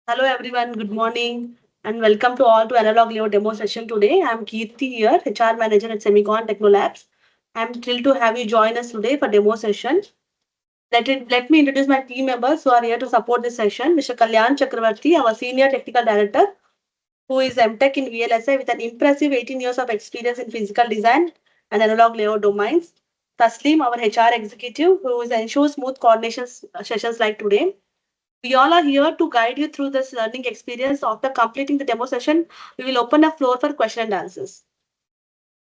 Hello everyone, good morning and welcome to all to Analog Layout demo session today. I'm Kirti here, HR manager at Semicon Technolabs. I'm thrilled to have you join us today for demo session. Let me introduce my team members who are here to support this session. Mr. Kalyan Chakravarti, our senior technical director, who is MTech in VLSI with an impressive 18 years of experience in physical design and analog layout domains. Taslim, our HR executive, who is ensure smooth coordination sessions like today. We all are here to guide you through this learning experience. After completing the demo session, we will open a floor for question and answers.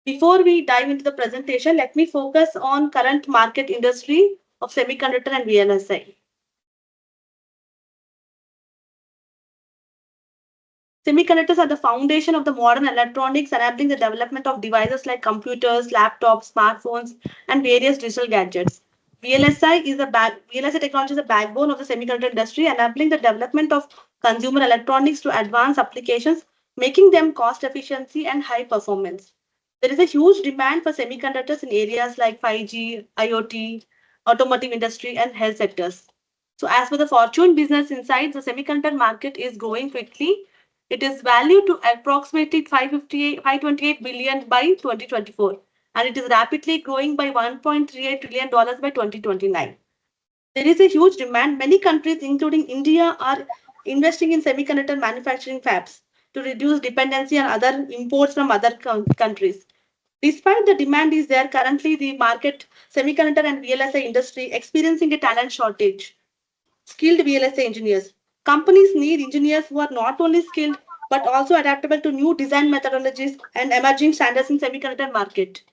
Before we dive into the presentation, let me focus on current market industry of semiconductor and VLSI. Semiconductors are the foundation of the modern electronics, enabling the development of devices like computers, laptops, smartphones, and various digital gadgets. VLSI technology is the backbone of the semiconductor industry, enabling the development of consumer electronics to advanced applications, making them cost efficiency and high performance. There is a huge demand for semiconductors in areas like 5G, IoT, automotive industry, and health sectors. So, as per the Fortune Business Insights, the semiconductor market is growing quickly. It is valued to approximately 528 billion by 2024, and it is rapidly growing by $1.38 trillion by 2029. There is a huge demand. Many countries, including India, are investing in semiconductor manufacturing fabs to reduce dependency on other imports from other countries. Despite the demand is there, currently the market semiconductor and VLSI industry experiencing a talent shortage. Skilled VLSI engineers. Companies need engineers who are not only skilled but also adaptable to new design methodologies and emerging standards in semiconductor market.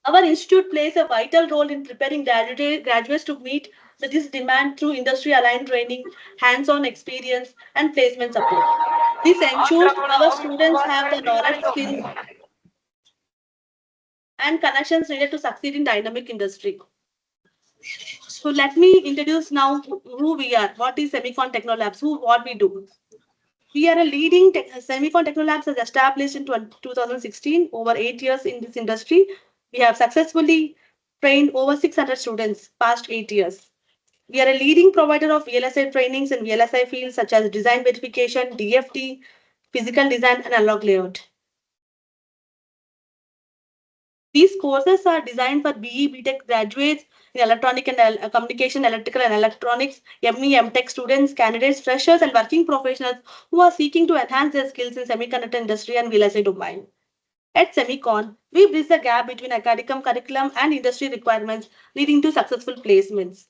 Our institute plays a vital role in preparing graduates to meet this demand through industry-aligned training, hands-on experience, and placement support. This ensures our students have the knowledge, skills, and connections needed to succeed in dynamic industry. So let me introduce now who we are. What is Semicon Technolabs? What we do? We are a leading Semicon Technolabs has established in 2016, over 8 years in this industry. We have successfully trained over 600 students past 8 years. We are a leading provider of VLSI trainings in VLSI fields such as design verification, DFT, physical design, and analog layout. These courses are designed for BE, BTech graduates in electronic and communication, electrical and electronics, ME, MTech students, candidates, freshers, and working professionals who are seeking to enhance their skills in semiconductor industry and VLSI domain. At Semicon, we bridge the gap between academic curriculum and industry requirements, leading to successful placements.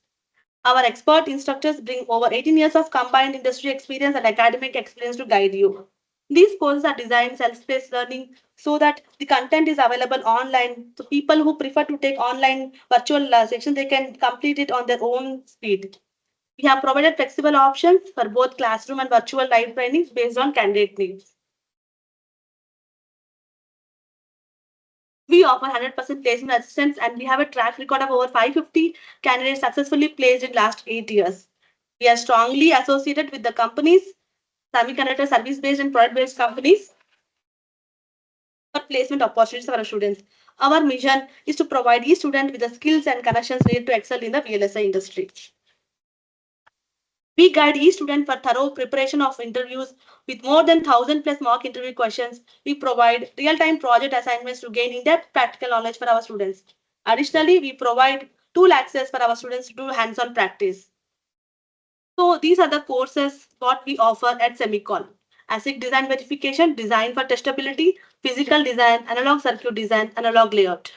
Our expert instructors bring over 18 years of combined industry experience and academic experience to guide you. These courses are designed self-paced learning so that the content is available online. So people who prefer to take online virtual sessions, they can complete it on their own speed. We have provided flexible options for both classroom and virtual live trainings based on candidate needs. We offer 100% placement assistance and we have a track record of over 550 candidates successfully placed in last 8 years. We are strongly associated with the companies, semiconductor service-based and product-based companies for placement opportunities for our students. Our mission is to provide each student with the skills and connections needed to excel in the VLSI industry. We guide each student for thorough preparation of interviews with more than 1,000 plus mock interview questions. We provide real-time project assignments to gain in-depth practical knowledge for our students. Additionally, we provide tool access for our students to do hands-on practice. So these are the courses what we offer at Semicon. ASIC design verification, design for testability, physical design, analog circuit design, analog layout.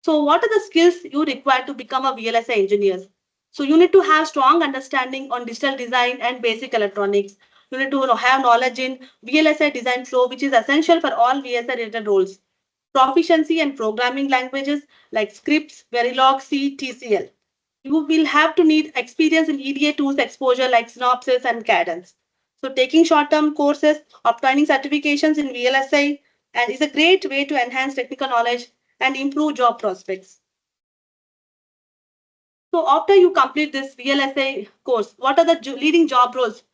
So what are the skills you require to become a VLSI engineer? So you need to have strong understanding on digital design and basic electronics. You need to have knowledge in VLSI design flow, which is essential for all VLSI related roles. Proficiency and programming languages like scripts, Verilog, C, TCL. You will have to need experience in EDA tools exposure like Synopsys and Cadence. So taking short-term courses, obtaining certifications in VLSI, and is a great way to enhance technical knowledge and improve job prospects. So after you complete this VLSI course, what are the leading job roles?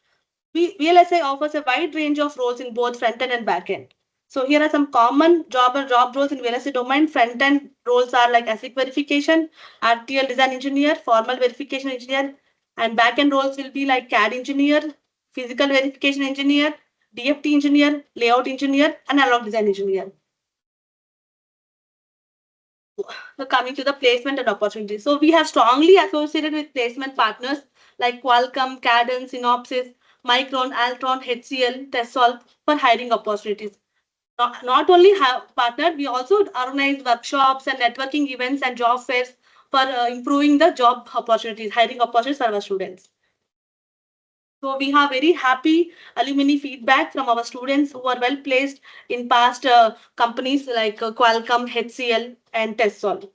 VLSI offers a wide range of roles in both front-end and back-end. So here are some common job roles in VLSI domain. Front-end roles are like ASIC verification, RTL design engineer, formal verification engineer, And back-end roles will be like CAD engineer, physical verification engineer, DFT engineer, layout engineer, and analog design engineer. So coming to the placement and opportunities. So we have strongly associated with placement partners like Qualcomm, Cadence, Synopsys, Micron, Altron, HCL, Tessol for hiring opportunities. Not only have partnered, we also organize workshops and networking events and job fairs for improving the job opportunities, hiring opportunities for our students. So we have very happy alumni feedback from our students who are well placed in past companies like Qualcomm, HCL, and Tessol.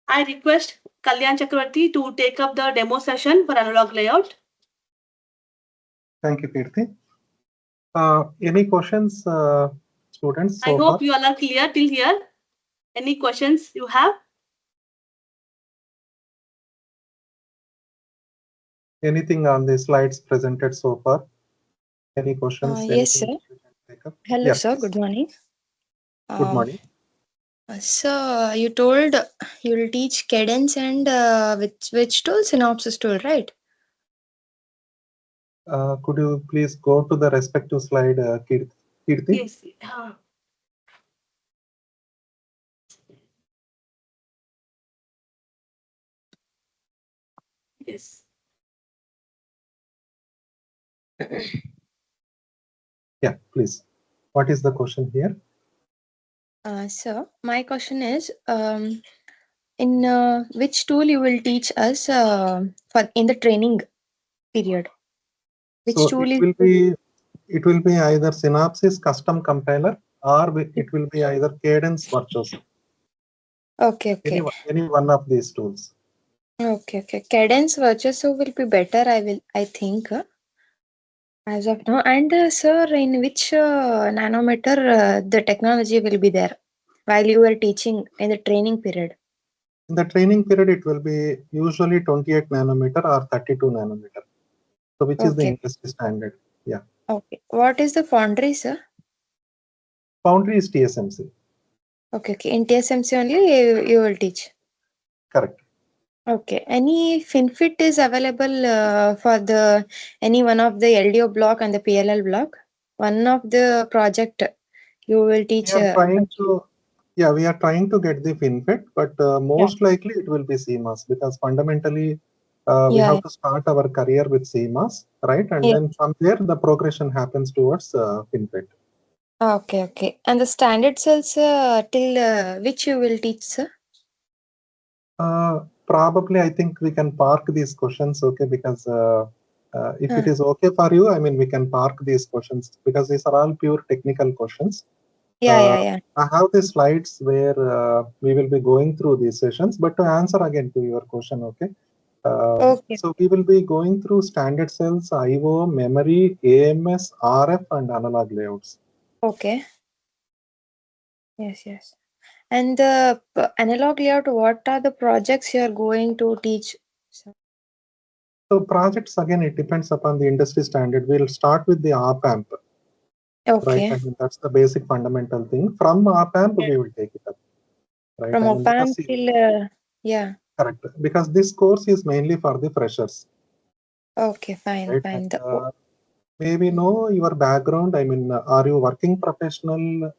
I request Kalyan Chakravarti to take up the demo session for analog layout. Thank you, Kirti. Any questions, students? I hope you all are clear till here. Any questions you have? Anything on the slides presented so far? Any questions? Yes, sir. Hello, yes, sir. please. Good morning. Good morning. So you told you will teach Cadence and which tool? Synopsys tool, right? Could you please go to the respective slide, Kirti? Yes. Yes. Yeah, please. What is the question here? So my question is, in which tool you will teach us for in the training period? Which So tool it will be either Synopsys custom compiler or it will be either Cadence Virtuoso. Okay. Any one of these tools. Okay. Cadence Virtuoso will be better. I think. As of now, and sir, in which nanometer the technology will be there while you are teaching in the training period? In the training period, it will be usually 28 nanometer or 32 nanometer. So which is the industry standard? Yeah. Okay. What is the foundry, sir? Foundry is TSMC. Okay. In TSMC only you will teach. Correct. Okay. Any FinFET is available for the any one of the LDO block and the PLL block? One of the project you will teach. We are trying to get the FinFET, but most likely it will be CMOS because fundamentally we have to start our career with CMOS, right? And then from there the progression happens towards FinFET. Okay. And the standard cells till which you will teach, sir? Probably I think we can park these questions, okay, because if it is okay for you, I mean, we can park these questions because these are all pure technical questions. Yeah. I have the slides where we will be going through these sessions, but to answer again to your question, okay. So we will be going through standard cells, IO, memory, AMS, RF, and analog layouts. Okay. Yes. And the analog layout, what are the projects you are going to teach? So projects, again, it depends upon the industry standard. We'll start with the op-amp. Okay. Right, I mean, that's the basic fundamental thing. From op-amp, we will take it up. Right. From op-amp till Correct. Because this course is mainly for the freshers. Okay, fine. Right? And, maybe know your background. I mean, are you working professional?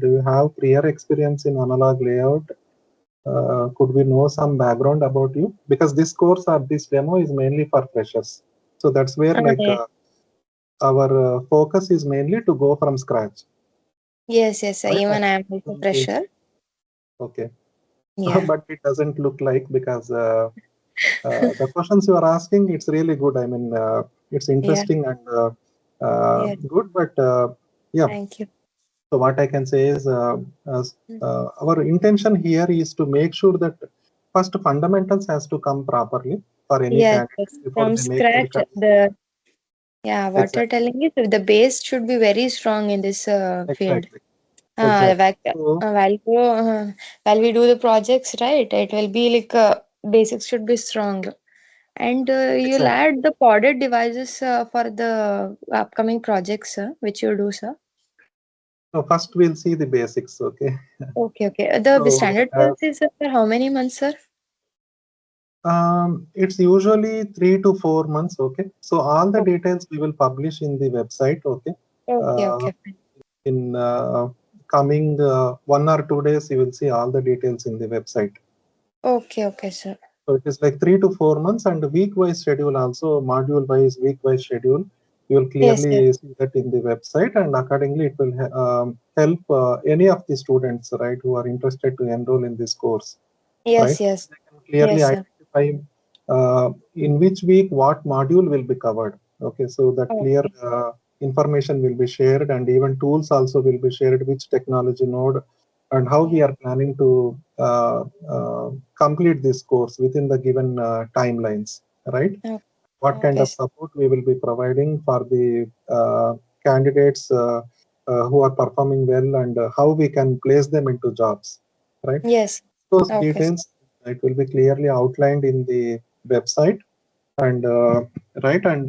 Do you have prior experience in analog layout? Could we know some background about you? Because this course or this demo is mainly for freshers. So that's where our focus is mainly to go from scratch. Yes. Right? Even I am also fresher. Okay. Yeah. But it doesn't look like because the questions you are asking, it's really good. I mean, it's interesting and good, but yeah. Thank you. So what I can say is our intention here is to make sure that first fundamentals has to come properly for any candidate before from they make scratch. What you're telling is the base should be very strong in this field. While we do the projects, right, it will be like basics should be strong. And you'll add the podded devices for the upcoming projects, which you do, sir. So first we'll see the basics, okay? Okay. The standard cells is for how many months, sir? It's usually 3 to 4 months. Okay, so all the details we will publish in the website. Okay, Okay, uh, okay. in coming 1 or 2 days, you will see all the details in the website. Okay, okay, sir. So it is like 3 to 4 months, and week-wise schedule also, module-wise, week-wise schedule. You will Yes, yes. clearly see that in the website, and accordingly, it will help any of the students, right, who are interested to enroll in this course, Yes, right? yes. They can clearly Yes, sir. identify in which week what module will be covered. Okay, so that clear Okay. information will be shared, and even tools also will be shared, which technology node, and how we are planning to complete this course within the given timelines, right? What kind Okay. of support we will be providing for the candidates who are performing well, and how we can place them into jobs, right? Yes. Those Okay. details, it will be clearly outlined in the website, and right, and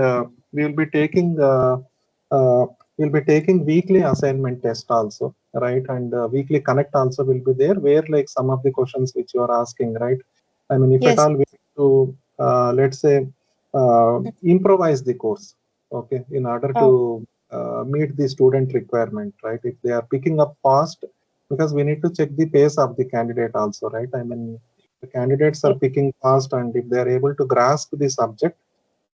we will be taking uh, weekly assignment test also, right, and weekly connect also will be there, where like some of the questions which you are asking, right? I mean, if at Yes. all we need to let's say improvise the course, okay, in order to Oh, meet the student requirement, right? If they are picking up fast, because we need to check the pace of the candidate also, right? I mean, the candidates are yeah. picking fast, and if they are able to grasp the subject,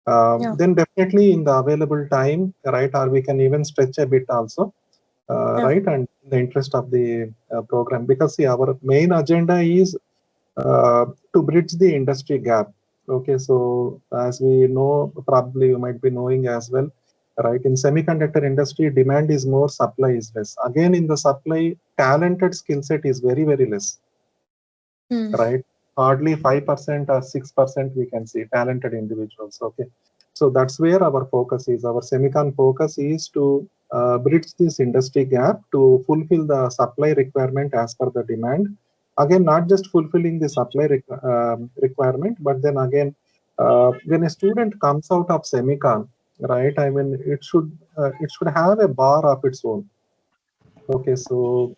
Yeah. then definitely in the available time, right, or we can even stretch a bit also, Yeah. right, and in the interest of the program, because see, our main agenda is to bridge the industry gap. Okay, so as we know, probably you might be knowing as well, right? In semiconductor industry, demand is more, supply is less. Again, in the supply, talented skill set is very, very less, Hmm. right? Hardly 5% or 6% we can see talented individuals. Okay, so that's where our focus is. Our semicon focus is to bridge this industry gap to fulfill the supply requirement as per the demand. Again, not just fulfilling the supply requirement, but then again, when a student comes out of semicon, right? I mean, it should have a bar of its own. Okay, so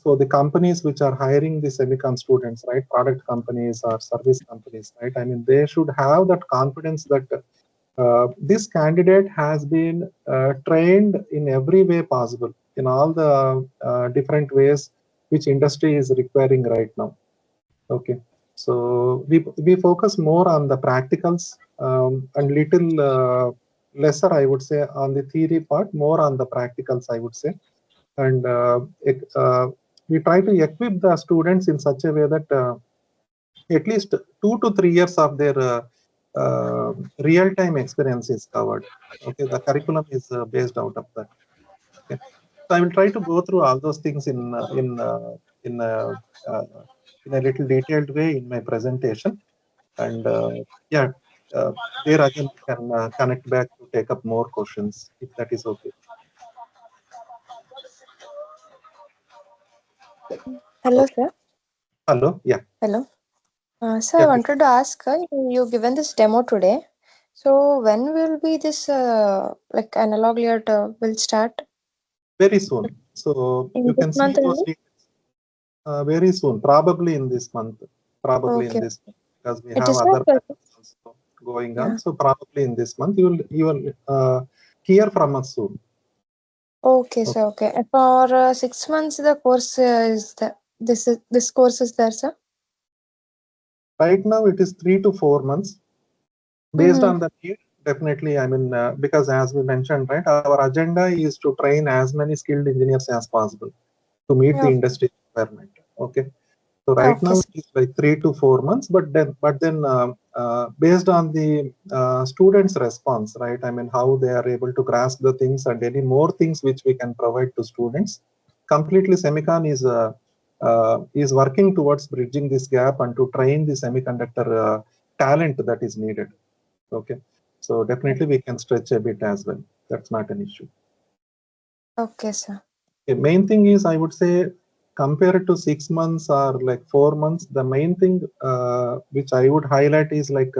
so the companies which are hiring the semicon students, right, product companies or service companies, right? I mean, they should have that confidence that this candidate has been trained in every way possible, in all the different ways which industry is requiring right now. Okay, so we focus more on the practicals, and little lesser, I would say, on the theory part, more on the practicals, I would say, and we try to equip the students in such a way that at least 2 to 3 years of their real-time experience is covered. Okay, the curriculum is based out of that. Okay, so I will try to go through all those things in uh, in a little detailed way in my presentation, and yeah, uh, there again we can connect back to take up more questions if that is okay. Hello, Okay. sir. Hello, yeah, Hello. Sir, I yeah. wanted to ask, you given this demo today. So when will be this like analog layout will start? Very soon. So In you this can see month those only? details very soon, probably in this month, probably in Okay. this month, because we It have is not other perfect. matters also going on. Yeah. So probably in this month, you will hear from us soon. Okay, Okay. sir. Okay. And for 6 months, the course is the this course is there, sir. Right now, it is 3 to 4 months based Mm-hmm. on the need. Definitely, I mean, because as we mentioned, right, our agenda is to train as many skilled engineers as possible to meet the Okay. industry requirement. Okay. So right Okay, now sir. it is like 3 to 4 months, but then based on the students' response, right? I mean, how they are able to grasp the things and any more things which we can provide to students. Completely, Semicon is working towards bridging this gap and to train the semiconductor talent that is needed. Okay, so definitely we can stretch a bit as well. That's not an issue. Okay, sir. The main thing is, I would say, compared to 6 months or like 4 months, the main thing which I would highlight is like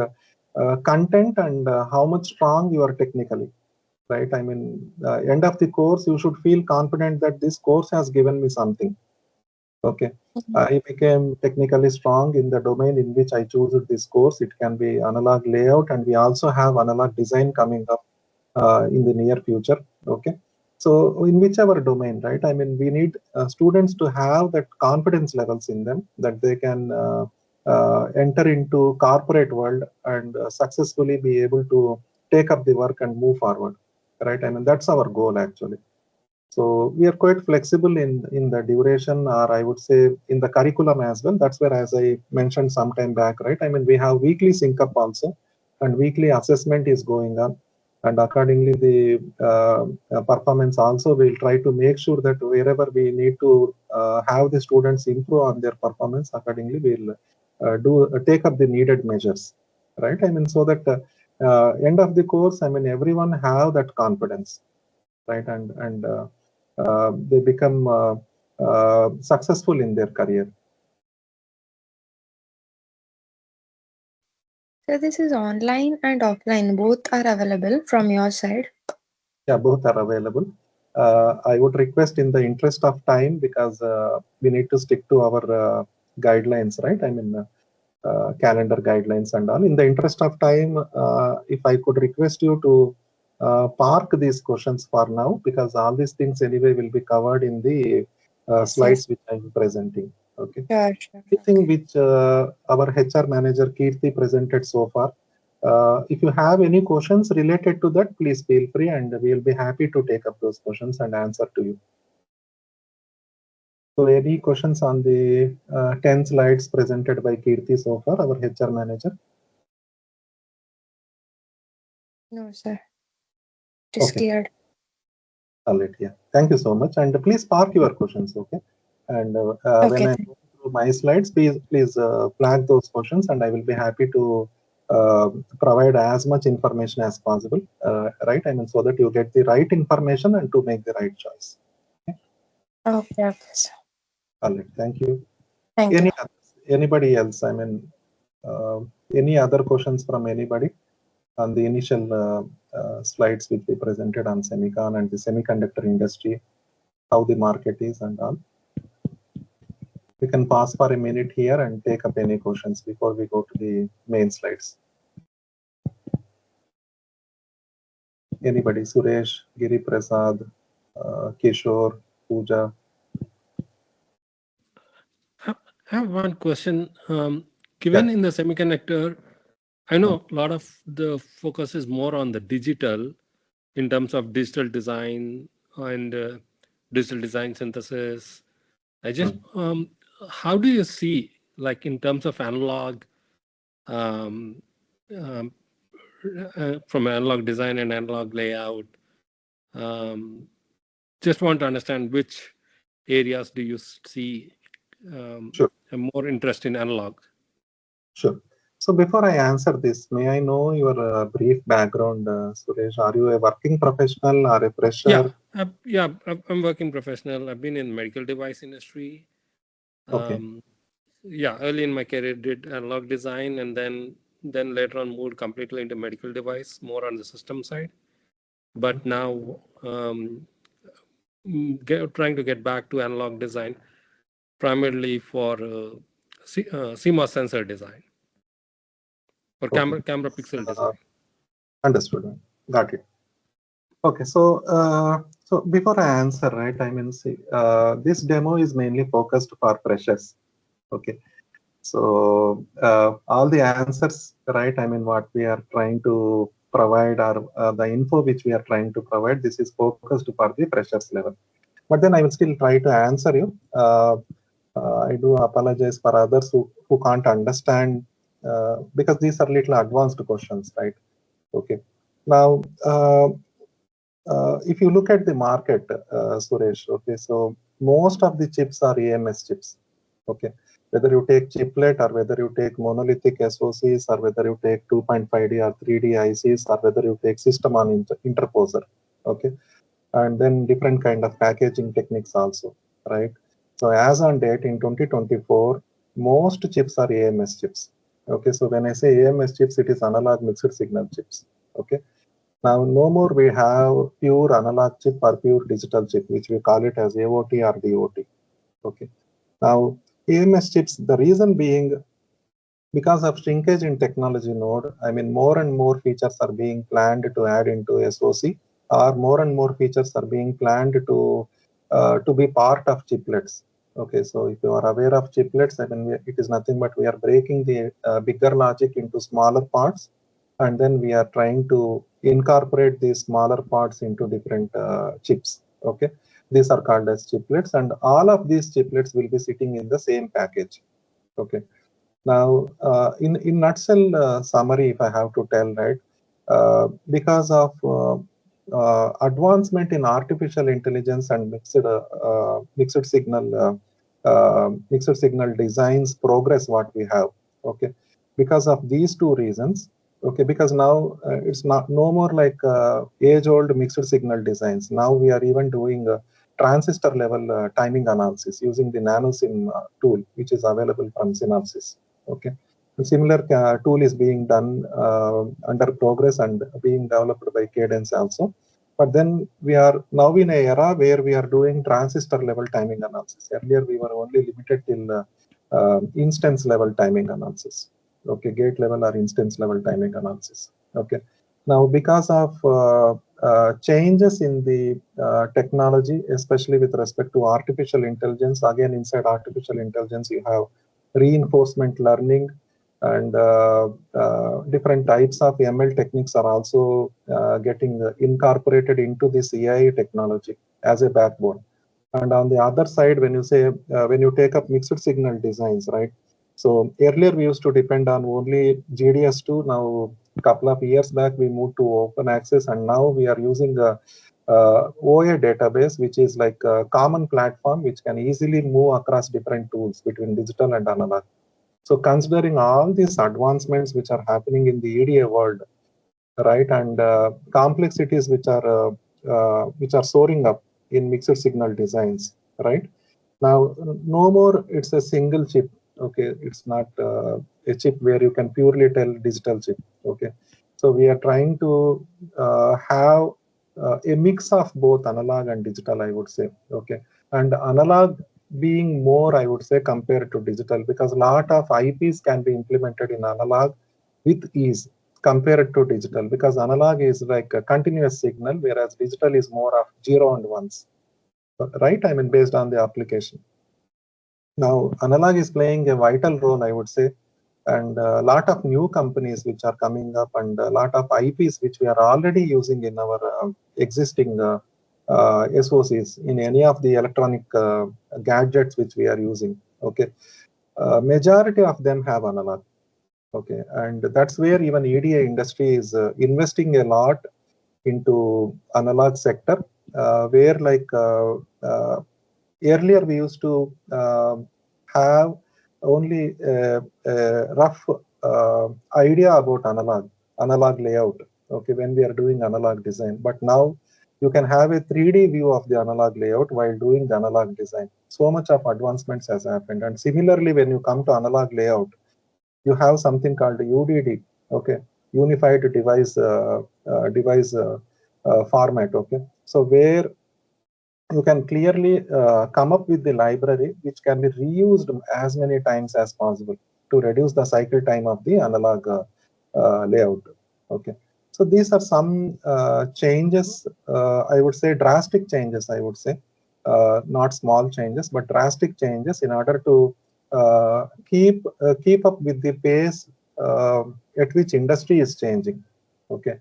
content and how much strong you are technically, right? I mean, end of the course, you should feel confident that this course has given me something. Okay, I became technically strong in the domain in which I choose this course. It can be analog layout, and we also have analog design coming up in the near future. Okay, so in whichever domain, right? I mean, we need students to have that confidence levels in them that they can enter into corporate world and successfully be able to take up the work and move forward, right? I mean, that's our goal actually. So we are quite flexible in the duration, or I would say in the curriculum as well. That's where, as I mentioned some time back, right? I mean, we have weekly sync up also, and weekly assessment is going on, and accordingly the performance also. We'll try to make sure that wherever we need to have the students improve on their performance, accordingly we'll take up the needed measures, right? I mean, so that end of the course, I mean, everyone have that confidence, right? And they become successful in their career. So this is online and offline, both are available from your side? Yeah, both are available. I would request, in the interest of time, because we need to stick to our guidelines, right? I mean, calendar guidelines and all. In the interest of time, if I could request you to park these questions for now, because all these things anyway will be covered in the slides which I'm presenting. Okay. Sure. Anything which our HR manager Kirti presented so far. If you have any questions related to that, please feel free, and we will be happy to take up those questions and answer to you. So any questions on the 10 slides presented by Kirti so far, our HR manager? No, sir. It is cleared. All right, yeah. Thank you so much. And please park your questions, okay? And when I go through my slides, please flag those questions, and I will be happy to provide as much information as possible, right? I mean, so that you get the right information and to make the right choice. Okay, sir. All right, thank you. Thank you. Anybody else? I mean, any other questions from anybody on the initial slides which we presented on semicon and the semiconductor industry, how the market is and all? We can pause for a minute here and take up any questions before we go to the main slides. Anybody? Suresh, Giri Prasad, Kishore, Pooja? I have one question. Given in the semiconductor, I know a lot of the focus is more on the digital in terms of digital design and digital design synthesis. I just, how do you see, like in terms of analog, from analog design and analog layout? Just want to understand which areas do you see a more interest in analog? Sure. So before I answer this, may I know your brief background, Suresh? Are you a working professional or a fresher? Yeah, I'm working professional. I've been in the medical device industry. Yeah, early in my career did analog design, and then later on moved completely into medical device, more on the system side. But now trying to get back to analog design, primarily for CMOS sensor design or camera pixel design. Understood. Got it. Okay, so so before I answer, right, I mean, see, this demo is mainly focused for freshers. Okay, so all the answers, right, I mean, what we are trying to provide, or the info which we are trying to provide, this is focused for the freshers level. But then I will still try to answer you. I do apologize for others who can't understand, because these are little advanced questions, right? Okay. Now, if you look at the market, Suresh, okay, so most of the chips are EMS chips. Okay, whether you take chiplet or whether you take monolithic SoCs or whether you take 2.5D or 3D ICs or whether you take system on interposer. Okay, and then different kind of packaging techniques also, right? So as on date in 2024, most chips are AMS chips. Okay, so when I say AMS chips, it is analog mixed signal chips. Okay, now no more we have pure analog chip or pure digital chip, which we call it as AOT or DOT. Okay, Now, EMS chips, the reason being because of shrinkage in technology node, I mean, more and more features are being planned to add into SoC, or more and more features are being planned to be part of chiplets. Okay, so if you are aware of chiplets, I mean, it is nothing but we are breaking the bigger logic into smaller parts, and then we are trying to incorporate these smaller parts into different chips. Okay, these are called as chiplets, and all of these chiplets will be sitting in the same package. Okay. Now, in nutshell summary, if I have to tell, right, because of advancement in artificial intelligence and mixed signal designs progress what we have. Okay, because of these two reasons. Okay, because now it's not no more like age-old mixed signal designs. Now we are even doing transistor level timing analysis using the NanoSim tool, which is available from Synopsys. Okay, a similar tool is being done under progress and being developed by Cadence also. But then we are now in an era where we are doing transistor level timing analysis. Earlier we were only limited till instance level timing analysis. Okay, gate level or instance level timing analysis. Okay, now because of changes in the technology, especially with respect to artificial intelligence, again inside artificial intelligence you have reinforcement learning, and different types of ML techniques are also getting incorporated into this AI technology as a backbone. And on the other side, when you say when you take up mixed signal designs, right? So earlier we used to depend on only GDS2. Now a couple of years back we moved to open access, and now we are using a OA database, which is like a common platform which can easily move across different tools between digital and analog. So considering all these advancements which are happening in the EDA world, right, and complexities which are soaring up in mixed signal designs, right? Now, no more it's a single chip. Okay, it's not a chip where you can purely tell digital chip. Okay, so we are trying to have a mix of both analog and digital, I would say. Okay, and analog being more, I would say, compared to digital, because a lot of IPs can be implemented in analog with ease compared to digital, because analog is like a continuous signal, whereas digital is more of 0 and 1s, right? I mean, based on the application. Now, analog is playing a vital role, I would say, and a lot of new companies which are coming up, and a lot of IPs which we are already using in our existing SoCs in any of the electronic gadgets which we are using. Okay, majority of them have analog. Okay, and that's where even EDA industry is investing a lot into analog sector, where like earlier we used to have only a rough idea about analog layout. Okay, when we are doing analog design, but now you can have a 3D view of the analog layout while doing the analog design. So much of advancements has happened, and similarly, when you come to analog layout, you have something called UDD. Okay, Unified Device format. Okay, so where you can clearly come up with the library which can be reused as many times as possible to reduce the cycle time of the analog layout. Okay, so these are some changes, I would say drastic changes, I would say, not small changes, but drastic changes in order to keep up with the pace at which industry is changing. Okay,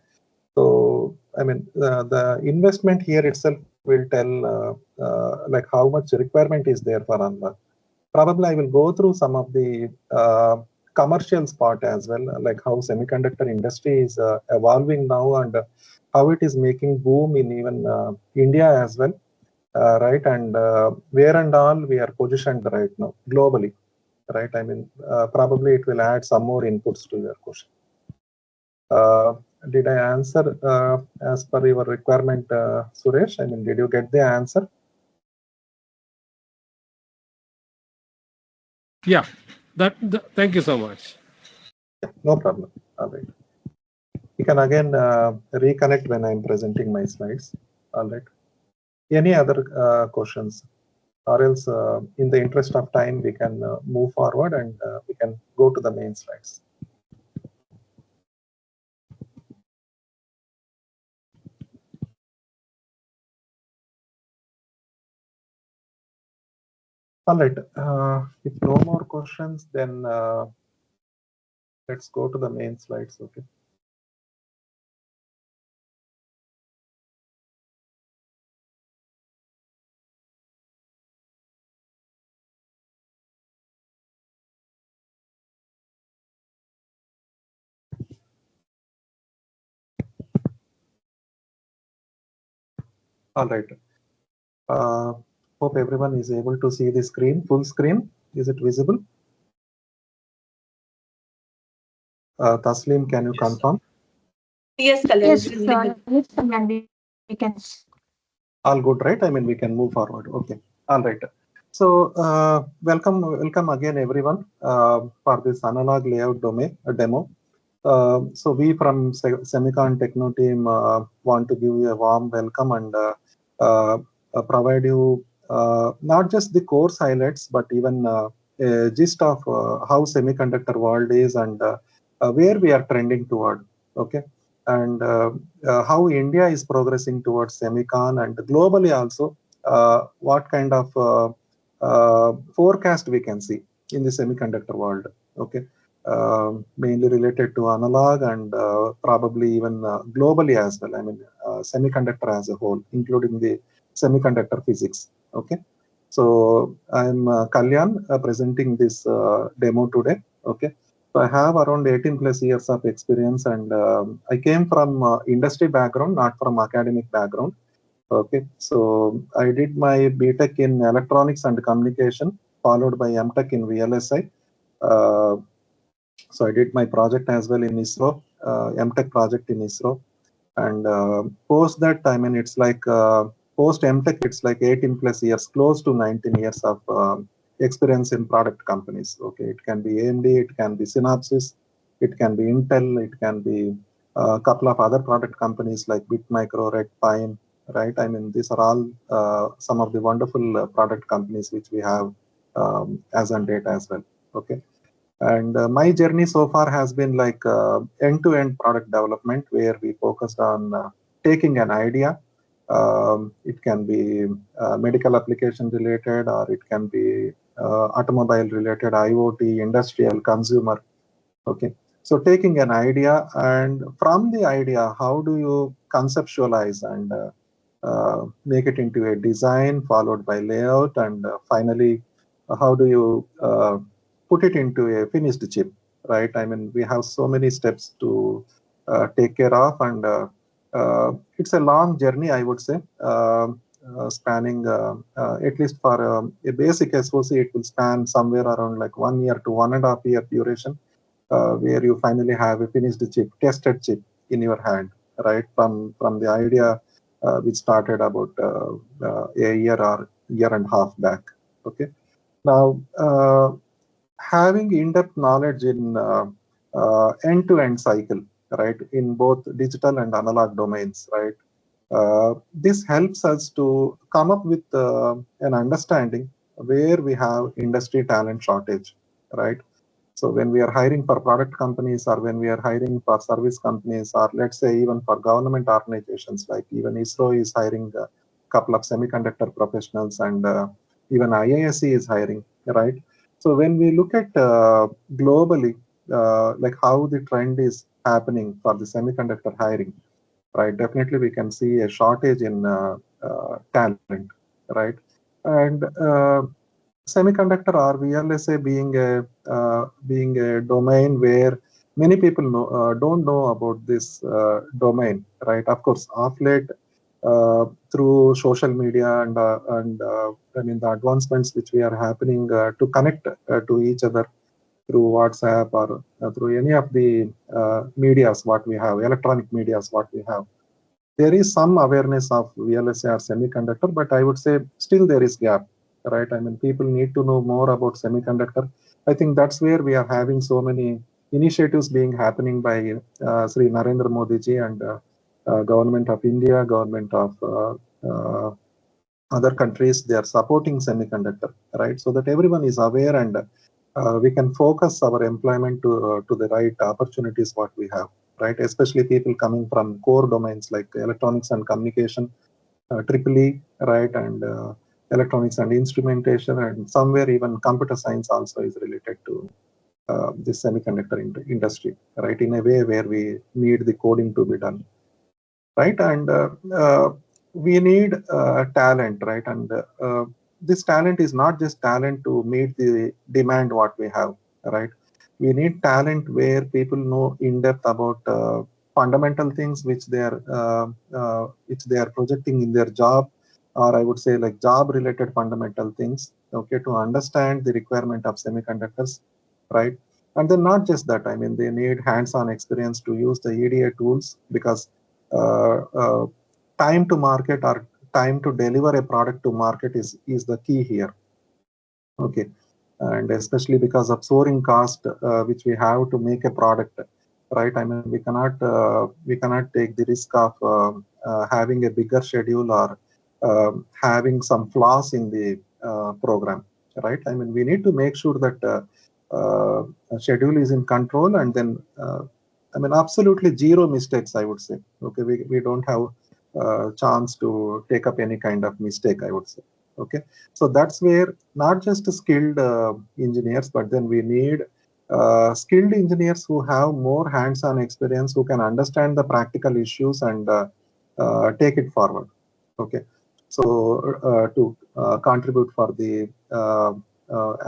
so I mean the investment here itself will tell like how much requirement is there for analog. Probably I will go through some of the commercials part as well, like how semiconductor industry is evolving now, and how it is making boom in even India as well, right? And where and all we are positioned right now globally, right? I mean, probably it will add some more inputs to your question. Did I answer as per your requirement, Suresh? I mean, did you get the answer? Yeah, thank you so much. Yeah, no problem. All right. You can again reconnect when I'm presenting my slides. All right. Any other questions or else in the interest of time, we can move forward and we can go to the main slides. All right, if no more questions, then let's go to the main slides, okay. All right. Hope everyone is able to see the screen, full screen. Is it visible? Taslim, can you confirm? Yes, Kalyan. Yes, It's visible. yes, and we can. All good, right? I mean, we can move forward. Okay. All right. So, welcome again, everyone, for this analog layout demo. So we from Semicon Techno team want to give you a warm welcome and provide you not just the course highlights, but even a gist of how semiconductor world is and where we are trending toward. Okay, and how India is progressing towards semicon, and globally also what kind of forecast we can see in the semiconductor world. Okay. Mainly related to analog and probably even globally as well. I mean, semiconductor as a whole, including the semiconductor physics. Okay. So I'm Kalyan presenting this demo today. Okay. So I have around 18 plus years of experience, and I came from industry background, not from academic background. Okay. So I did my BTech in electronics and communication, followed by MTech in VLSI. So I did my project as well in ISRO, MTech project in ISRO. And post that, I mean, it's like post MTech, it's like 18 plus years, close to 19 years of experience in product companies. Okay, it can be AMD, it can be Synopsys, it can be Intel, it can be a couple of other product companies like Bitmicro, Red Pine, right? I mean, these are all some of the wonderful product companies which we have as on date as well. Okay. And my journey so far has been like end-to-end product development, where we focused on taking an idea. It can be medical application related, or it can be automobile related, IoT, industrial, consumer. Okay. So taking an idea, and from the idea, how do you conceptualize and make it into a design, followed by layout, and finally, how do you put it into a finished chip, right? I mean, we have so many steps to take care of, and it's a long journey, I would say, spanning at least for a basic SoC, it will span somewhere around like 1 year to 1.5 year duration, where you finally have a finished chip, tested chip in your hand, right? From the idea which started about a year or year and a half back. Okay. Now, having in-depth knowledge in end-to-end cycle, right, in both digital and analog domains, right? This helps us to come up with an understanding where we have industry talent shortage, right? So when we are hiring for product companies, or when we are hiring for service companies, or let's say even for government organizations, like even ISRO is hiring a couple of semiconductor professionals, and even IISc is hiring, right? So when we look at globally, like how the trend is happening for the semiconductor hiring, right? Definitely we can see a shortage in talent, right? And semiconductor or VLSI being a domain where many people don't know about this domain, right? Of course, of late, through social media and I mean the advancements which we are happening to connect to each other through WhatsApp, or through any of the medias what we have, electronic medias what we have. There is some awareness of VLSI or semiconductor, but I would say still there is gap, right? I mean, people need to know more about semiconductor. I think that's where we are having so many initiatives being happening by Sri Narendra Modi ji and government of India, government of other countries, they are supporting semiconductor, right? So that everyone is aware, and we can focus our employment to the right opportunities what we have, right? Especially people coming from core domains like electronics and communication, triple E, right? And electronics and instrumentation, and somewhere even computer science also is related to this semiconductor industry, right? In a way where we need the coding to be done, right? And we need talent, right? And this talent is not just talent to meet the demand what we have, right? We need talent where people know in depth about fundamental things which they are projecting in their job, or I would say like job related fundamental things, okay, to understand the requirement of semiconductors, right? And then not just that, I mean, they need hands-on experience to use the EDA tools, because uh, uh, time to market or time to deliver a product to market is the key here, okay. And especially because of soaring cost which we have to make a product, right? I mean, we cannot take the risk of having a bigger schedule, or having some flaws in the program, right? I mean, we need to make sure that schedule is in control, and then I mean, absolutely zero mistakes, I would say. Okay, we don't have chance to take up any kind of mistake, I would say. Okay, so that's where not just skilled engineers, but then we need skilled engineers who have more hands-on experience, who can understand the practical issues and take it forward. Okay, so to contribute for the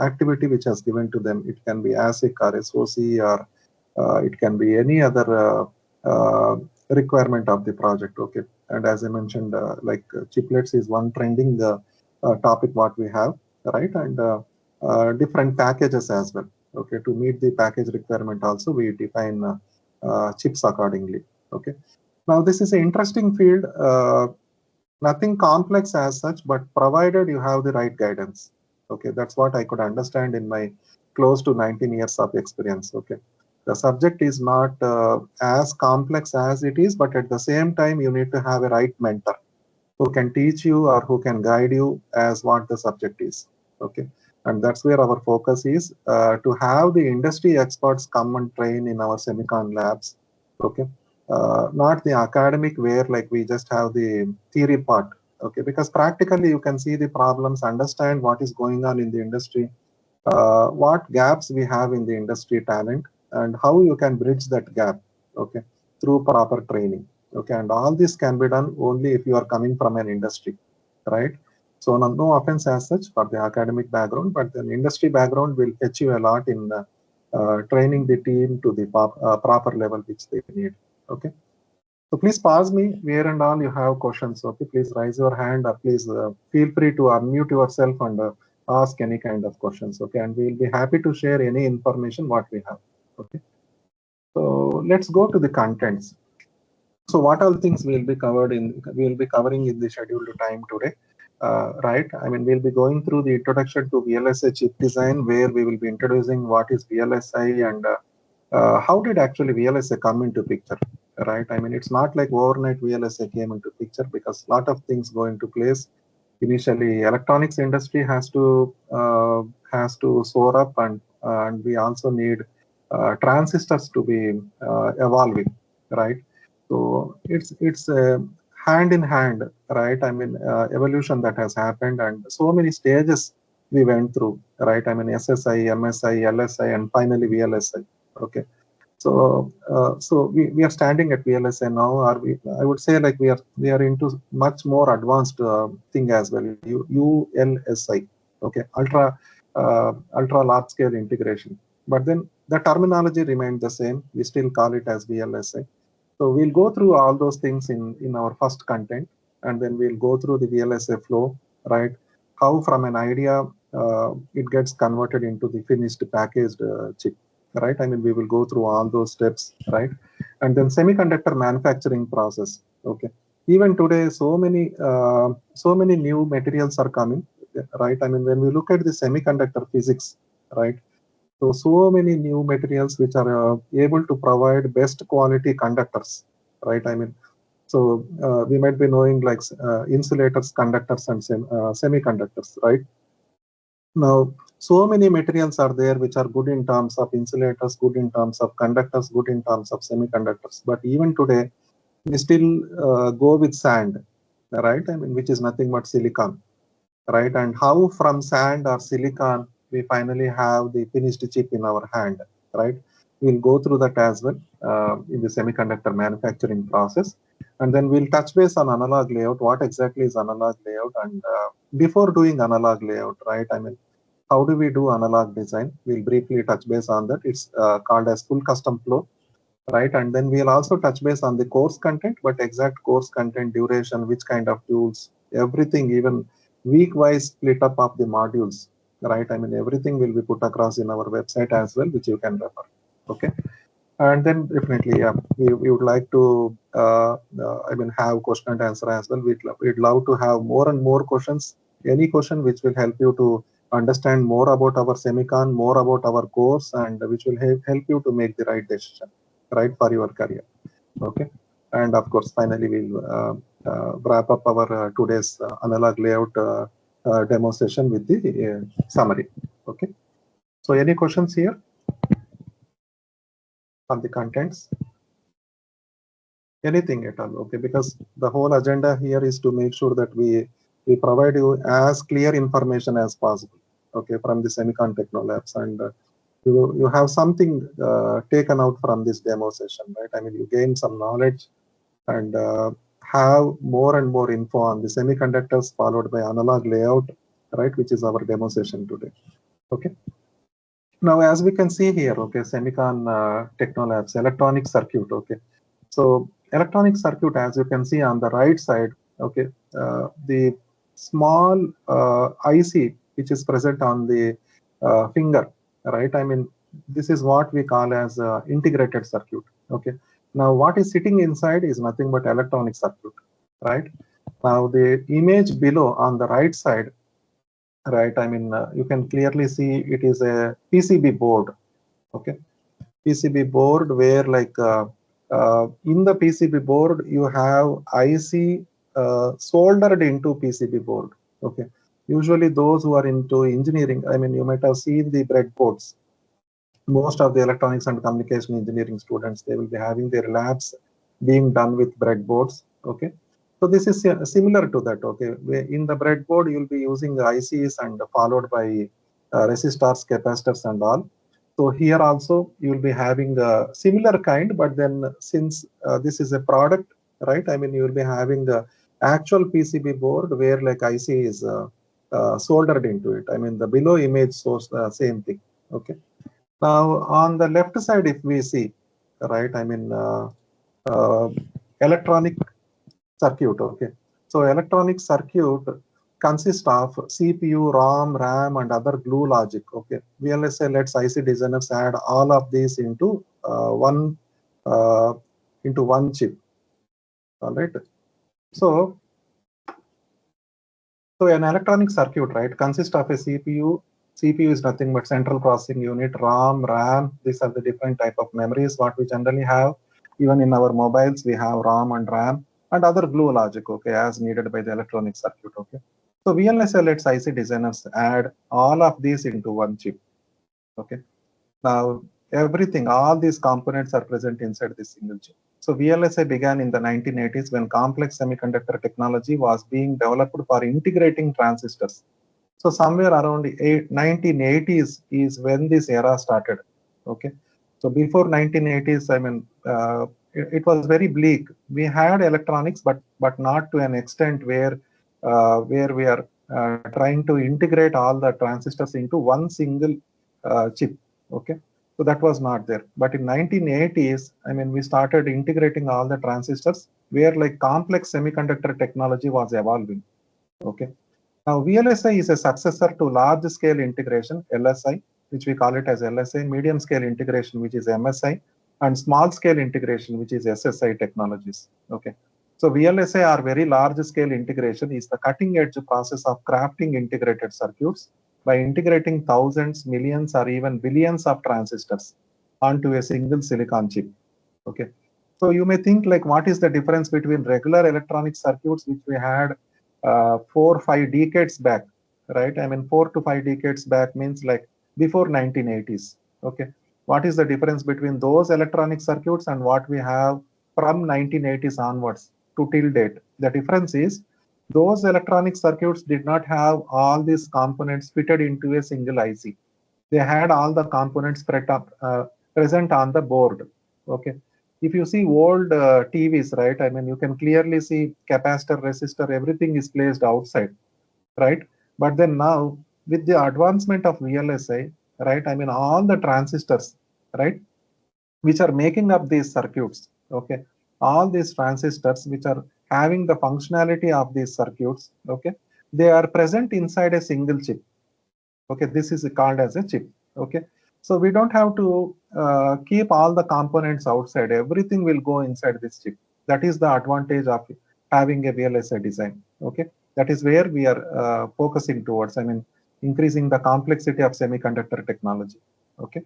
activity which has given to them, it can be ASIC or SOC, or it can be any other requirement of the project. Okay, and as I mentioned, like chiplets is one trending topic what we have, right? And different packages as well. Okay, to meet the package requirement also, we define chips accordingly. Okay, now this is an interesting field. Nothing complex as such, but provided you have the right guidance. Okay, that's what I could understand in my close to 19 years of experience. Okay, the subject is not as complex as it is, but at the same time, you need to have a right mentor who can teach you or who can guide you as what the subject is. Okay, and that's where our focus is, to have the industry experts come and train in our semicon labs. Okay, not the academic where like we just have the theory part. Okay, because practically you can see the problems, understand what is going on in the industry, what gaps we have in the industry talent, and how you can bridge that gap, okay, through proper training. Okay, and all this can be done only if you are coming from an industry, right? So no offense as such for the academic background, but the industry background will fetch you a lot in training the team to the proper level which they need. Okay, so please pause me where and all you have questions. Okay, please raise your hand, or please feel free to unmute yourself and ask any kind of questions. Okay, and we'll be happy to share any information what we have. Okay, so let's go to the contents. So what all things we'll be covering in the scheduled time today, right? I mean, we'll be going through the introduction to VLSI chip design, where we will be introducing what is VLSI and how did actually VLSI come into picture, right? I mean, it's not like overnight VLSI came into picture, because a lot of things go into place. Initially, electronics industry has to soar up, and we also need transistors to be evolving, right? So it's hand in hand, right? I mean, evolution that has happened, and so many stages we went through, right? I mean, SSI, MSI, LSI, and finally VLSI. Okay, so we are standing at VLSI now, or I would say like we are into much more advanced thing as well, ULSI. Okay, ultra large scale integration. But then the terminology remained the same. We still call it as VLSI. So we'll go through all those things in our first content, and then we'll go through the VLSI flow, right? How from an idea it gets converted into the finished packaged chip, right? I mean, we will go through all those steps, right? And then semiconductor manufacturing process. Okay. Even today, so many new materials are coming, right? I mean, when we look at the semiconductor physics, right? So many new materials which are able to provide best quality conductors, right? I mean, So we might be knowing like insulators, conductors, and semiconductors, right? Now, so many materials are there which are good in terms of insulators, good in terms of conductors, good in terms of semiconductors. But even today, we still go with sand, right? I mean, which is nothing but silicon, right? And how from sand or silicon we finally have the finished chip in our hand, right? We'll go through that as well in the semiconductor manufacturing process. And then we'll touch base on analog layout. What exactly is analog layout? And before doing analog layout, right? I mean, how do we do analog design? We'll briefly touch base on that. It's called as full custom flow, right? And then we'll also touch base on the course content, but exact course content, duration, which kind of tools, everything, even week-wise split up of the modules, right? I mean, everything will be put across in our website as well, which you can refer. Okay. And then definitely, yeah, we would like to, I mean, have question and answer as well. We'd love to have more and more questions. Any question which will help you to understand more about our semicon, more about our course, and which will help you to make the right decision, right, for your career. Okay. And of course, finally, we'll wrap up our today's analog layout demo session with the summary. Okay. So any questions here on the contents? Anything at all, okay? Because the whole agenda here is to make sure that we provide you as clear information as possible, okay, from the Semicon Technolabs, and you have something taken out from this demo session, right? I mean, you gain some knowledge and have more and more info on the semiconductors, followed by analog layout, right, which is our demo session today. Okay. Now, as we can see here, okay, Semicon Technolabs electronic circuit, okay. So electronic circuit, as you can see on the right side, okay, the small IC which is present on the finger, right? I mean, this is what we call as integrated circuit, okay. Now, what is sitting inside is nothing but electronic circuit, right? Now, the image below on the right side, right? I mean, you can clearly see it is a PCB board, okay. PCB board where like in the PCB board you have IC soldered into PCB board. Okay. Usually those who are into engineering, I mean, you might have seen the breadboards. Most of the electronics and communication engineering students, they will be having their labs being done with breadboards. Okay. So this is similar to that. Okay. In the breadboard, you'll be using ICs and followed by resistors, capacitors, and all. So here also you will be having a similar kind, but then since this is a product, right? I mean, you will be having the actual PCB board where like IC is soldered into it. I mean, the below image shows the same thing. Okay. Now on the left side, if we see, right? I mean, electronic circuit. Okay. So electronic circuit consists of CPU, ROM, RAM, and other glue logic. Okay, VLSI lets IC designers add all of these into one chip. All right. So an electronic circuit, right, consists of a CPU. CPU is nothing but central processing unit. ROM, RAM. These are the different type of memories what we generally have. Even in our mobiles, we have ROM and RAM and other glue logic. Okay, as needed by the electronic circuit. Okay. So VLSI lets IC designers add all of these into one chip. Okay. Now everything, all these components are present inside this single chip. So VLSI began in the 1980s when complex semiconductor technology was being developed for integrating transistors. So somewhere around 1980s is when this era started. Okay. So before 1980s, I mean, it was very bleak. We had electronics, but not to an extent where we are trying to integrate all the transistors into one single chip. Okay. So that was not there. But in 1980s, I mean, we started integrating all the transistors where like complex semiconductor technology was evolving. Okay. Now VLSI is a successor to large scale integration, LSI, which we call it as LSI, medium scale integration, which is MSI, and small scale integration, which is SSI technologies. Okay. So VLSI, or very large scale integration, is the cutting edge process of crafting integrated circuits by integrating thousands, millions, or even billions of transistors onto a single silicon chip. Okay. So you may think like, what is the difference between regular electronic circuits, which we had 4 or 5 decades back, right? I mean, 4 to 5 decades back means like before 1980s. Okay, what is the difference between those electronic circuits and what we have from 1980s onwards to till date? The difference is those electronic circuits did not have all these components fitted into a single IC. They had all the components present on the board. Okay, if you see old TVs, right? I mean, you can clearly see capacitor, resistor, everything is placed outside, right? But then now with the advancement of VLSI, right? I mean, all the transistors, right, which are making up these circuits, okay, all these transistors which are having the functionality of these circuits, okay, they are present inside a single chip. Okay, this is called as a chip. Okay, so we don't have to keep all the components outside. Everything will go inside this chip. That is the advantage of having a VLSI design. Okay, that is where we are focusing towards. I mean, increasing the complexity of semiconductor technology. Okay,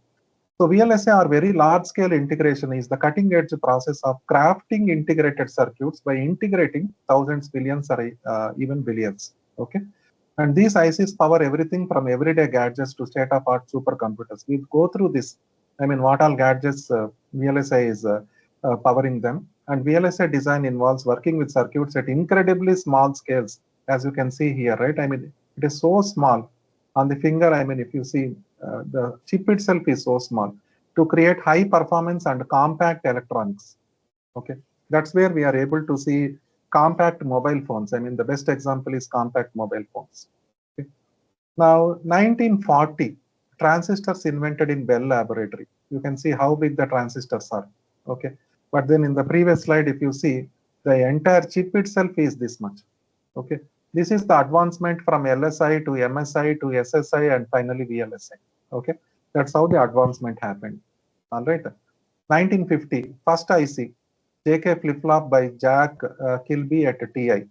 so VLSI or very large scale integration is the cutting edge process of crafting integrated circuits by integrating thousands, billions, or even billions. Okay, and these ICs power everything from everyday gadgets to state-of-art supercomputers. We go through this. I mean, what all gadgets VLSI is powering them. And VLSI design involves working with circuits at incredibly small scales, as you can see here, right? I mean, it is so small. On the finger, I mean, if you see, the chip itself is so small to create high performance and compact electronics. Okay, that's where we are able to see compact mobile phones. I mean, the best example is compact mobile phones. Okay. Now, 1940, transistors invented in Bell Laboratory. You can see how big the transistors are. Okay, but then in the previous slide, if you see, the entire chip itself is this much. Okay, this is the advancement from LSI to MSI to SSI and finally VLSI. Okay, that's how the advancement happened. All right. 1950, first IC, JK flip-flop by Jack Kilby at TI.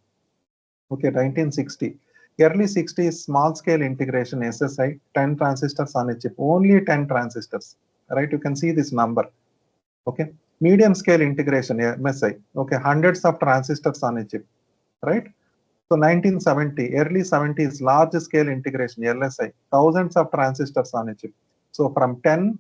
Okay, 1960. Early 60s, small-scale integration SSI, 10 transistors on a chip, only 10 transistors, right? You can see this number. Okay, medium-scale integration MSI, okay, hundreds of transistors on a chip, right? So 1970, early 70s, large-scale integration LSI, thousands of transistors on a chip. So from 10,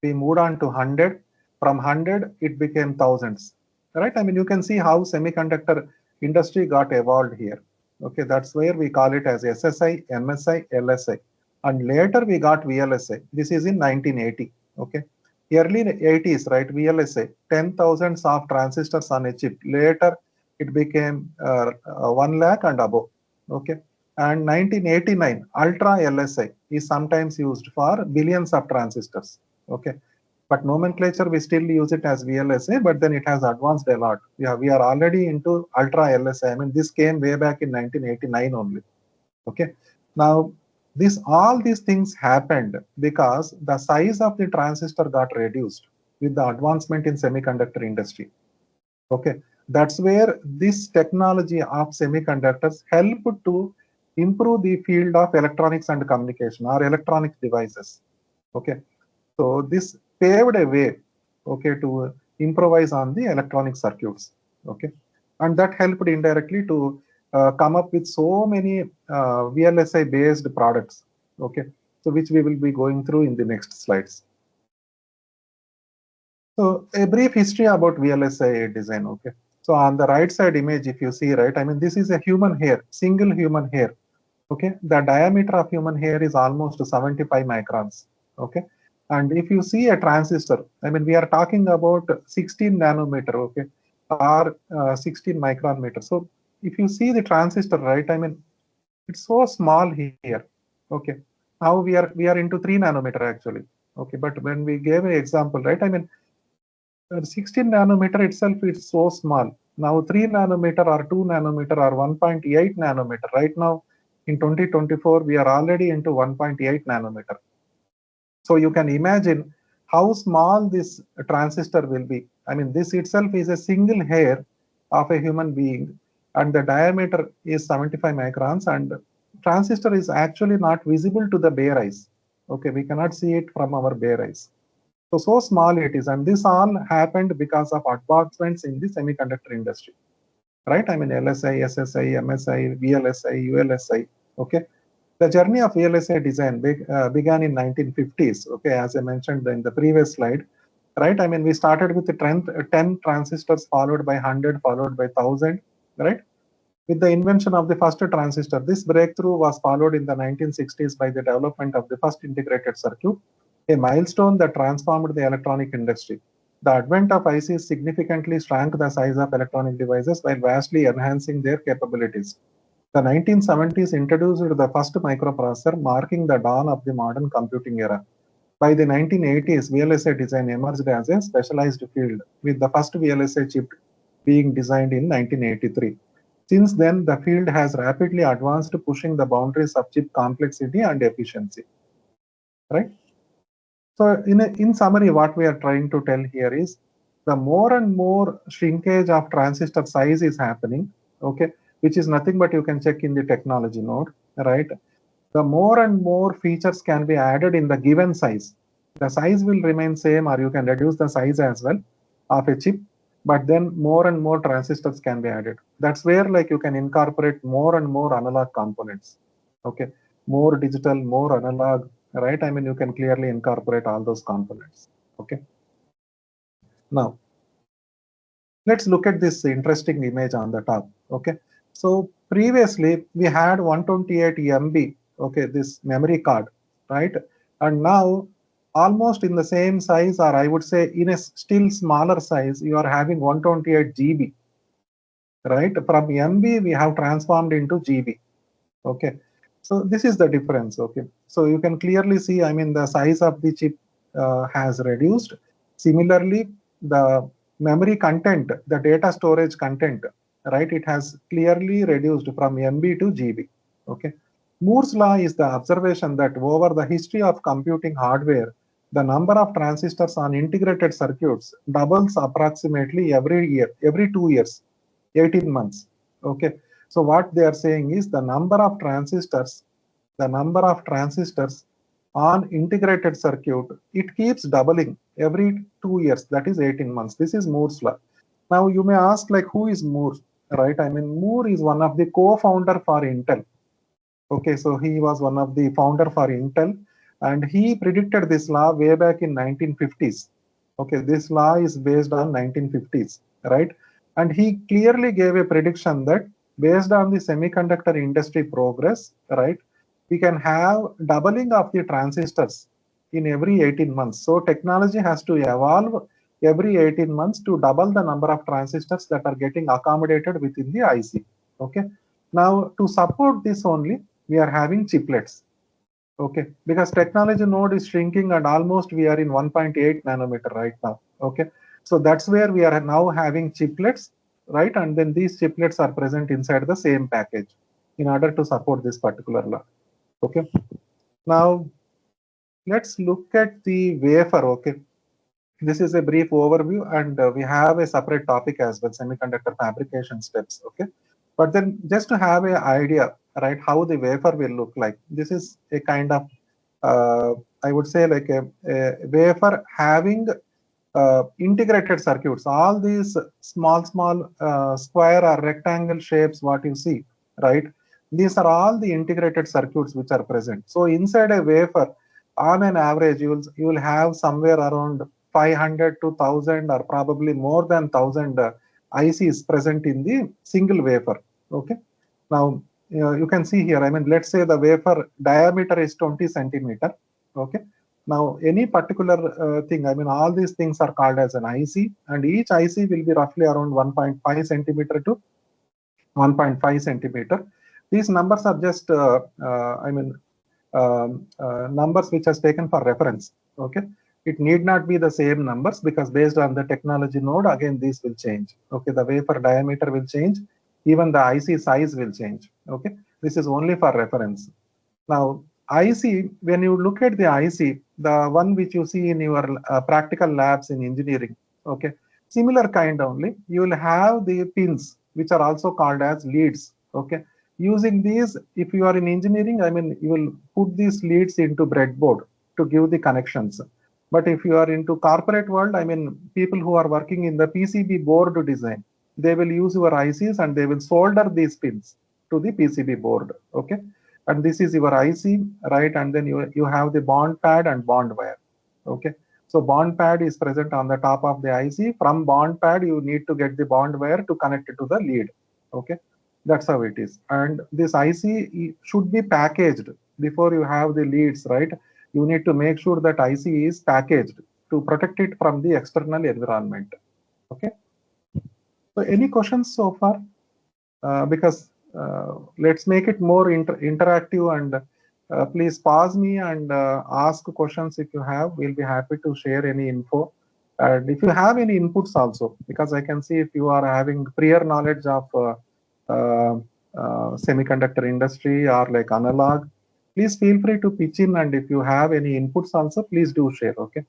we moved on to 100. From 100, it became thousands, right? I mean, you can see how semiconductor industry got evolved here. Okay, that's where we call it as SSI, MSI, LSI. And later we got VLSI. This is in 1980. Okay, early 80s, right? VLSI, 10,000s of transistors on a chip. Later, it became 1 lakh and above. Okay, and 1989, Ultra LSI is sometimes used for billions of transistors. Okay, but nomenclature we still use it as VLSI, but then it has advanced a lot. We are already into Ultra LSI. I mean, this came way back in 1989 only. Okay, now all these things happened because the size of the transistor got reduced with the advancement in semiconductor industry. Okay, that's where this technology of semiconductors helped to improve the field of electronics and communication or electronic devices. Okay, so this paved a way, okay, to improvise on the electronic circuits. Okay, and that helped indirectly to come up with so many VLSI based products. Okay, so which we will be going through in the next slides. So a brief history about VLSI design. Okay, so on the right side image, if you see, right, I mean, this is a human hair, single human hair. Okay, the diameter of human hair is almost 75 microns. Okay, and if you see a transistor, I mean, we are talking about 16 nanometer, okay, or 16 micron meter. So if you see the transistor, right, I mean, it's so small here. Okay, now we are into 3 nanometer actually. Okay, but when we gave an example, right, I mean, 16 nanometer itself is so small. Now 3 nanometer or 2 nanometer or 1.8 nanometer. Right now in 2024, we are already into 1.8 nanometer. So you can imagine how small this transistor will be. I mean, this itself is a single hair of a human being, and the diameter is 75 microns, and transistor is actually not visible to the bare eyes. Okay, we cannot see it from our bare eyes. So small it is, and this all happened because of advancements in the semiconductor industry, right? I mean LSI, SSI, MSI, VLSI, ULSI. Okay, the journey of VLSI design began in 1950s. Okay, as I mentioned in the previous slide, right? I mean we started with the 10 transistors, followed by 100, followed by 1000, right? With the invention of the first transistor, this breakthrough was followed in the 1960s by the development of the first integrated circuit, a milestone that transformed the electronic industry. The advent of ICs significantly shrank the size of electronic devices while vastly enhancing their capabilities. The 1970s introduced the first microprocessor, marking the dawn of the modern computing era. By the 1980s, VLSI design emerged as a specialized field, with the first VLSI chip being designed in 1983. Since then, the field has rapidly advanced, pushing the boundaries of chip complexity and efficiency. Right? So, in summary, what we are trying to tell here is the more and more shrinkage of transistor size is happening, okay, which is nothing but you can check in the technology node, right? The more and more features can be added in the given size. The size will remain same, or you can reduce the size as well of a chip, but then more and more transistors can be added. That's where like you can incorporate more and more analog components. Okay, more digital, more analog, right? I mean, you can clearly incorporate all those components. Okay. Now, let's look at this interesting image on the top. Okay. So previously we had 128 MB, okay, this memory card, right? And now almost in the same size, or I would say in a still smaller size, you are having 128 GB, right? From MB we have transformed into GB. Okay. So this is the difference. Okay. So you can clearly see, I mean, the size of the chip has reduced. Similarly, the memory content, the data storage content, right, it has clearly reduced from MB to GB. Okay. Moore's law is the observation that over the history of computing hardware, the number of transistors on integrated circuits doubles approximately every year, every 2 years, 18 months. Okay. So what they are saying is the number of transistors on integrated circuit, it keeps doubling every 2 years, that is 18 months. This is Moore's law. Now you may ask, like, who is Moore, right? I mean, Moore is one of the co-founder for Intel. Okay, so he was one of the founder for Intel, and he predicted this law way back in 1950s. Okay, this law is based on 1950s, right? And he clearly gave a prediction that based on the semiconductor industry progress, right, we can have doubling of the transistors in every 18 months. So technology has to evolve every 18 months to double the number of transistors that are getting accommodated within the IC. Okay. Now to support this only, we are having chiplets. Okay, because technology node is shrinking and almost we are in 1.8 nanometer right now. Okay, so that's where we are now having chiplets, right? And then these chiplets are present inside the same package in order to support this particular law. Okay, now let's look at the wafer. Okay, this is a brief overview, and we have a separate topic as well, semiconductor fabrication steps. Okay, but then just to have an idea, right, how the wafer will look like. This is a kind of I would say like a wafer having integrated circuits. All these small square or rectangle shapes, what you see, right? These are all the integrated circuits which are present. So inside a wafer, on an average, you will have somewhere around 500 to 1000 or probably more than 1000 ICs present in the single wafer. Okay. Now you can see here, I mean, let's say the wafer diameter is 20 centimeter. Okay. Now any particular thing, I mean, all these things are called as an IC, and each IC will be roughly around 1.5 centimeter to 1.5 centimeter. These numbers are just, I mean, numbers which has taken for reference. Okay, it need not be the same numbers because based on the technology node, again these will change. Okay, the wafer diameter will change, even the IC size will change. Okay, this is only for reference. Now IC, when you look at the IC, the one which you see in your practical labs in engineering, okay, similar kind only, you will have the pins which are also called as leads. Okay, using these, if you are in engineering, I mean, you will put these leads into breadboard to give the connections. But if you are into corporate world, I mean, people who are working in the PCB board design, they will use your ICs and they will solder these pins to the PCB board. Okay. And this is your IC, right? And then you have the bond pad and bond wire. Okay. So bond pad is present on the top of the IC. From bond pad, you need to get the bond wire to connect it to the lead. Okay. That's how it is. And this IC should be packaged before you have the leads, right? You need to make sure that IC is packaged to protect it from the external environment. Okay. So any questions so far? Because let's make it more interactive, and please pause me and ask questions if you have. We'll be happy to share any info. And if you have any inputs also, because I can see if you are having prior knowledge of semiconductor industry or like analog, please feel free to pitch in, and if you have any inputs also, please do share. Okay.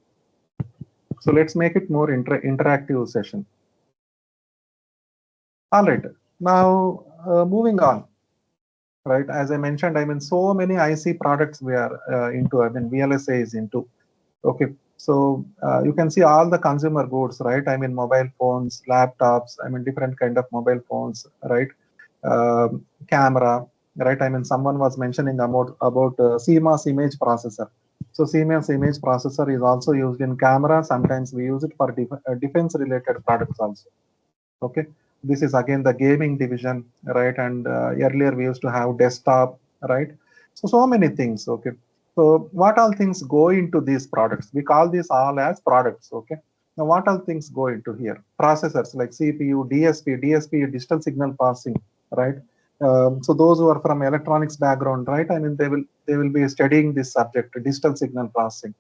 So let's make it more interactive session. All right. Now moving on. Right, as I mentioned, I mean, so many IC products we are into. I mean, VLSI is into. Okay, so you can see all the consumer goods, right? I mean, mobile phones, laptops. I mean, different kind of mobile phones, right? Camera, right? I mean, someone was mentioning about CMOS image processor. So CMOS image processor is also used in camera. Sometimes we use it for defense-related products also. Okay. This is again the gaming division, right? And earlier we used to have desktop, right? So many things. Okay. So what all things go into these products? We call these all as products. Okay. Now what all things go into here? Processors like CPU, DSP, digital signal processing, right? So those who are from electronics background, right? I mean, they will be studying this subject, digital signal processing,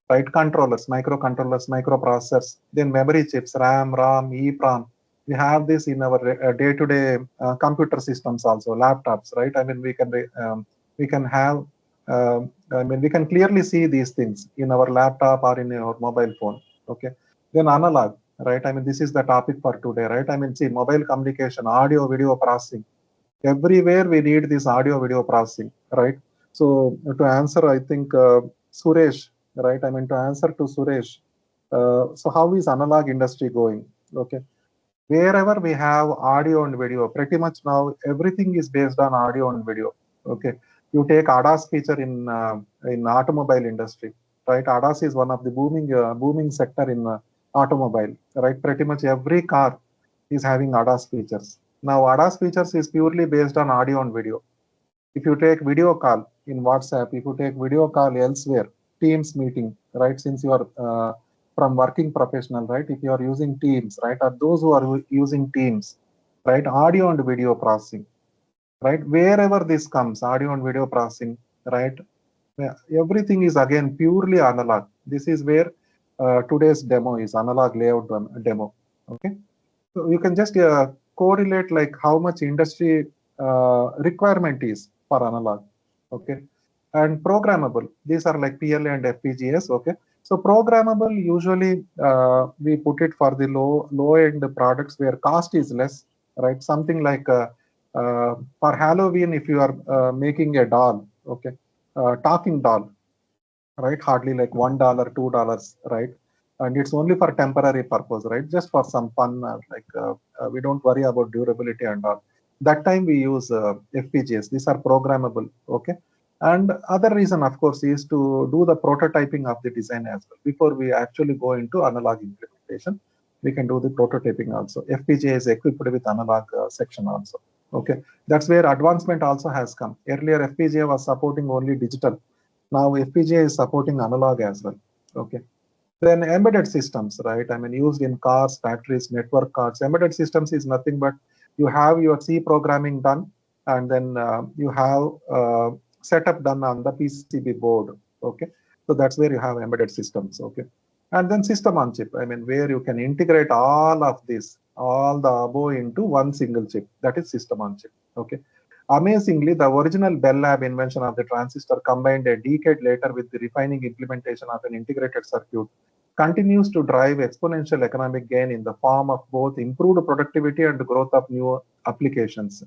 right? Controllers, microcontrollers, microprocessors, then memory chips, RAM, EEPROM. We have this in our day-to-day computer systems also, laptops, right? I mean, we can have, I mean, we can clearly see these things in our laptop or in our mobile phone. Okay. Then analog, right? I mean, this is the topic for today, right? I mean, see, mobile communication, audio, video processing. Everywhere we need this audio, video processing, right? So to answer, I think Suresh, right? I mean, to answer to Suresh. So how is analog industry going? Okay. Wherever we have audio and video, pretty much now everything is based on audio and video. Okay, you take ADAS feature in automobile industry, right? ADAS is one of the booming sector in automobile, right? Pretty much every car is having ADAS features. Now ADAS features is purely based on audio and video. If you take video call in WhatsApp, if you take video call elsewhere, Teams meeting, right? Since you are from working professional, right? If you are using Teams, right? Or those who are using Teams, right? Audio and video processing, right? Wherever this comes, audio and video processing, right? Everything is again purely analog. This is where today's demo is, analog layout demo. Okay, so you can just correlate like how much industry requirement is for analog. Okay, and programmable. These are like PLA and FPGAs. Okay, so programmable usually we put it for the low end products where cost is less, right? Something like for Halloween, if you are making a doll, okay, talking doll, right? Hardly like $1, $2, right? And it's only for temporary purpose, right? Just for some fun, we don't worry about durability and all. That time we use FPGAs. These are programmable, okay? And other reason, of course, is to do the prototyping of the design as well. Before we actually go into analog implementation, we can do the prototyping also. FPGA is equipped with analog section also, okay? That's where advancement also has come. Earlier, FPGA was supporting only digital. Now FPGA is supporting analog as well, okay? Then embedded systems, right? I mean, used in cars, factories, network cards. Embedded systems is nothing but you have your C programming done, and then you have setup done on the PCB board. Okay, so that's where you have embedded systems. Okay, and then system on chip. I mean, where you can integrate all of this, all the above into one single chip. That is system on chip. Okay. Amazingly, the original Bell Lab invention of the transistor combined a decade later with the refining implementation of an integrated circuit continues to drive exponential economic gain in the form of both improved productivity and growth of new applications.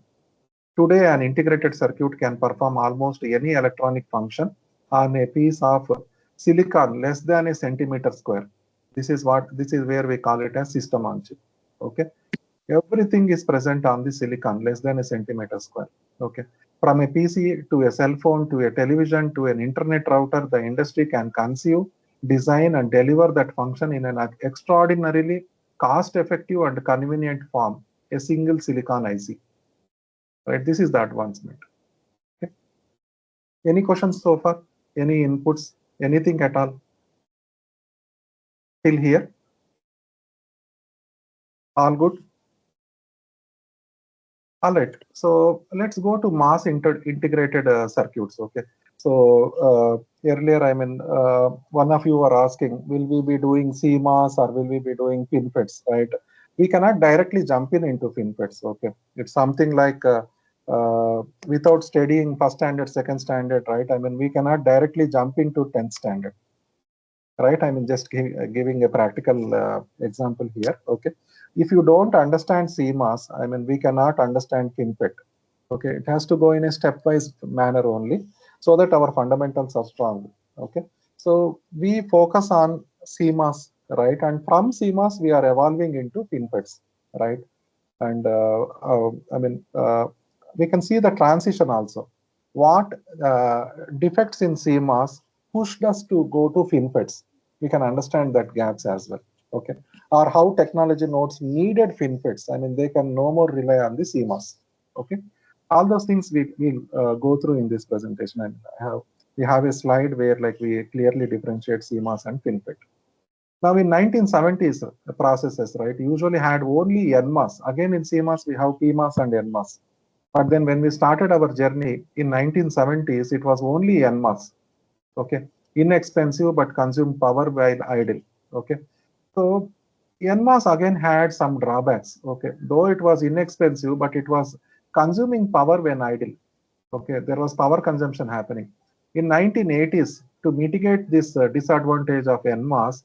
Today, an integrated circuit can perform almost any electronic function on a piece of silicon less than a centimeter square. This is where we call it as system on chip. Okay. Everything is present on the silicon less than a centimeter square. Okay. From a PC to a cell phone to a television to an internet router, the industry can conceive, design, and deliver that function in an extraordinarily cost-effective and convenient form, a single silicon IC. Right. This is the advancement. Okay. Any questions so far? Any inputs? Anything at all? Till here? All good? All right. So let's go to mass integrated circuits. Okay. So earlier, one of you were asking, will we be doing CMOS or will we be doing FinFETs, right? We cannot directly jump into FinFETs. Okay. It's something like without studying first standard, second standard, right? We cannot directly jump into 10th standard. Right, just giving a practical example here. Okay, if you don't understand CMOS, we cannot understand FinFET. Okay, it has to go in a stepwise manner only, so that our fundamentals are strong. Okay, so we focus on CMOS, right, and from CMOS we are evolving into FinFETs, right, and we can see the transition also. What defects in CMOS pushed us to go to FinFETs? We can understand that gaps as well. Okay, or how technology nodes needed FinFETs. They can no more rely on the CMOS. Okay, all those things we will go through in this presentation. And we have a slide where we clearly differentiate CMOS and FinFET. Now in 1970s, processes, right, usually had only NMOS. Again in CMOS we have PMOS and NMOS. But then when we started our journey in 1970s, it was only NMOS. Okay, inexpensive but consumed power while idle. Okay, so NMOS again had some drawbacks. Okay, though it was inexpensive, but it was consuming power when idle. Okay, there was power consumption happening. In 1980s, to mitigate this disadvantage of NMOS,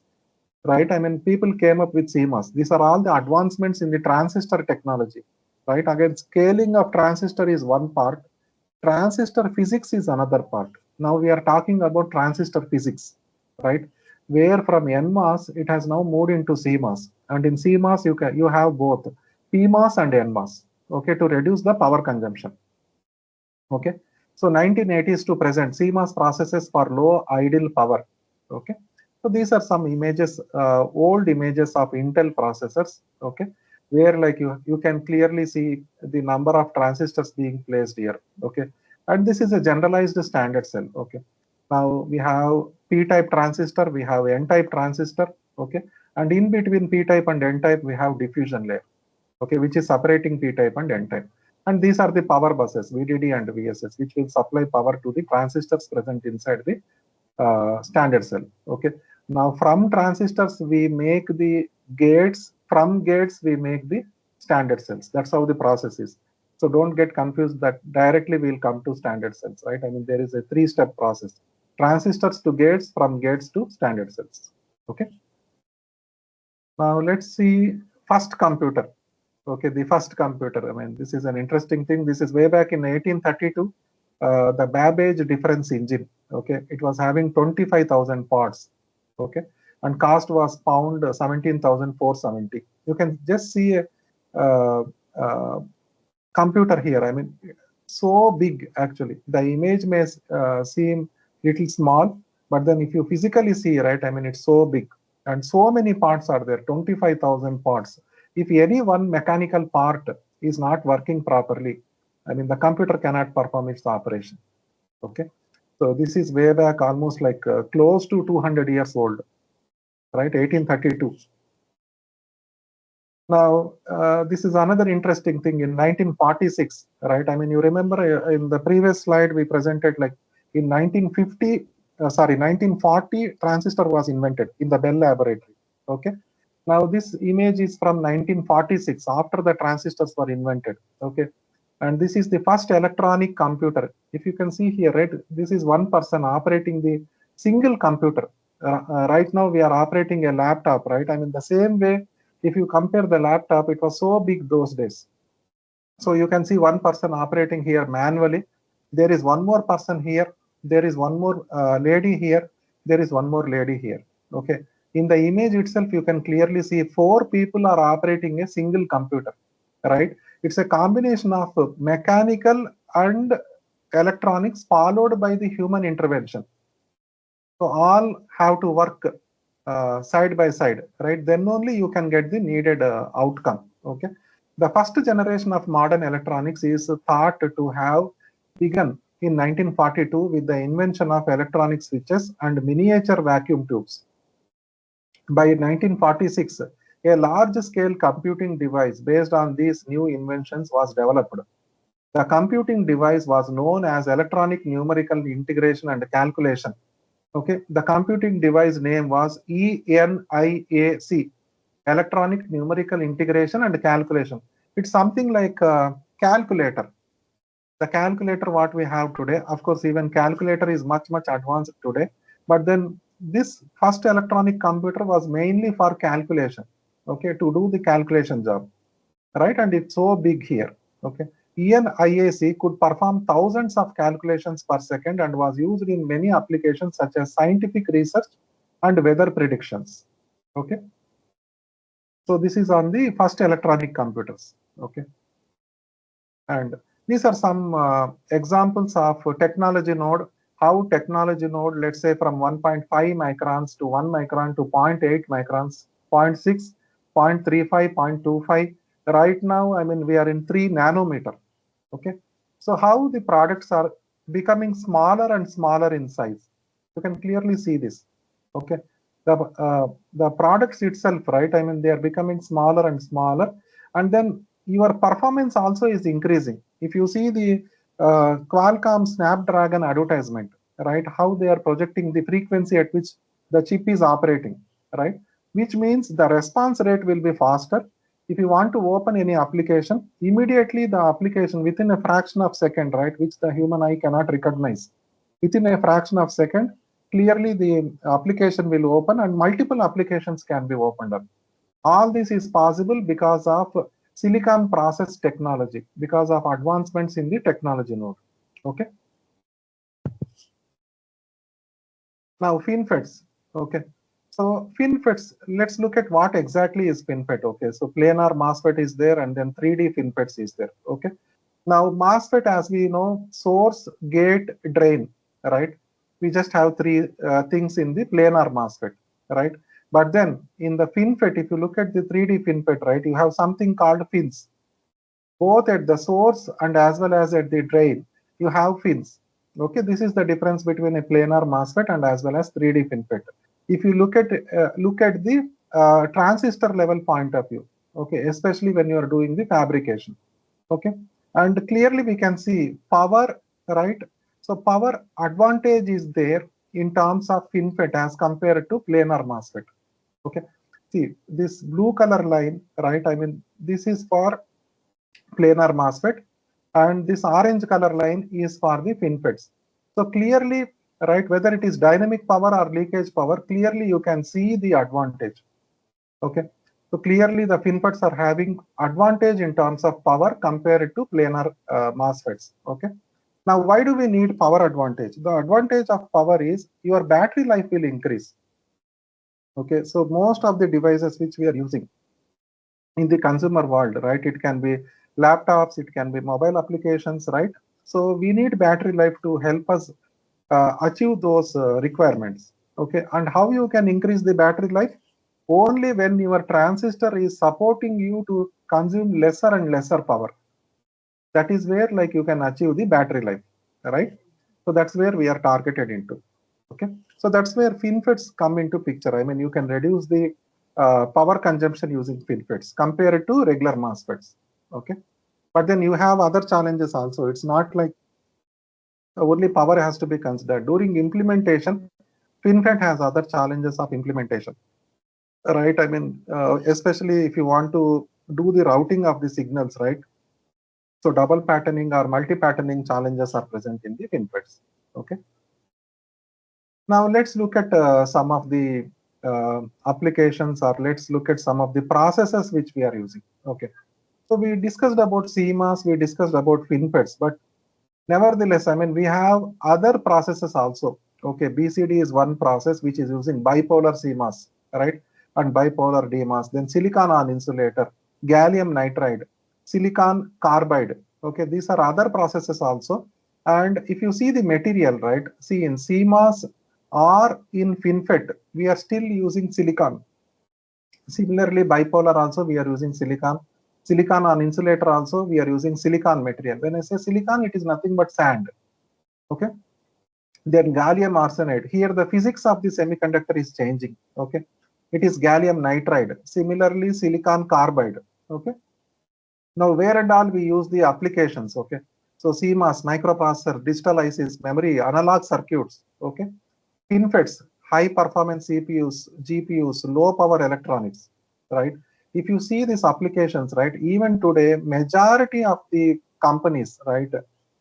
right? People came up with CMOS. These are all the advancements in the transistor technology, right? Again, scaling of transistor is one part. Transistor physics is another part. Now we are talking about transistor physics, right? Where from NMOS, it has now moved into CMOS. And in CMOS, you have both PMOS and NMOS, okay, to reduce the power consumption. Okay, so 1980s to present, CMOS processes for low idle power. Okay, so these are some images, old images of Intel processors. Okay, where you can clearly see the number of transistors being placed here. Okay, and this is a generalized standard cell. Okay, now we have P-type transistor, we have N-type transistor. Okay, and in between P-type and N-type we have diffusion layer. Okay, which is separating P-type and N-type. And these are the power buses, VDD and VSS, which will supply power to the transistors present inside the standard cell. Okay. Now from transistors we make the gates. From gates we make the standard cells. That's how the process is. So don't get confused that directly we'll come to standard cells, right? There is a three-step process: transistors to gates, from gates to standard cells. Okay. Now let's see first computer. Okay, the first computer. This is an interesting thing. This is way back in 1832. The Babbage difference engine. Okay, it was having 25,000 parts. Okay, and cost was pound 17,470. You can just see a computer here. So big actually. The image may seem little small, but then if you physically see, right, it's so big, and so many parts are there. 25,000 parts. If any one mechanical part is not working properly, the computer cannot perform its operation. Okay, so this is way back, almost close to 200 years old, right? 1832. Now, this is another interesting thing. In 1946, right? You remember in the previous slide we presented, in 1940, transistor was invented in the Bell Laboratory. Okay. Now this image is from 1946, after the transistors were invented. Okay, and this is the first electronic computer. If you can see here, right, this is one person operating the single computer. Right now we are operating a laptop, right? The same way, if you compare the laptop, it was so big those days. So you can see one person operating here manually. There is one more person here. There is one more lady here. there is one more lady here. Okay, in the image itself, you can clearly see 4 people are operating a single computer, right? It's a combination of mechanical and electronics followed by the human intervention. So all have to work side by side, right? Then only you can get the needed outcome. Okay. The first generation of modern electronics is thought to have begun in 1942 with the invention of electronic switches and miniature vacuum tubes. By 1946, a large-scale computing device based on these new inventions was developed. The computing device was known as electronic numerical integration and calculation. Okay, the computing device name was ENIAC, electronic numerical integration and calculation. It's something like a calculator. The calculator what we have today, of course, even calculator is much advanced today, but then this first electronic computer was mainly for calculation, okay, to do the calculation job, right? And it's so big here. Okay, ENIAC could perform thousands of calculations per second and was used in many applications such as scientific research and weather predictions. Okay, so this is on the first electronic computers. Okay, and these are some examples of technology node. How technology node, let's say from 1.5 microns to 1 micron to 0.8 microns, 0.6, 0.35, 0.25. Right now, I mean, we are in 3 nanometer. Okay, so how the products are becoming smaller and smaller in size. You can clearly see this. Okay, the products itself, right? I mean, they are becoming smaller and smaller, and then your performance also is increasing. If you see the Qualcomm Snapdragon advertisement, right? How they are projecting the frequency at which the chip is operating, right? Which means the response rate will be faster. If you want to open any application, immediately the application within a fraction of second, right, which the human eye cannot recognize, within a fraction of second, clearly the application will open and multiple applications can be opened up. All this is possible because of silicon process technology, because of advancements in the technology node. Okay. Now FinFETs. Okay. So FinFETs, let's look at what exactly is FinFET. Okay. So planar MOSFET is there, and then 3D FinFETs is there. Okay. Now MOSFET, as we know, source, gate, drain, right? We just have 3 things in the planar MOSFET, right? But then in the FinFET, if you look at the 3D FinFET, right, you have something called fins. Both at the source and as well as at the drain, you have fins. Okay, this is the difference between a planar MOSFET and as well as 3D FinFET. If you look at the transistor level point of view, okay, especially when you are doing the fabrication, okay, and clearly we can see power, right? So power advantage is there in terms of FinFET as compared to planar MOSFET. Okay, see this blue color line, right? I mean, this is for planar MOSFET, and this orange color line is for the FinFETs. So clearly, right, whether it is dynamic power or leakage power, clearly you can see the advantage. Okay, so clearly the FinFETs are having advantage in terms of power compared to planar MOSFETs. Okay, now why do we need power advantage? The advantage of power is your battery life will increase. Okay, so most of the devices which we are using in the consumer world, right, it can be laptops, it can be mobile applications, right? So we need battery life to help us achieve those requirements. Okay, and how you can increase the battery life? Only when your transistor is supporting you to consume lesser and lesser power. That is where like you can achieve the battery life, right? So that's where we are targeted into. Okay, so that's where FinFETs come into picture. I mean, you can reduce the power consumption using FinFETs compared to regular MOSFETs. Okay, but then you have other challenges also. It's not like only power has to be considered. During implementation, FinFET has other challenges of implementation, right? I mean, especially if you want to do the routing of the signals, right? So double patterning or multi-patterning challenges are present in the FinFETs. Okay. Now let's look at some of the applications, or let's look at some of the processes which we are using. Okay. So we discussed about CMOS, we discussed about FinFETs, but nevertheless, I mean, we have other processes also Okay, BCD is one process which is using bipolar CMOS, right? And bipolar DMOS. Then silicon on insulator, gallium nitride, silicon carbide. Okay, these are other processes also. And if you see the material, right? See, in CMOS or in FinFET, we are still using silicon. Similarly, bipolar also we are using silicon. Silicon on insulator also we are using silicon material. When I say silicon, it is nothing but sand. Okay. Then gallium arsenide. Here the physics of the semiconductor is changing. Okay. It is gallium nitride. Similarly, silicon carbide. Okay. Now, where and all we use the applications. Okay. So CMOS, microprocessor, digital ICs, memory, analog circuits. Okay. FinFETs, high performance CPUs, GPUs, low power electronics, right? If you see these applications, right, even today, majority of the companies, right,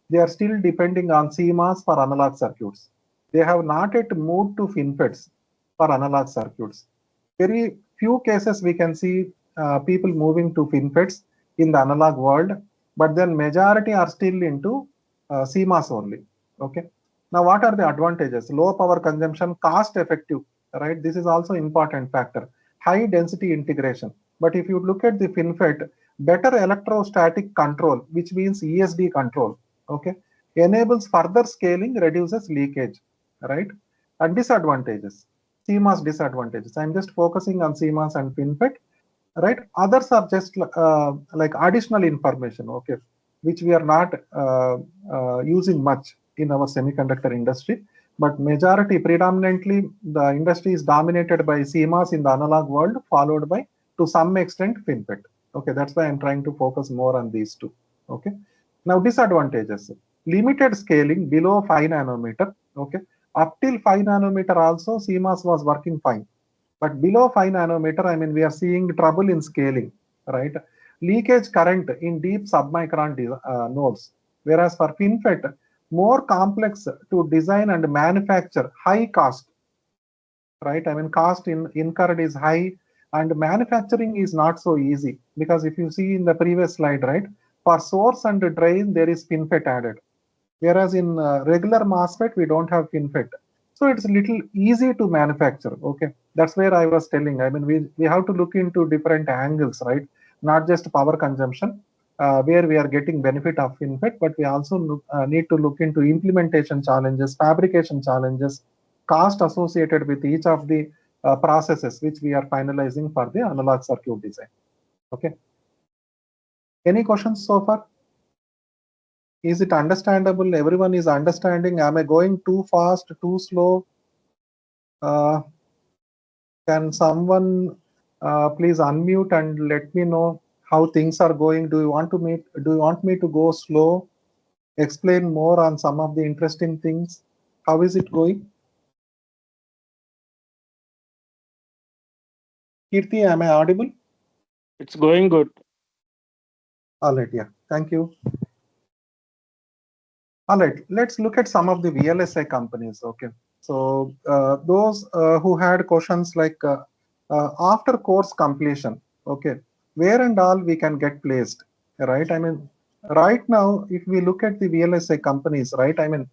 they are still depending on CMOS for analog circuits. They have not yet moved to FinFETs for analog circuits. Very few cases we can see people moving to FinFETs in the analog world, but then majority are still into CMOS only. Okay. Now, what are the advantages? Low power consumption, cost effective, right? This is also important factor. High density integration. But if you look at the FinFET, better electrostatic control, which means ESD control, okay, enables further scaling, reduces leakage, right? And disadvantages, CMOS disadvantages. I'm just focusing on CMOS and FinFET, right? Others are just like additional information, okay, which we are not using much in our semiconductor industry, but majority, predominantly, the industry is dominated by CMOS in the analog world, followed by, to some extent, FinFET. Okay, that's why I'm trying to focus more on these two. Okay. Now, disadvantages: limited scaling below 5 nanometer. Okay, up till 5 nanometer also CMOS was working fine. But below 5 nanometer, I mean, we are seeing trouble in scaling, right? Leakage current in deep submicron nodes. Whereas for FinFET, more complex to design and manufacture, high cost, right? I mean, cost incurred is high and manufacturing is not so easy, because if you see in the previous slide, right, for source and drain, there is FinFET added. Whereas in regular MOSFET, we don't have FinFET. So it's a little easy to manufacture. Okay, that's where I was telling. I mean, we have to look into different angles, right? Not just power consumption, where we are getting benefit of FinFET, but we also need to look into implementation challenges, fabrication challenges, cost associated with each of the processes which we are finalizing for the analog circuit design. Okay. Any questions so far? Is it understandable? Everyone is understanding? Am I going too fast, too slow? Can someone please unmute and let me know how things are going? Do you want me to go slow? Explain more on some of the interesting things. How is it going? Kirti, am I audible? It's going good. All right, yeah, thank you. All right, let's look at some of the VLSI companies. Okay, so those who had questions like after course completion, okay, where and all we can get placed, right? I mean, right now, if we look at the VLSI companies, right, I mean,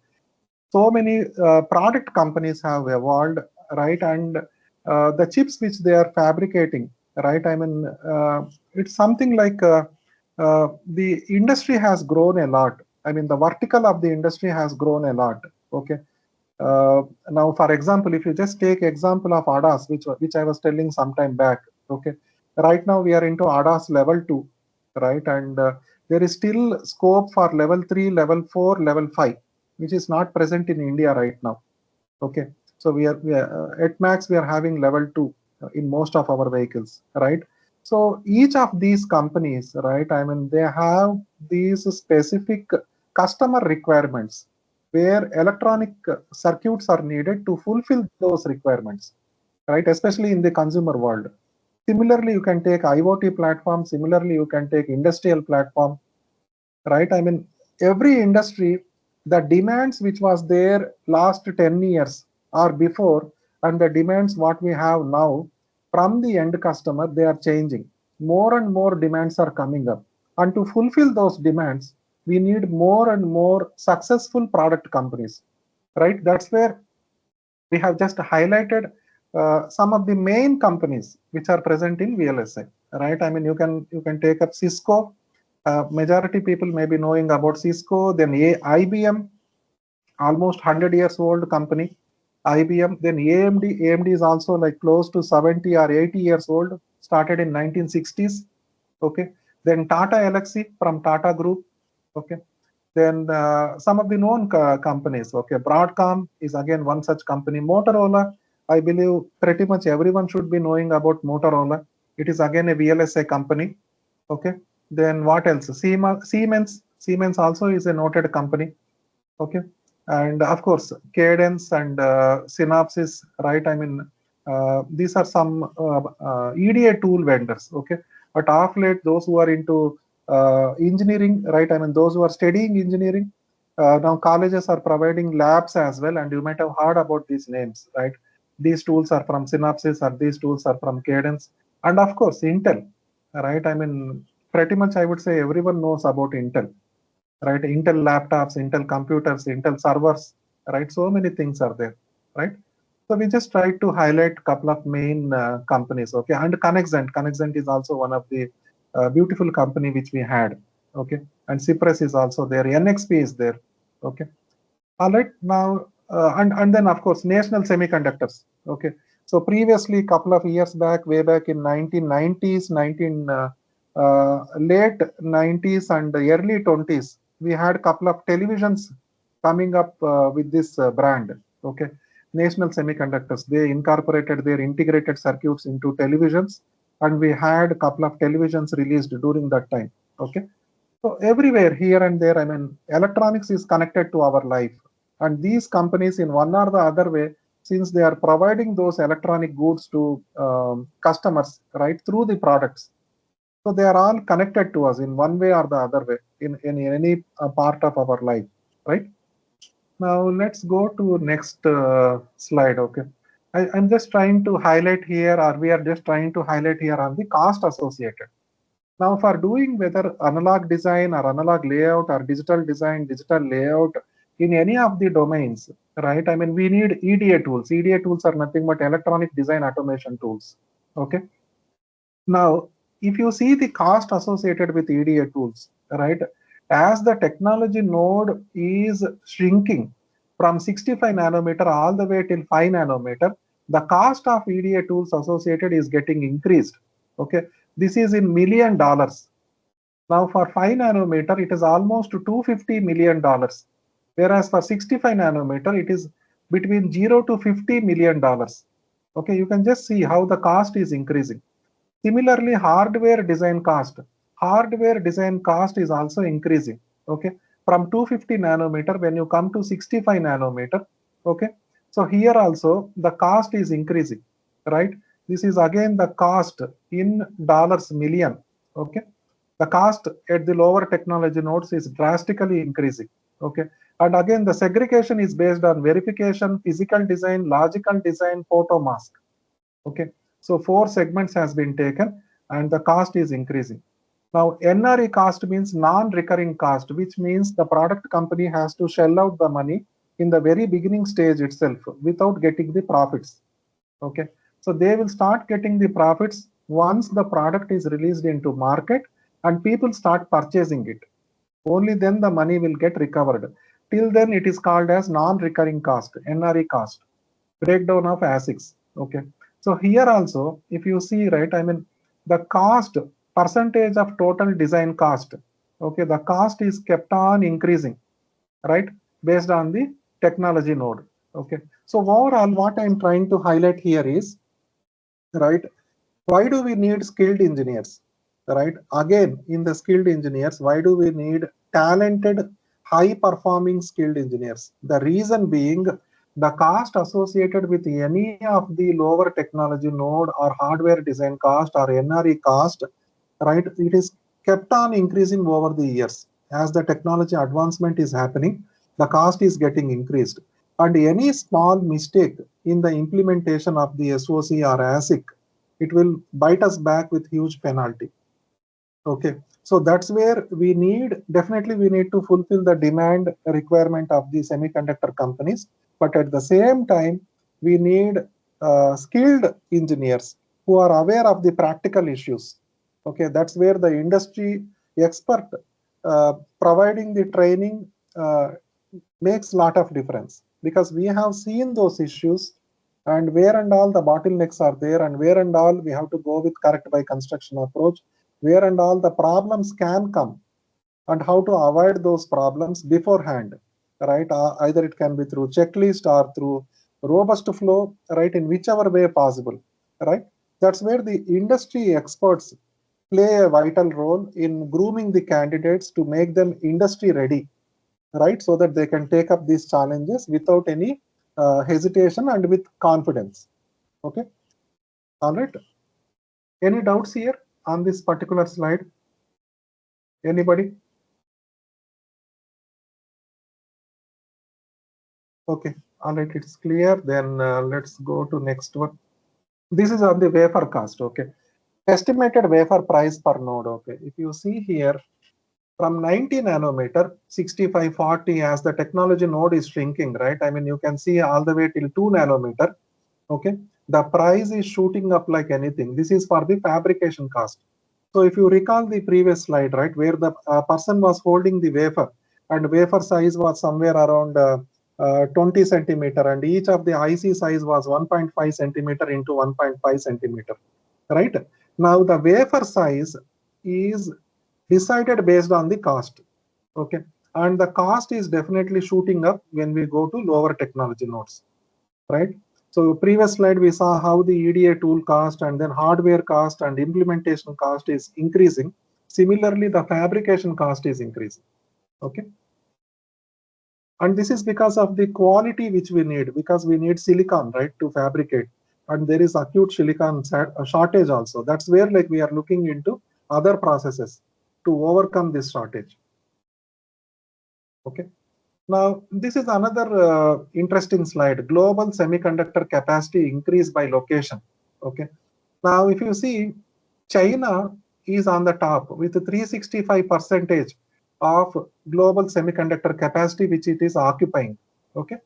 so many product companies have evolved, right? And the chips which they are fabricating, right? I mean, it's something like the industry has grown a lot. I mean, the vertical of the industry has grown a lot. Okay. Now, for example, if you just take example of ADAS, which I was telling some time back. Okay. Right now we are into ADAS level 2, right? And there is still scope for level 3, level 4, level 5, which is not present in India right now. Okay. So we are at max we are having level 2 in most of our vehicles, right? So each of these companies, right, I mean, they have these specific customer requirements where electronic circuits are needed to fulfill those requirements, right? Especially in the consumer world. Similarly, you can take IoT platform. Similarly, you can take industrial platform, right? I mean, every industry, the demands which was there last 10 years or before, and the demands what we have now from the end customer, they are changing. More and more demands are coming up. And to fulfill those demands, we need more and more successful product companies, right? That's where We have just highlighted some of the main companies which are present in VLSI, right? I mean, you can take up Cisco. Majority people may be knowing about Cisco. Then IBM, almost 100 years old company. IBM. Then AMD. AMD is also like close to 70 or 80 years old. Started in 1960s. Okay. Then Tata Elxsi from Tata Group. Okay. Then some of the known companies. Okay. Broadcom is again one such company. Motorola, I believe pretty much everyone should be knowing about Motorola. It is again a VLSI company. Okay. Then what else? Siemens. Siemens also is a noted company. Okay. And of course, Cadence and Synopsys, right? I mean, these are some EDA tool vendors. Okay. But of late, those who are into engineering, right? I mean, those who are studying engineering, now colleges are providing labs as well, and you might have heard about these names, right? These tools are from Synopsys, or these tools are from Cadence, and of course, Intel, right? I mean, pretty much I would say everyone knows about Intel, right? Intel laptops, Intel computers, Intel servers, right? So many things are there, right? So we just try to highlight a couple of main companies, okay? And Connexent is also one of the beautiful company which we had, okay? And Cypress is also there, NXP is there, okay? All right, now, and then of course, National Semiconductors, okay? So previously, couple of years back, way back in 1990s, late 90s and early 20s, we had a couple of televisions coming up with this brand, okay? National Semiconductors, they incorporated their integrated circuits into televisions, and we had a couple of televisions released during that time, okay? So everywhere, here and there, I mean, electronics is connected to our life. And these companies, in one or the other way, since they are providing those electronic goods to customers, right, through the products, so they are all connected to us in one way or the other way in any part of our life, right? Now let's go to next slide. Okay, I'm just trying to highlight here, or we are just trying to highlight here on the cost associated. Now for doing whether analog design or analog layout or digital design, digital layout in any of the domains, right? I mean, we need EDA tools. EDA tools are nothing but electronic design automation tools. Okay. Now, if you see the cost associated with EDA tools, right, as the technology node is shrinking from 65 nanometer all the way till 5 nanometer, the cost of EDA tools associated is getting increased. Okay, this is in $1 million. Now for 5 nanometer, it is almost $250 million. Whereas for 65 nanometer, it is between $0 to $50 million. Okay, you can just see how the cost is increasing. Similarly, hardware design cost is also increasing. Okay, from 250 nanometer, when you come to 65 nanometer, okay, so here also the cost is increasing, right? This is again the cost in dollars million. Okay, the cost at the lower technology nodes is drastically increasing. Okay, and again the segregation is based on verification, physical design, logical design, photo mask. Okay, so 4 segments has been taken and the cost is increasing. Now NRE cost means non-recurring cost, which means the product company has to shell out the money in the very beginning stage itself without getting the profits. Okay, so they will start getting the profits once the product is released into market and people start purchasing it. Only then the money will get recovered. Till then it is called as non-recurring cost, NRE cost, breakdown of ASICs. Okay, so here also, if you see, right, I mean, the cost percentage of total design cost, okay, the cost is kept on increasing, right, based on the technology node. Okay, so overall, what I'm trying to highlight here is, right, why do we need skilled engineers, right? Again, in the skilled engineers, why do we need talented, high performing skilled engineers? The reason being, the cost associated with any of the lower technology node or hardware design cost or NRE cost, right, it is kept on increasing over the years. As the technology advancement is happening, the cost is getting increased. And any small mistake in the implementation of the SoC or ASIC, it will bite us back with huge penalty. Okay, so that's where we need, definitely we need to fulfill the demand requirement of the semiconductor companies, but at the same time, we need skilled engineers who are aware of the practical issues. Okay, that's where the industry expert providing the training makes a lot of difference, because we have seen those issues and where and all the bottlenecks are there, and where and all we have to go with correct by construction approach, where and all the problems can come, and how to avoid those problems beforehand, right? Either it can be through checklist or through robust flow, right? In whichever way possible, right? That's where the industry experts play a vital role in grooming the candidates to make them industry ready, right? So that they can take up these challenges without any hesitation and with confidence. Okay. All right. Any doubts here on this particular slide? Anybody? Okay. All right. It's clear. Then let's go to next one. This is on the wafer cost. Okay. Estimated wafer price per node. Okay. If you see here, from 90 nanometer, 65, 40, as the technology node is shrinking, right? I mean, you can see all the way till 2 nanometer. Okay, the price is shooting up like anything. This is for the fabrication cost. So if you recall the previous slide, right, where the person was holding the wafer and wafer size was somewhere around 20 centimeter, and each of the IC size was 1.5 centimeter into 1.5 centimeter, right? Now the wafer size is decided based on the cost. Okay, and the cost is definitely shooting up when we go to lower technology nodes, right? So previous slide we saw how the EDA tool cost and then hardware cost and implementation cost is increasing. Similarly, the fabrication cost is increasing. Okay, and this is because of the quality which we need, because we need silicon, right, to fabricate, and there is acute silicon shortage also. That's where like we are looking into other processes to overcome this shortage. Okay. Now, this is another interesting slide. Global semiconductor capacity increase by location. Okay. Now, if you see, China is on the top with 365% of global semiconductor capacity, which it is occupying. Okay.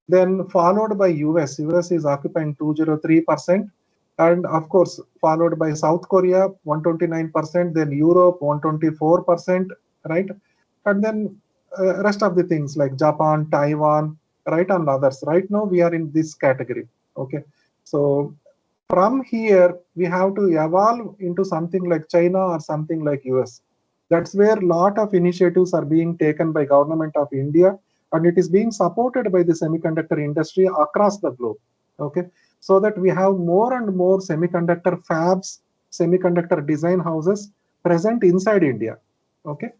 Then followed by US. US is occupying 203%. And of course, followed by South Korea, 129%. Then Europe, 124%. Right. And then rest of the things like Japan, Taiwan, right, and others. Right now we are in this category. Okay, so from here we have to evolve into something like China or something like US. That's where a lot of initiatives are being taken by government of India, and it is being supported by the semiconductor industry across the globe. Okay, so that we have more and more semiconductor fabs, semiconductor design houses present inside India. Okay.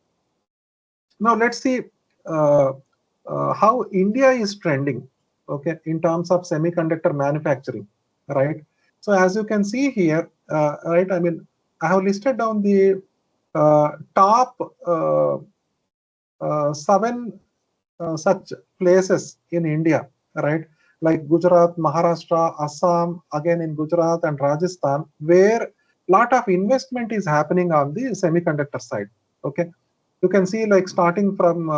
Now let's see how India is trending, okay, in terms of semiconductor manufacturing, right? So as you can see here, right, I mean, I have listed down the top 7 such places in India, right? Like Gujarat, Maharashtra, Assam, again in Gujarat and Rajasthan, where lot of investment is happening on the semiconductor side. Okay, you can see like starting from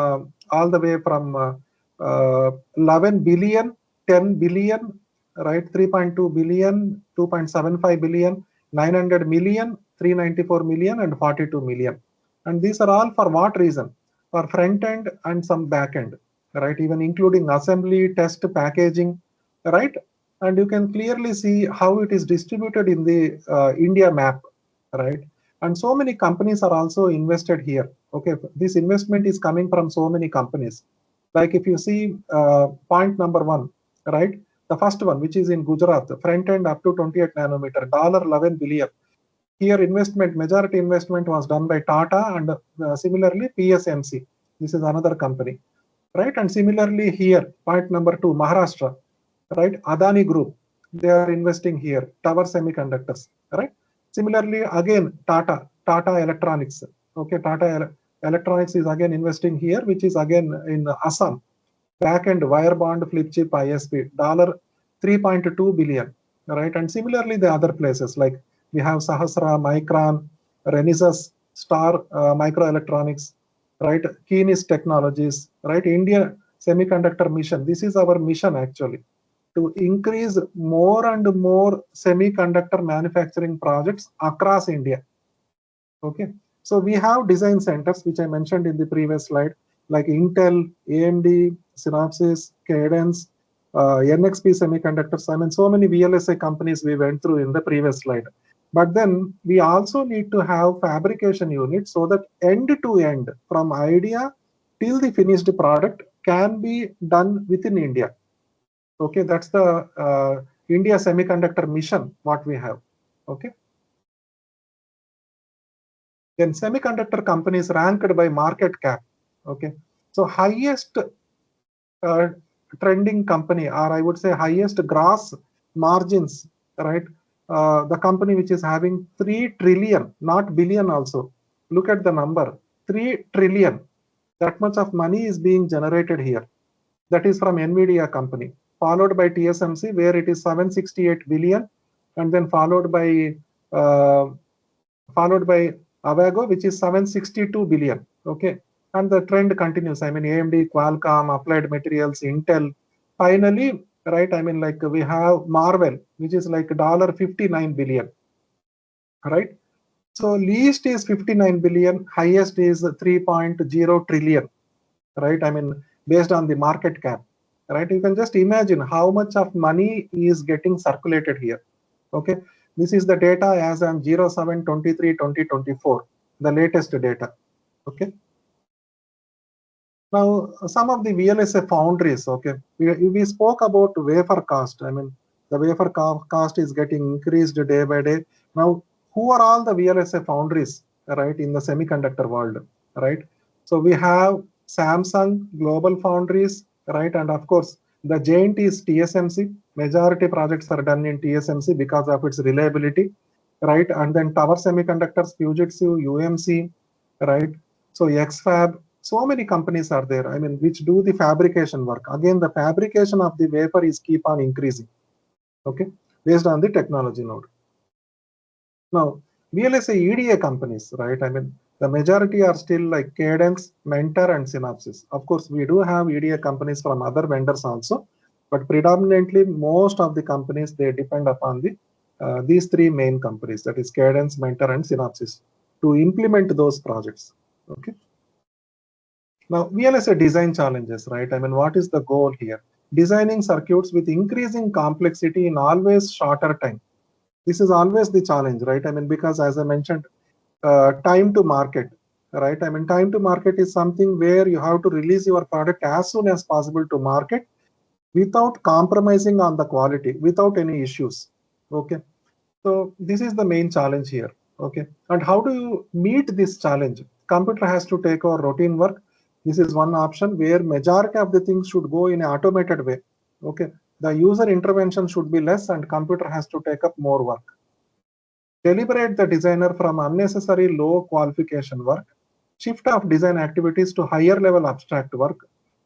all the way from 11 billion, 10 billion, right, 3.2 billion, 2.75 billion, 900 million, 394 million, and 42 million. And these are all for what reason? For front end and some back end, right? Even including assembly, test, packaging, right? And you can clearly see how it is distributed in the India map, right? And so many companies are also invested here. Okay, this investment is coming from so many companies. Like if you see point number 1, right? The first one, which is in Gujarat, front end up to 28 nanometer, $11 billion. Here investment, majority investment was done by Tata, and similarly PSMC. This is another company, right? And similarly here, point number 2, Maharashtra, right? Adani Group, they are investing here, Tower Semiconductors, right? Similarly, again, Tata Electronics, okay, Tata Electronics is again investing here, which is again in Assam. Back end wire bond flip chip ISP, $3.2 billion, right? And similarly, the other places like we have Sahasra, Micron, Renesas, Star Microelectronics, right? Keenis Technologies, right? India Semiconductor Mission. This is our mission actually. to increase more and more semiconductor manufacturing projects across India. Okay, so we have design centers, which I mentioned in the previous slide, like Intel, AMD, Synopsys, Cadence, NXP Semiconductors. I mean, so many VLSI companies we went through in the previous slide. But then we also need to have fabrication units so that end to end, from idea till the finished product, can be done within India. Okay, that's the India Semiconductor Mission, what we have. Okay. Then semiconductor companies ranked by market cap. Okay, so highest trending company, or I would say highest gross margins, right? The company which is having 3 trillion, not billion also. Look at the number, 3 trillion. That much of money is being generated here. That is from NVIDIA company, followed by TSMC, where it is 768 billion, and then followed by Avago, which is 762 billion. Okay, and the trend continues. I mean, AMD, Qualcomm, Applied Materials, Intel. Finally, right, I mean, like we have Marvel, which is like $59 billion. Right, so least is 59 billion, highest is 3.0 trillion. Right, I mean, based on the market cap. Right, you can just imagine how much of money is getting circulated here. Okay, this is the data as on 07/23/2024, the latest data. Okay, now some of the VLSI foundries. Okay, we spoke about wafer cost. I mean, the wafer cost is getting increased day by day. Now, who are all the VLSI foundries, right, in the semiconductor world? Right, so we have Samsung, Global Foundries, right, and of course the giant is TSMC. Majority projects are done in TSMC because of its reliability, right? And then Tower Semiconductors, Fujitsu, UMC, right? So XFab, so many companies are there, I mean, which do the fabrication work. Again, the fabrication of the wafer is keep on increasing, okay, based on the technology node. Now, VLSI EDA companies, right? I mean, the majority are still like Cadence, Mentor, and Synopsys. Of course, we do have EDA companies from other vendors also, but predominantly most of the companies, they depend upon the these 3 main companies, that is Cadence, Mentor, and Synopsys, to implement those projects. Okay. Now, VLSI design challenges, right? I mean, what is the goal here? Designing circuits with increasing complexity in always shorter time. This is always the challenge, right? I mean, because as I mentioned, time to market, right? I mean, time to market is something where you have to release your product as soon as possible to market without compromising on the quality, without any issues. Okay, so this is the main challenge here. Okay, and how do you meet this challenge? Computer has to take over routine work. This is one option where majority of the things should go in an automated way. Okay, the user intervention should be less and computer has to take up more work. Deliberate the designer from unnecessary low qualification work. Shift of design activities to higher level abstract work.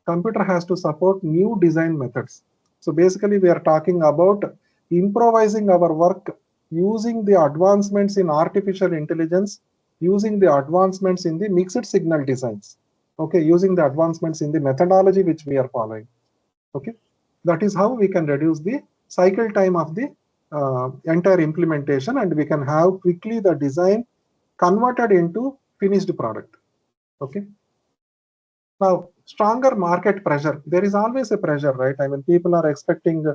Computer has to support new design methods. So basically we are talking about improvising our work using the advancements in artificial intelligence, using the advancements in the mixed signal designs. Okay, using the advancements in the methodology which we are following. Okay, that is how we can reduce the cycle time of the entire implementation, and we can have quickly the design converted into finished product. Okay. Now, stronger market pressure. There is always a pressure, right? I mean, people are expecting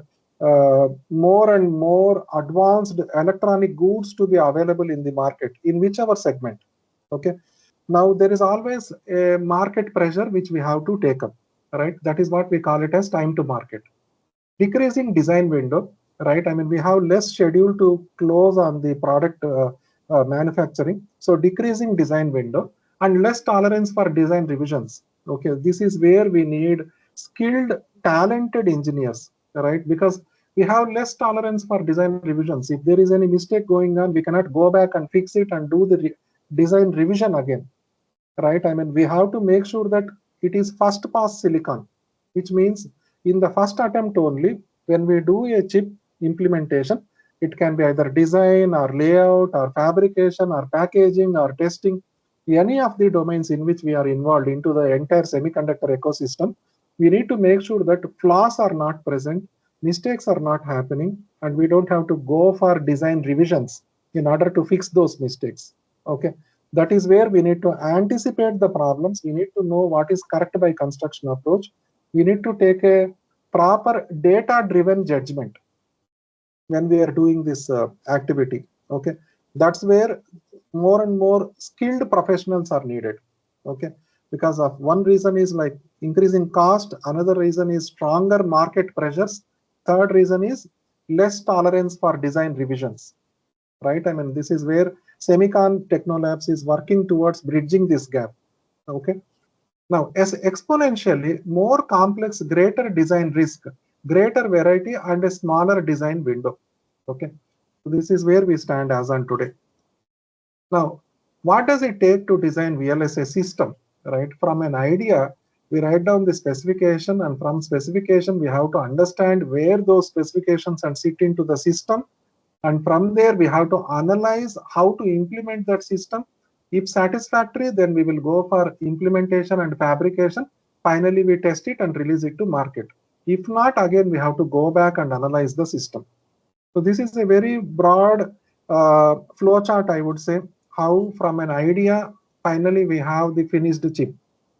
more and more advanced electronic goods to be available in the market, in whichever segment. Okay. Now, there is always a market pressure which we have to take up, right? That is what we call it as time to market. Decreasing design window, right? I mean, we have less schedule to close on the product manufacturing. So decreasing design window and less tolerance for design revisions. Okay, this is where we need skilled, talented engineers, right? Because we have less tolerance for design revisions. If there is any mistake going on, we cannot go back and fix it and do the design revision again, right? I mean, we have to make sure that it is first pass silicon, which means in the first attempt only, when we do a chip implementation, it can be either design or layout or fabrication or packaging or testing, any of the domains in which we are involved into the entire semiconductor ecosystem. We need to make sure that flaws are not present. mistakes are not happening, and we don't have to go for design revisions in order to fix those mistakes. Okay, that is where we need to anticipate the problems. We need to know what is correct by construction approach. We need to take a proper data driven judgment when we are doing this activity. Okay, that's where more and more skilled professionals are needed. Okay, because of one reason is like increasing cost, another reason is stronger market pressures, third reason is less tolerance for design revisions, right? I mean, this is where Semicon Technolabs is working towards bridging this gap. Okay, now as exponentially more complex, greater design risk, greater variety, and a smaller design window. Okay, so this is where we stand as on today. Now, what does it take to design VLSI system? Right, from an idea, we write down the specification, and from specification, we have to understand where those specifications and sit into the system. And from there, we have to analyze how to implement that system. If satisfactory, then we will go for implementation and fabrication. Finally, we test it and release it to market. If not, again, we have to go back and analyze the system. So this is a very broad flow chart, I would say, how from an idea, finally we have the finished chip,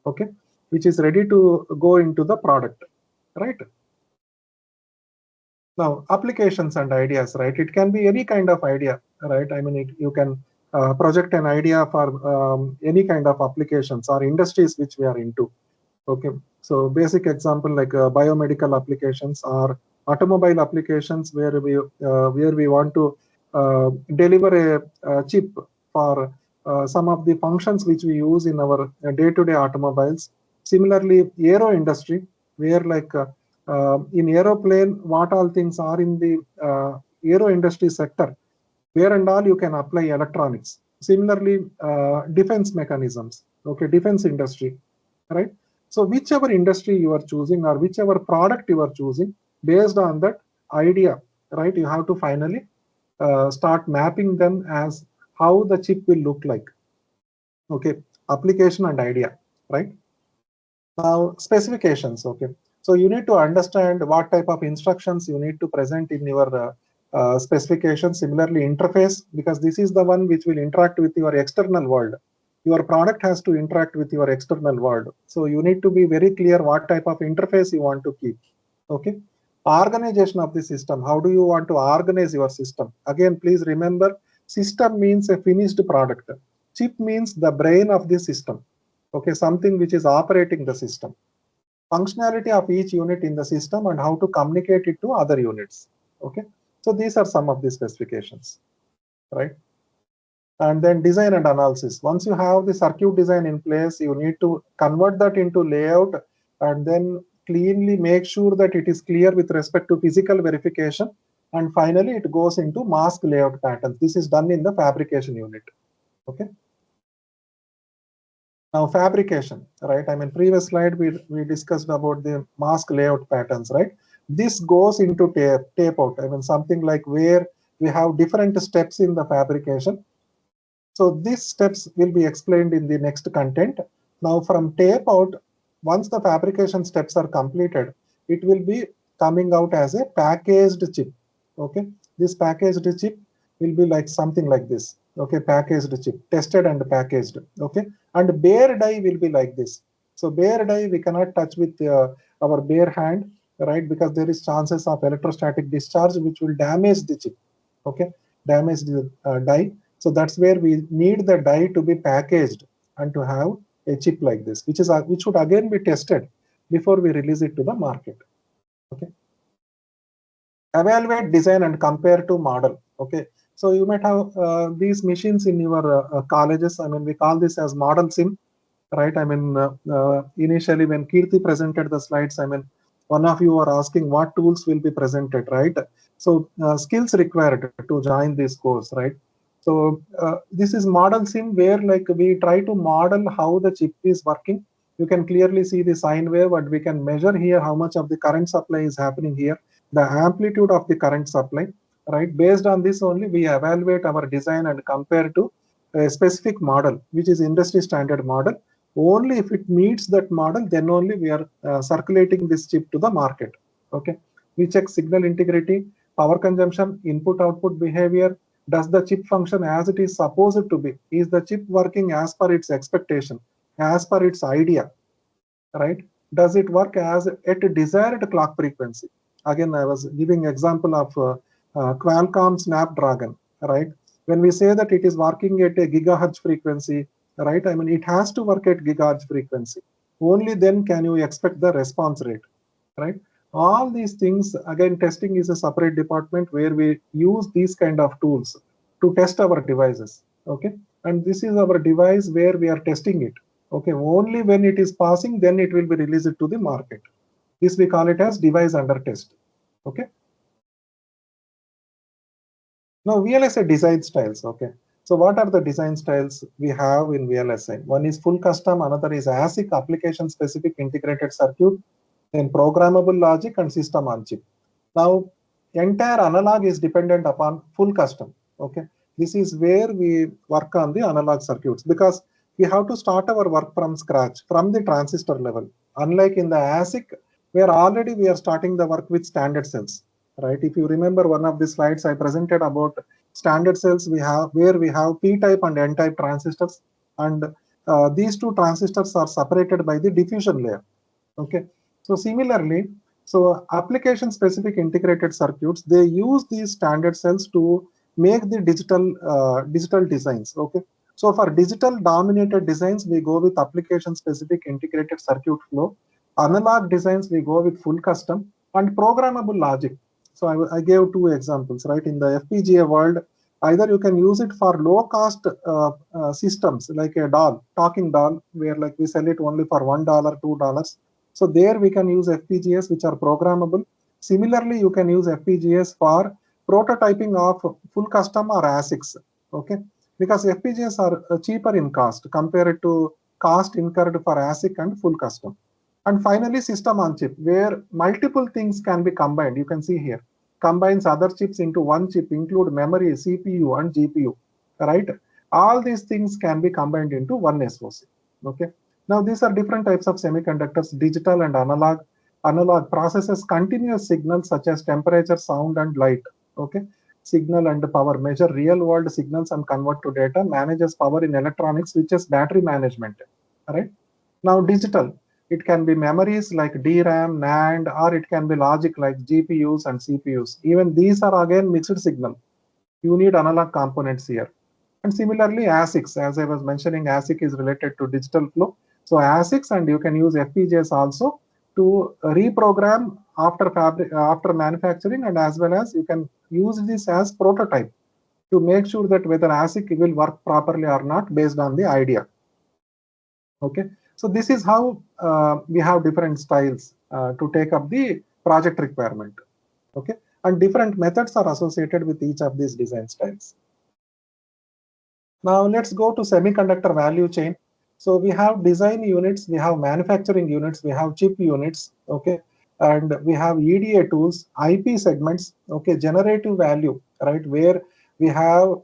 okay, which is ready to go into the product, right? Now, applications and ideas, right? It can be any kind of idea, right? I mean, you can project an idea for any kind of applications or industries which we are into. Okay, so basic example like biomedical applications or automobile applications where we want to deliver a chip for some of the functions which we use in our day-to-day automobiles. Similarly, aero industry, where like in aeroplane, what all things are in the aero industry sector, where and all you can apply electronics. Similarly, defense mechanisms, okay, defense industry, right? So whichever industry you are choosing or whichever product you are choosing, based on that idea, right, you have to finally start mapping them as how the chip will look like. Okay, application and idea, right? Now, specifications, okay. So you need to understand what type of instructions you need to present in your specification. Similarly, interface, because this is the one which will interact with your external world. Your product has to interact with your external world. So you need to be very clear what type of interface you want to keep. Okay. Organization of the system. How do you want to organize your system? Again, please remember, system means a finished product. Chip means the brain of the system. Okay, something which is operating the system. Functionality of each unit in the system and how to communicate it to other units. Okay, so these are some of the specifications, right? And then design and analysis. Once you have the circuit design in place, you need to convert that into layout and then cleanly make sure that it is clear with respect to physical verification. And finally, it goes into mask layout patterns. This is done in the fabrication unit. Okay. Now fabrication, right? I mean, previous slide we discussed about the mask layout patterns, right? This goes into tape out. I mean, something like where we have different steps in the fabrication. So these steps will be explained in the next content. Now from tape out, once the fabrication steps are completed, it will be coming out as a packaged chip. Okay, this packaged chip will be like something like this. Okay, packaged chip, tested and packaged. Okay, and bare die will be like this. So bare die we cannot touch with our bare hand, right? Because there is chances of electrostatic discharge which will damage the chip. Okay, damage the die. So that's where we need the die to be packaged and to have a chip like this, which should again be tested before we release it to the market. Okay. Evaluate, design, and compare to model. Okay. So you might have these machines in your colleges. I mean, we call this as model sim, right? I mean, initially when Kirti presented the slides, I mean, one of you are asking what tools will be presented, right? So skills required to join this course, right? So this is model sim where like we try to model how the chip is working. You can clearly see the sine wave, and we can measure here how much of the current supply is happening here, the amplitude of the current supply, right? Based on this only we evaluate our design and compare to a specific model, which is industry standard model. Only if it meets that model, then only we are circulating this chip to the market. Okay. We check signal integrity, power consumption, input-output behavior. Does the chip function as it is supposed to be? Is the chip working as per its expectation, as per its idea, right? Does it work as at a desired clock frequency? Again, I was giving example of Qualcomm Snapdragon, right? When we say that it is working at a gigahertz frequency, right? I mean, it has to work at gigahertz frequency. Only then can you expect the response rate, right? All these things, again, testing is a separate department where we use these kind of tools to test our devices, okay? And this is our device where we are testing it, okay? Only when it is passing, then it will be released to the market. This we call it as device under test, okay? Now VLSI design styles, okay? So what are the design styles we have in VLSI? One is full custom, another is ASIC, application specific integrated circuit, then programmable logic and system on chip. Now entire analog is dependent upon full custom, okay? This is where we work on the analog circuits because we have to start our work from scratch, from the transistor level. Unlike in the ASIC, where already we are starting the work with standard cells, right? If you remember one of the slides I presented about standard cells, we have where we have P-type and N-type transistors, and these two transistors are separated by the diffusion layer, okay? So similarly, so application specific integrated circuits, they use these standard cells to make the digital designs, okay? So for digital dominated designs, we go with application specific integrated circuit flow. Analog designs, we go with full custom and programmable logic. So I gave two examples, right? In the FPGA world, either you can use it for low cost systems like a doll, talking doll, where like we sell it only for $1, $2. So there we can use FPGAs which are programmable. Similarly, you can use FPGAs for prototyping of full custom or ASICs, okay? Because FPGAs are cheaper in cost compared to cost incurred for ASIC and full custom. And finally, system on chip, where multiple things can be combined. You can see here, combines other chips into one chip, include memory, CPU, and GPU, right? All these things can be combined into one SoC, okay? Now, these are different types of semiconductors, digital and analog. Analog processes continuous signals such as temperature, sound, and light, okay? Signal and power, measure real-world signals and convert to data, manages power in electronics, which is battery management, all right? Now, digital, it can be memories like DRAM, NAND, or it can be logic like GPUs and CPUs. Even these are again mixed signal. You need analog components here. And similarly, ASICs, as I was mentioning, ASIC is related to digital flow. So ASICs, and you can use FPGAs also to reprogram after manufacturing, and as well as you can use this as prototype to make sure that whether ASIC will work properly or not based on the idea. Okay, so this is how we have different styles to take up the project requirement. Okay, and different methods are associated with each of these design styles. Now let's go to semiconductor value chain. So we have design units, we have manufacturing units, we have chip units, okay, and we have EDA tools, IP segments, okay, generative value, right, where we have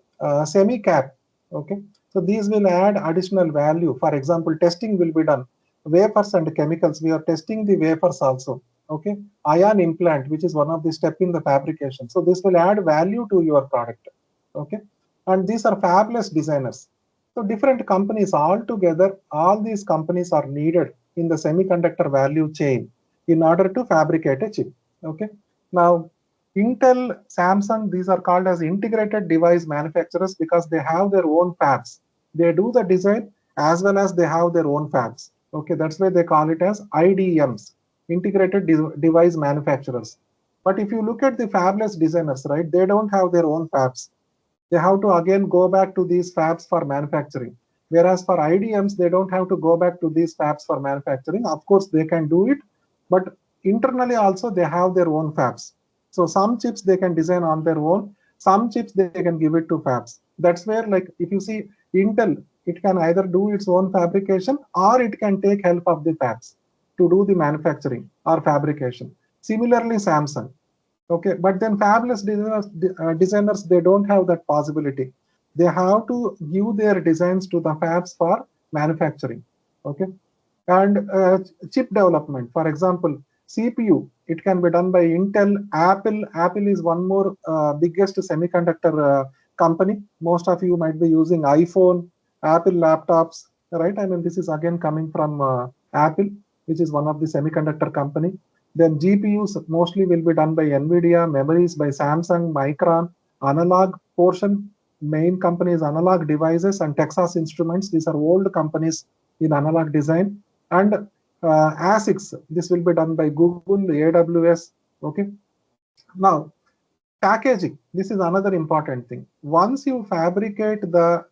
semi-cap, okay. So these will add additional value. For example, testing will be done. Wafers and chemicals, we are testing the wafers also, okay. Ion implant, which is one of the step in the fabrication. So this will add value to your product, okay. And these are fabless designers. So different companies all together, all these companies are needed in the semiconductor value chain in order to fabricate a chip. Okay. Now, Intel, Samsung, these are called as integrated device manufacturers because they have their own fabs. They do the design as well as they have their own fabs. Okay, that's why they call it as IDMs, integrated device manufacturers. But if you look at the fabless designers, right, they don't have their own fabs. They have to again go back to these fabs for manufacturing. Whereas for IDMs, they don't have to go back to these fabs for manufacturing. Of course, they can do it, but internally also they have their own fabs. So some chips they can design on their own. Some chips they can give it to fabs. That's where, like, if you see Intel, it can either do its own fabrication or it can take help of the fabs to do the manufacturing or fabrication. Similarly, Samsung. Okay, but then fabless designers, they don't have that possibility. They have to give their designs to the fabs for manufacturing. Okay, and chip development, for example, CPU, it can be done by Intel, Apple. Apple is one more biggest semiconductor company. Most of you might be using iPhone, Apple laptops, right? I mean, this is again coming from Apple, which is one of the semiconductor company. Then GPUs mostly will be done by NVIDIA, memories by Samsung, Micron, analog portion, main companies Analog Devices and Texas Instruments. These are old companies in analog design. And ASICs, this will be done by Google, AWS. Okay. Now, packaging, this is another important thing. Once you fabricate the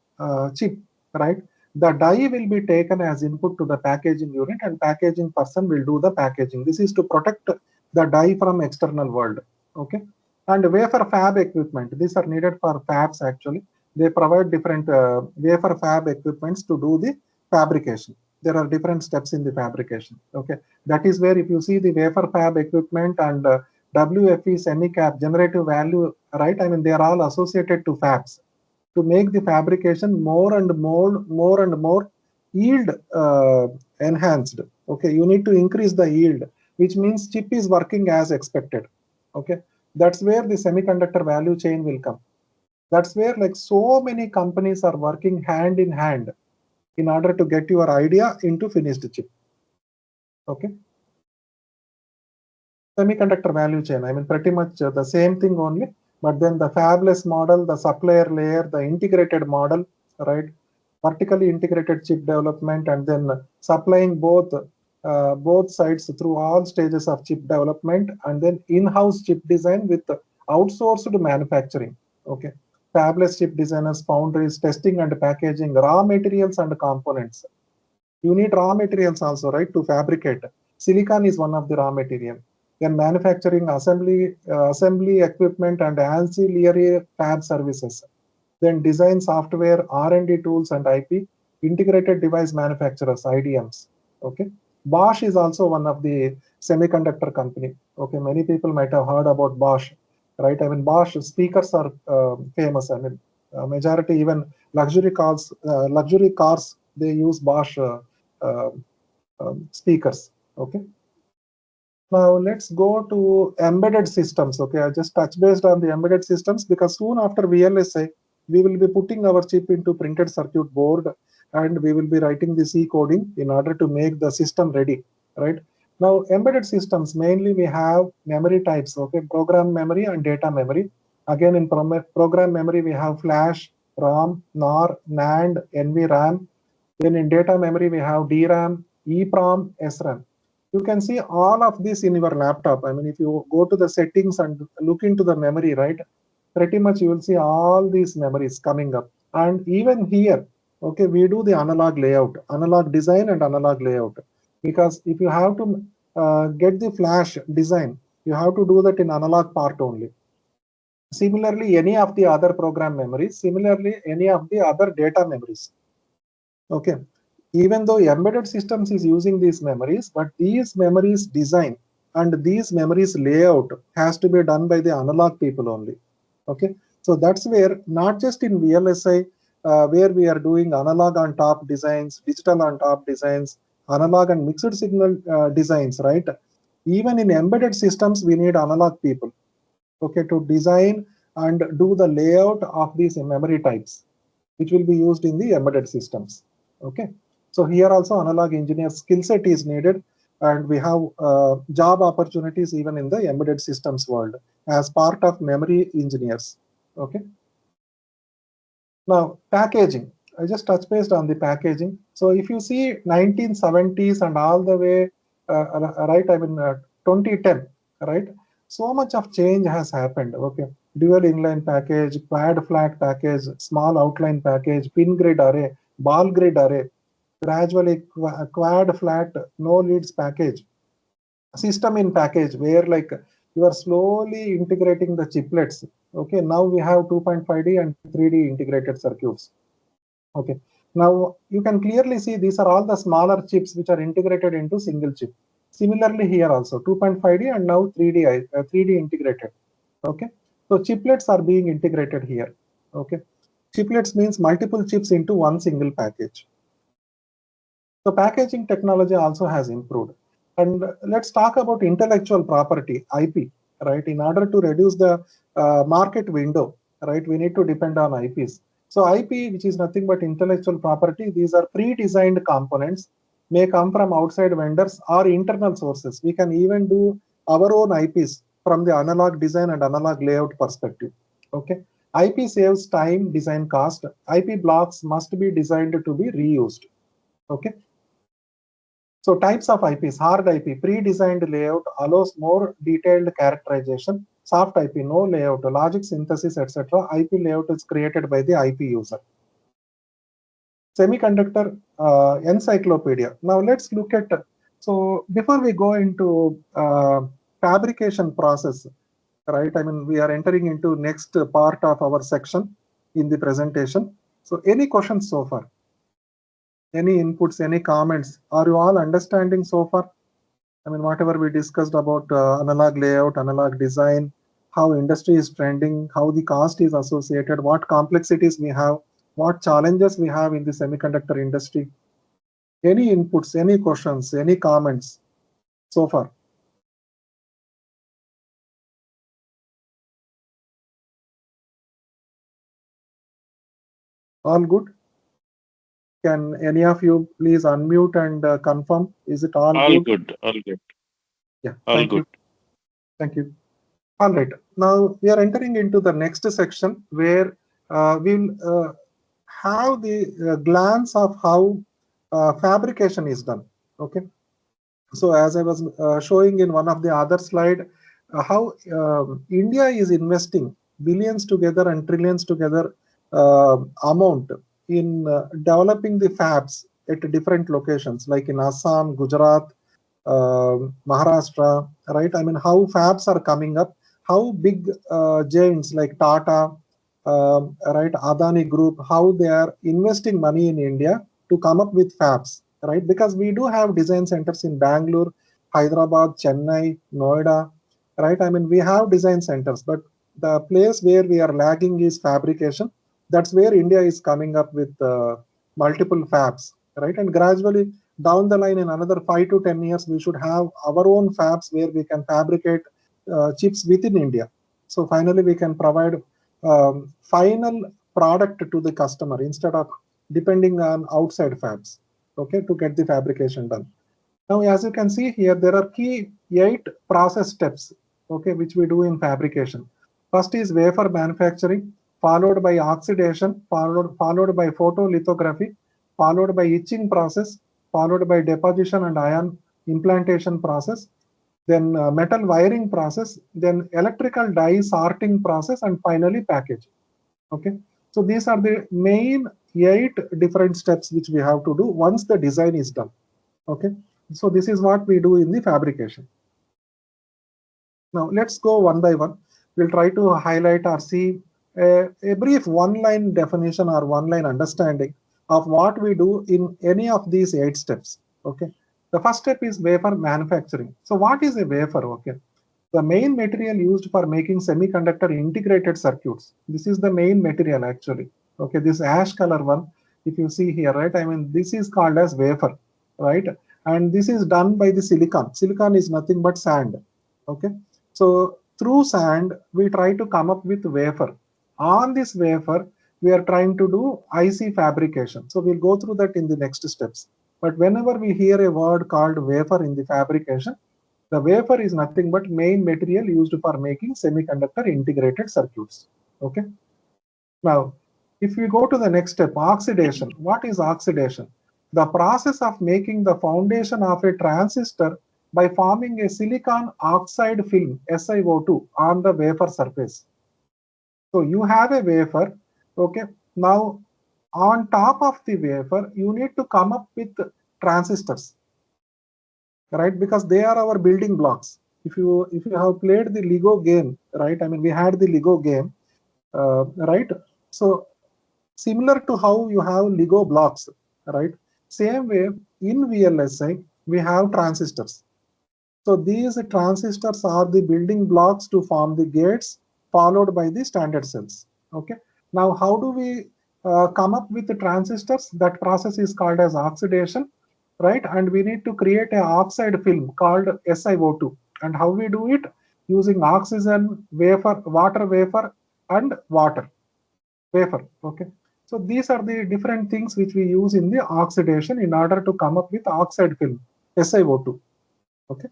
chip, right, the die will be taken as input to the packaging unit, and packaging person will do the packaging. This is to protect the die from external world. Okay. And wafer fab equipment, these are needed for fabs actually. They provide different wafer fab equipments to do the fabrication. There are different steps in the fabrication. Okay. That is where if you see the wafer fab equipment and WFE, semicap, generative value, right? I mean, they are all associated to fabs to make the fabrication more and more yield enhanced. Okay, you need to increase the yield, which means chip is working as expected. Okay, that's where the semiconductor value chain will come. That's where like so many companies are working hand in hand in order to get your idea into finished chip. Okay. Semiconductor value chain, I mean, pretty much the same thing only, but then the fabless model, the supplier layer, the integrated model, right? Vertically integrated chip development, and then supplying both sides through all stages of chip development, and then in-house chip design with outsourced manufacturing. Okay, fabless chip designers, foundries, testing and packaging, raw materials and components. You need raw materials also, right, to fabricate. Silicon is one of the raw material. Then manufacturing, assembly equipment and ancillary fab services. Then design software, R&D tools and IP, integrated device manufacturers, IDMs. Okay. Bosch is also one of the semiconductor company. Okay, many people might have heard about Bosch, right? I mean, Bosch speakers are famous. I mean, majority even luxury cars, they use Bosch speakers. Okay. Now let's go to embedded systems. Okay, I just touch based on the embedded systems because soon after VLSI, we will be putting our chip into printed circuit board and we will be writing the C coding in order to make the system ready, right? Now embedded systems, mainly we have memory types, okay, program memory and data memory. Again, in program memory, we have flash, ROM, NOR, NAND, NVRAM. Then in data memory, we have DRAM, EEPROM, SRAM. You can see all of this in your laptop. I mean, if you go to the settings and look into the memory, right, pretty much you will see all these memories coming up. And even here, okay, we do the analog layout, analog design and analog layout. Because if you have to get the flash design, you have to do that in analog part only. Similarly, any of the other program memories, similarly, any of the other data memories. Okay. Even though embedded systems is using these memories, but these memories design and these memories layout has to be done by the analog people only. Okay, so that's where not just in VLSI, where we are doing analog on top designs, digital on top designs, analog and mixed signal designs, right? Even in embedded systems, we need analog people, okay, to design and do the layout of these memory types, which will be used in the embedded systems. Okay. So here also analog engineer skill set is needed, and we have job opportunities even in the embedded systems world as part of memory engineers. Okay. Now packaging, I just touch based on the packaging. So if you see 1970s and all the way, right, I mean 2010, right, so much of change has happened. Okay, dual inline package, quad flat package, small outline package, pin grid array, ball grid array, gradually quad flat no leads package, system in package, where like you are slowly integrating the chiplets. Okay, now we have 2.5D and 3D integrated circuits. Okay, now you can clearly see these are all the smaller chips which are integrated into single chip. Similarly here also 2.5D and now 3D integrated. Okay, so chiplets are being integrated here. Okay, chiplets means multiple chips into one single package. So packaging technology also has improved. And let's talk about intellectual property, IP, right? In order to reduce the market window, right, we need to depend on IPs. So IP, which is nothing but intellectual property, these are pre-designed components, may come from outside vendors or internal sources. We can even do our own IPs from the analog design and analog layout perspective. Okay. IP saves time, design cost. IP blocks must be designed to be reused. Okay. So types of IPs, hard IP, pre-designed layout allows more detailed characterization. Soft IP, no layout, logic synthesis, etc. IP layout is created by the IP user. Semiconductor encyclopedia. Now let's look at, so before we go into fabrication process, right? I mean, we are entering into next part of our section in the presentation. So any questions so far? Any inputs, any comments? Are you all understanding so far? I mean, whatever we discussed about analog layout, analog design, how industry is trending, how the cost is associated, what complexities we have, what challenges we have in the semiconductor industry. Any inputs, any questions, any comments so far? All good? Can any of you please unmute and confirm? Is it all good? All good. Yeah, All thank good. you. Thank you. All right. Now we are entering into the next section where we'll have the glance of how fabrication is done. Okay. So as I was showing in one of the other slide, how India is investing billions together and trillions together amount in developing the fabs at different locations like in Assam, Gujarat, Maharashtra, right? I mean, how fabs are coming up, how big giants like Tata, right, Adani Group, how they are investing money in India to come up with fabs, right? Because we do have design centers in Bangalore, Hyderabad, Chennai, Noida, right? I mean, we have design centers, but the place where we are lagging is fabrication. That's where India is coming up with multiple fabs, right? And gradually down the line in another 5 to 10 years, we should have our own fabs where we can fabricate chips within India. So finally, we can provide final product to the customer instead of depending on outside fabs, okay, to get the fabrication done. Now, as you can see here, there are key 8 process steps, okay, which we do in fabrication. First is wafer manufacturing, followed by oxidation, followed by photolithography, followed by etching process, followed by deposition and ion implantation process, then metal wiring process, then electrical die sorting process, and finally packaging. Okay, so these are the main 8 different steps which we have to do once the design is done. Okay, so this is what we do in the fabrication. Now let's go one by one. We'll try to highlight or see a brief one-line definition or one-line understanding of what we do in any of these 8 steps. Okay, the first step is wafer manufacturing. So what is a wafer? Okay, the main material used for making semiconductor integrated circuits. This is the main material actually. Okay, this ash color one, if you see here, right? I mean, this is called as wafer, right? And this is done by the silicon. Silicon is nothing but sand. Okay, so through sand, we try to come up with wafer. On this wafer, we are trying to do IC fabrication. So we'll go through that in the next steps. But whenever we hear a word called wafer in the fabrication, the wafer is nothing but main material used for making semiconductor integrated circuits. Okay. Now, if we go to the next step, oxidation. What is oxidation? The process of making the foundation of a transistor by forming a silicon oxide film, SiO2, on the wafer surface. So you have a wafer. Okay. Now, on top of the wafer, you need to come up with transistors, right? Because they are our building blocks. If you have played the Lego game, right? I mean, we had the Lego game, right? So similar to how you have Lego blocks, right? Same way in VLSI, we have transistors. So these transistors are the building blocks to form the gates, followed by the standard cells. Okay. Now, how do we come up with the transistors? That process is called as oxidation. right? And we need to create an oxide film called SiO2. And how we do it? Using oxygen, wafer, water vapor, and water wafer. Okay. So these are the different things which we use in the oxidation in order to come up with oxide film, SiO2. Okay.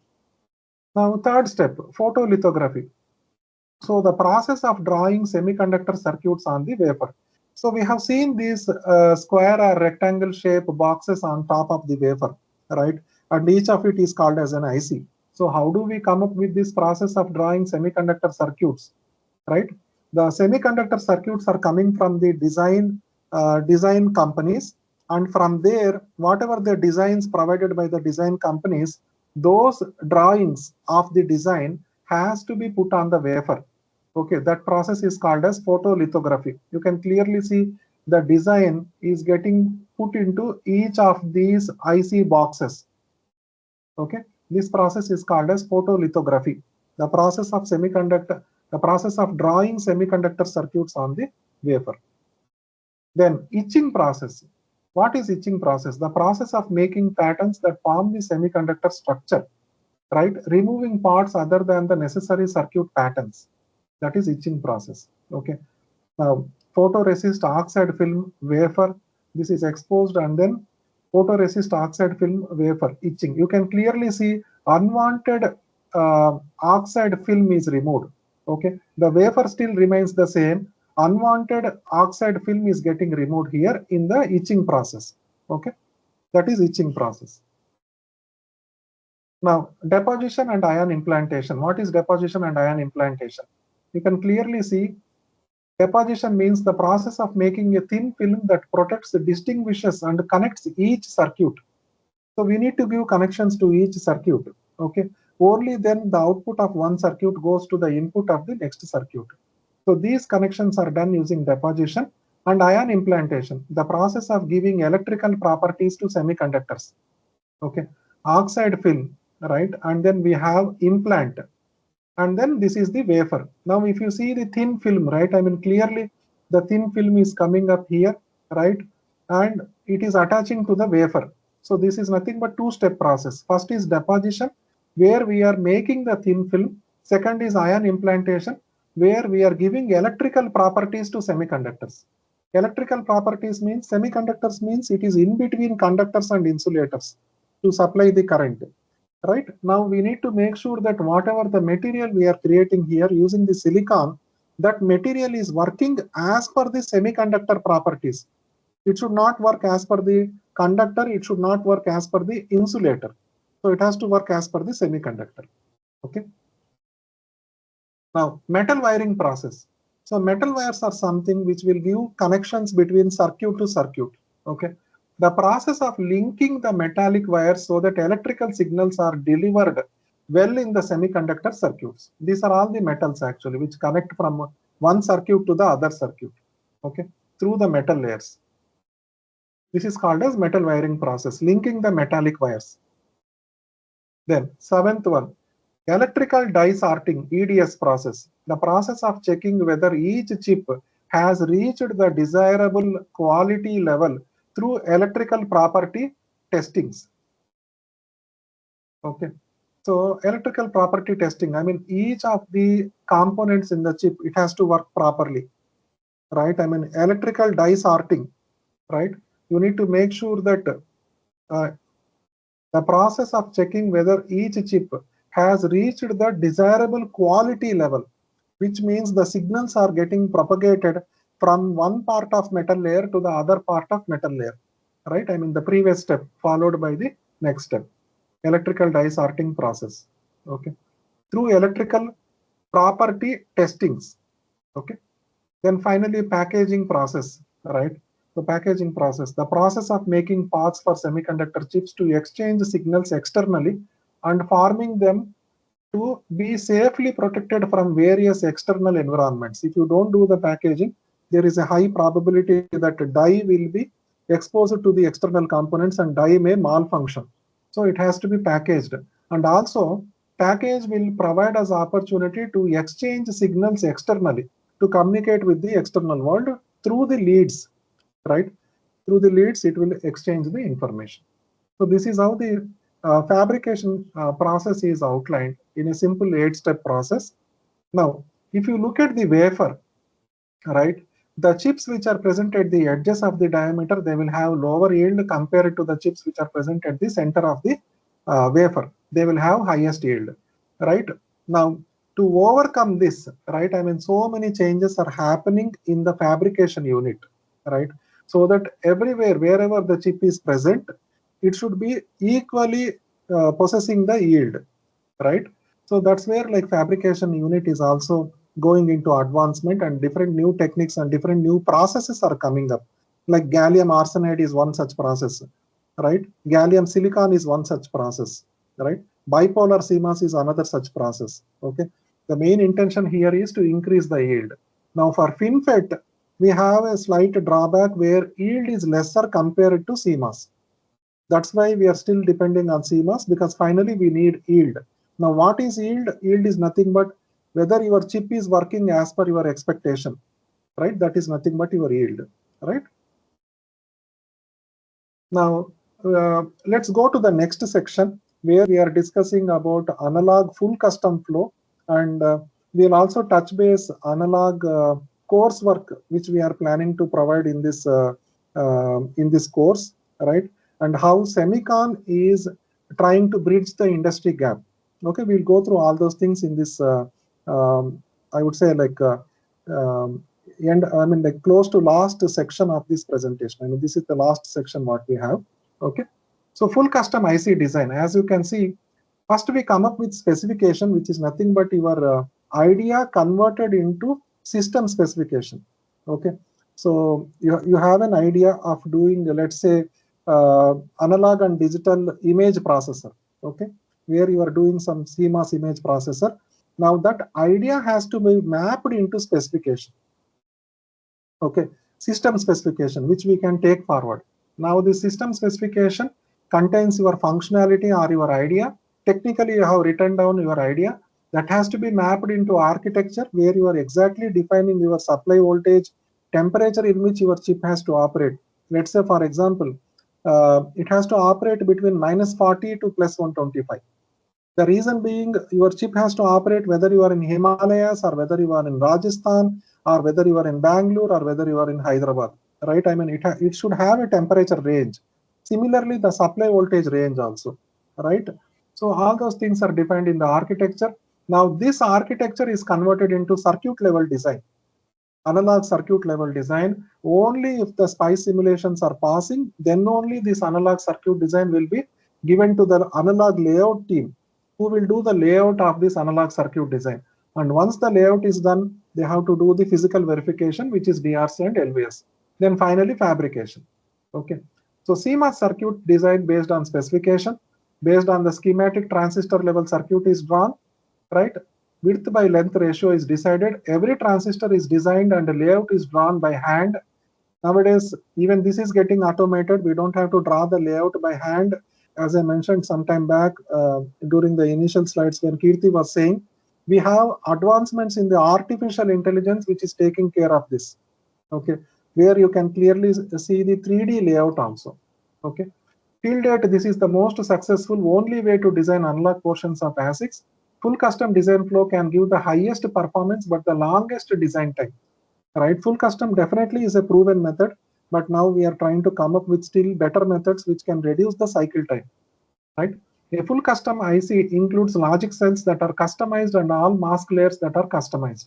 Now third step, photolithography. So the process of drawing semiconductor circuits on the wafer. So we have seen these square or rectangle shape boxes on top of the wafer, right? And each of it is called as an IC. So how do we come up with this process of drawing semiconductor circuits, right? The semiconductor circuits are coming from the design companies, and from there, whatever the designs provided by the design companies, those drawings of the design has to be put on the wafer. Okay, that process is called as photolithography. You can clearly see the design is getting put into each of these IC boxes. Okay, this process is called as photolithography. The process of drawing semiconductor circuits on the wafer. Then etching process. What is etching process? The process of making patterns that form the semiconductor structure, right? Removing parts other than the necessary circuit patterns. That is etching process. Okay. Now, photoresist oxide film wafer. This is exposed, and then photoresist oxide film wafer etching. You can clearly see unwanted oxide film is removed. Okay, the wafer still remains the same. Unwanted oxide film is getting removed here in the etching process. Okay, that is etching process. Now, deposition and ion implantation. What is deposition and ion implantation? You can clearly see deposition means the process of making a thin film that protects, distinguishes, and connects each circuit. So we need to give connections to each circuit. Okay. Only then the output of one circuit goes to the input of the next circuit. So these connections are done using deposition. And ion implantation, the process of giving electrical properties to semiconductors. Okay. Oxide film, right? And then we have implant. And then this is the wafer. Now, if you see the thin film, right? I mean, clearly the thin film is coming up here, right? And it is attaching to the wafer. So this is nothing but two-step process. First is deposition, where we are making the thin film. Second is ion implantation, where we are giving electrical properties to semiconductors. Electrical properties means semiconductors means it is in between conductors and insulators to supply the current. Right now, we need to make sure that whatever the material we are creating here using the silicon, that material is working as per the semiconductor properties. It should not work as per the conductor. It should not work as per the insulator. So it has to work as per the semiconductor. Okay. Now, metal wiring process. So metal wires are something which will give connections between circuit to circuit. Okay. The process of linking the metallic wires so that electrical signals are delivered well in the semiconductor circuits. These are all the metals actually which connect from one circuit to the other circuit, okay, through the metal layers. This is called as metal wiring process, linking the metallic wires. Then seventh one, electrical die sorting, EDS process. The process of checking whether each chip has reached the desirable quality level through electrical property testings. Okay. So electrical property testing, I mean, each of the components in the chip, it has to work properly, right? I mean, electrical die sorting, right? You need to make sure that the process of checking whether each chip has reached the desirable quality level, which means the signals are getting propagated from one part of metal layer to the other part of metal layer, right? I mean, the previous step followed by the next step, electrical die sorting process, okay, through electrical property testings, okay. Then finally, packaging process, right? The packaging process, the process of making parts for semiconductor chips to exchange signals externally and forming them to be safely protected from various external environments. If you don't do the packaging, there is a high probability that die will be exposed to the external components and die may malfunction. So it has to be packaged. And also, package will provide us opportunity to exchange signals externally to communicate with the external world through the leads, right? Through the leads, it will exchange the information. So this is how the fabrication process is outlined in a simple 8-step process. Now, if you look at the wafer, right, the chips which are present at the edges of the diameter, they will have lower yield compared to the chips which are present at the center of the wafer. They will have highest yield, right? Now, to overcome this, right, I mean, so many changes are happening in the fabrication unit, right? So that everywhere, wherever the chip is present, it should be equally possessing the yield, right? So that's where like fabrication unit is also going into advancement, and different new techniques and different new processes are coming up. Like gallium arsenide is one such process, right? Gallium silicon is one such process, right? Bipolar CMOS is another such process. Okay. The main intention here is to increase the yield. Now for FinFET, we have a slight drawback where yield is lesser compared to CMOS. That's why we are still depending on CMOS, because finally we need yield. Now what is yield? Yield is nothing but whether your chip is working as per your expectation, right? That is nothing but your yield, right? Now let's go to the next section where we are discussing about analog full custom flow, and we'll also touch base analog coursework which we are planning to provide in this course, right? And how Semicon is trying to bridge the industry gap. Okay, we'll go through all those things in this. I would say like and I mean like close to last section of this presentation. I mean this is the last section what we have. Okay, so full custom IC design. As you can see, first we come up with specification, which is nothing but your idea converted into system specification. Okay, so you have an idea of doing, let's say, analog and digital image processor. Okay, where you are doing some CMOS image processor. Now that idea has to be mapped into specification. Okay, system specification, which we can take forward. Now the system specification contains your functionality or your idea. Technically you have written down your idea. That has to be mapped into architecture, where you are exactly defining your supply voltage, temperature in which your chip has to operate. Let's say for example, it has to operate between -40 to +125. The reason being, your chip has to operate whether you are in Himalayas or whether you are in Rajasthan or whether you are in Bangalore or whether you are in Hyderabad, right? I mean, it should have a temperature range. Similarly, the supply voltage range also, right? So all those things are defined in the architecture. Now, this architecture is converted into circuit level design, analog circuit level design. Only if the SPICE simulations are passing, then only this analog circuit design will be given to the analog layout team, who will do the layout of this analog circuit design. And once the layout is done, they have to do the physical verification, which is DRC and LVS. Then finally fabrication. Okay. So CMOS circuit design based on specification, based on the schematic transistor level circuit is drawn, right? Width by length ratio is decided. Every transistor is designed and the layout is drawn by hand. Nowadays, even this is getting automated. We don't have to draw the layout by hand. As I mentioned some time back during the initial slides when Kirti was saying, we have advancements in the artificial intelligence which is taking care of this. Okay, where you can clearly see the 3D layout also. Okay, till date, this is the most successful only way to design analog portions of ASICs. Full custom design flow can give the highest performance but the longest design time. Right, full custom definitely is a proven method, but now we are trying to come up with still better methods which can reduce the cycle time. Right, a full custom IC includes logic cells that are customized and all mask layers that are customized.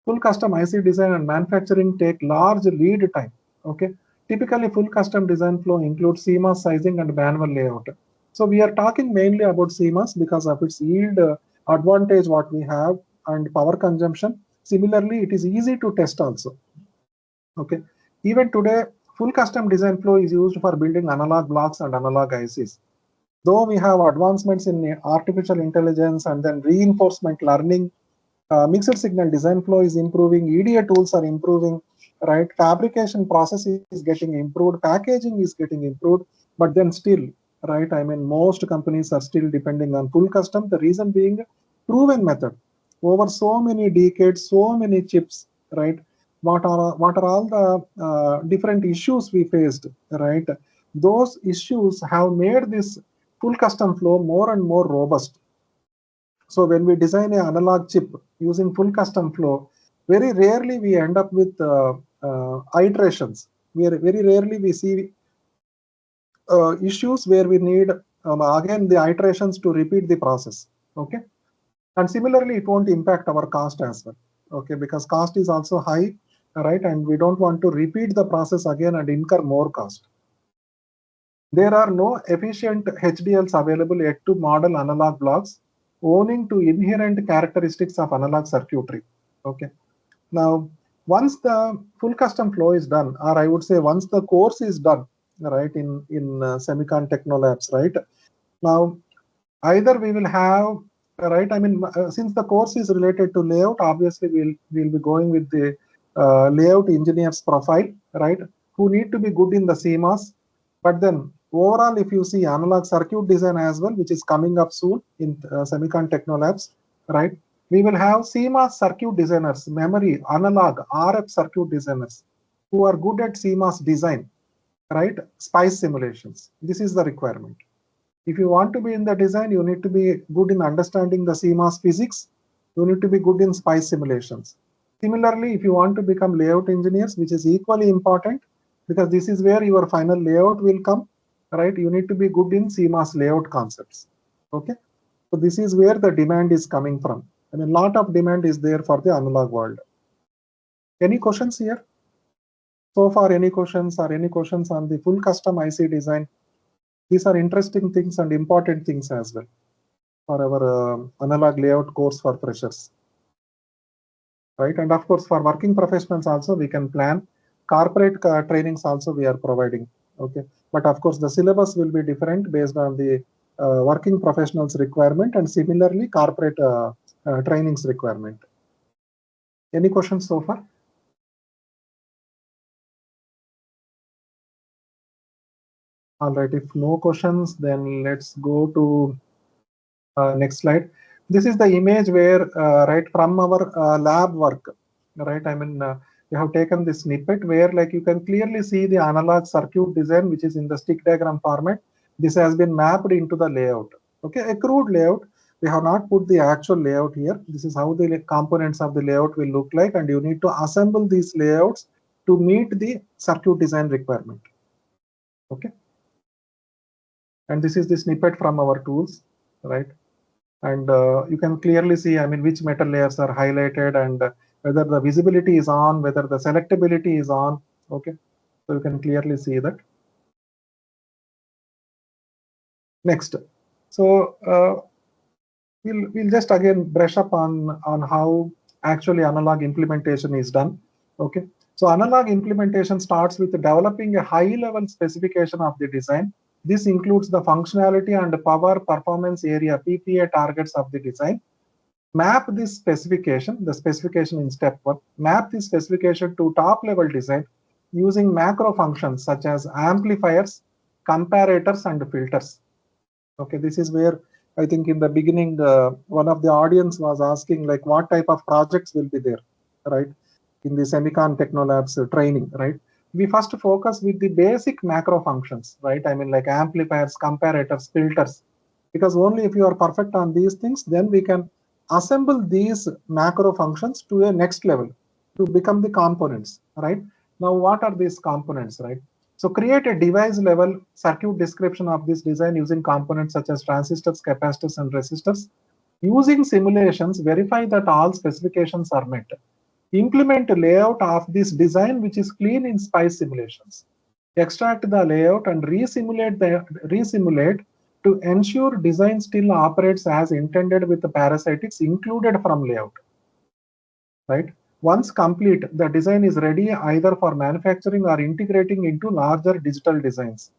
Full custom IC design and manufacturing take large lead time. Okay, typically full custom design flow includes CMOS sizing and manual layout. So we are talking mainly about CMOS because of its yield advantage what we have and power consumption. Similarly, it is easy to test also. Okay, even today, full custom design flow is used for building analog blocks and analog ICs. Though we have advancements in artificial intelligence and then reinforcement learning, mixed signal design flow is improving, EDA tools are improving, right? Fabrication process is getting improved, packaging is getting improved, but then still, right? I mean, most companies are still depending on full custom. The reason being proven method. Over so many decades, so many chips, right? What are all the different issues we faced, right? those issues have made this full custom flow more and more robust. So when we design an analog chip using full custom flow, very rarely we end up with iterations. Very rarely we see issues where we need again the iterations to repeat the process. Okay, and similarly it won't impact our cost as well. Okay, because cost is also high, right? And we don't want to repeat the process again and incur more cost. There are no efficient HDLs available yet to model analog blocks, owing to inherent characteristics of analog circuitry. Okay. Now, once the full custom flow is done, or I would say once the course is done, right, in Semicon Technolabs, right? Now, either we will have, right, I mean, since the course is related to layout, obviously we'll be going with the layout engineer's profile, right, who need to be good in the CMOS. But then overall, if you see analog circuit design as well, which is coming up soon in Semicon Technolabs, right, we will have CMOS circuit designers, memory, analog, RF circuit designers who are good at CMOS design, right, SPICE simulations. This is the requirement. If you want to be in the design, you need to be good in understanding the CMOS physics. You need to be good in SPICE simulations. Similarly, if you want to become layout engineers, which is equally important, because this is where your final layout will come, right? You need to be good in CMOS layout concepts. Okay, so this is where the demand is coming from. I mean, a lot of demand is there for the analog world. Any questions here? So far, any questions on the full custom IC design? These are interesting things and important things as well for our analog layout course for freshers, right? And of course, for working professionals also, we can plan. Corporate trainings also we are providing, okay? But of course, the syllabus will be different based on the working professionals requirement, and similarly corporate trainings requirement. Any questions so far? All right, if no questions, then let's go to next slide. This is the image where, right, from our lab work, right? I mean, we have taken this snippet where, like, you can clearly see the analog circuit design, which is in the stick diagram format. This has been mapped into the layout. Okay, a crude layout. We have not put the actual layout here. This is how the components of the layout will look like, and you need to assemble these layouts to meet the circuit design requirement. Okay. And this is the snippet from our tools, right? And you can clearly see, I mean, which metal layers are highlighted and whether the visibility is on, whether the selectability is on. Okay, so you can clearly see that. Next, so we'll just again brush up on how actually analog implementation is done. Okay, so analog implementation starts with developing a high-level specification of the design. This includes the functionality and power performance area PPA targets of the design. Map this specification, the specification in step 1, map this specification to top level design using macro functions such as amplifiers, comparators, and filters. Okay, this is where I think in the beginning, one of the audience was asking, like, what type of projects will be there, right, in the Semicon Technolabs training, right? We first focus with the basic macro functions, right? I mean, like amplifiers, comparators, filters, because only if you are perfect on these things, then we can assemble these macro functions to a next level to become the components, right? Now, what are these components, right? So create a device level circuit description of this design using components such as transistors, capacitors, and resistors. Using simulations, verify that all specifications are met. Implement a layout of this design which is clean in SPICE simulations. Extract the layout and resimulate to ensure design still operates as intended with the parasitics included from layout. Right? Once complete, the design is ready either for manufacturing or integrating into larger digital designs,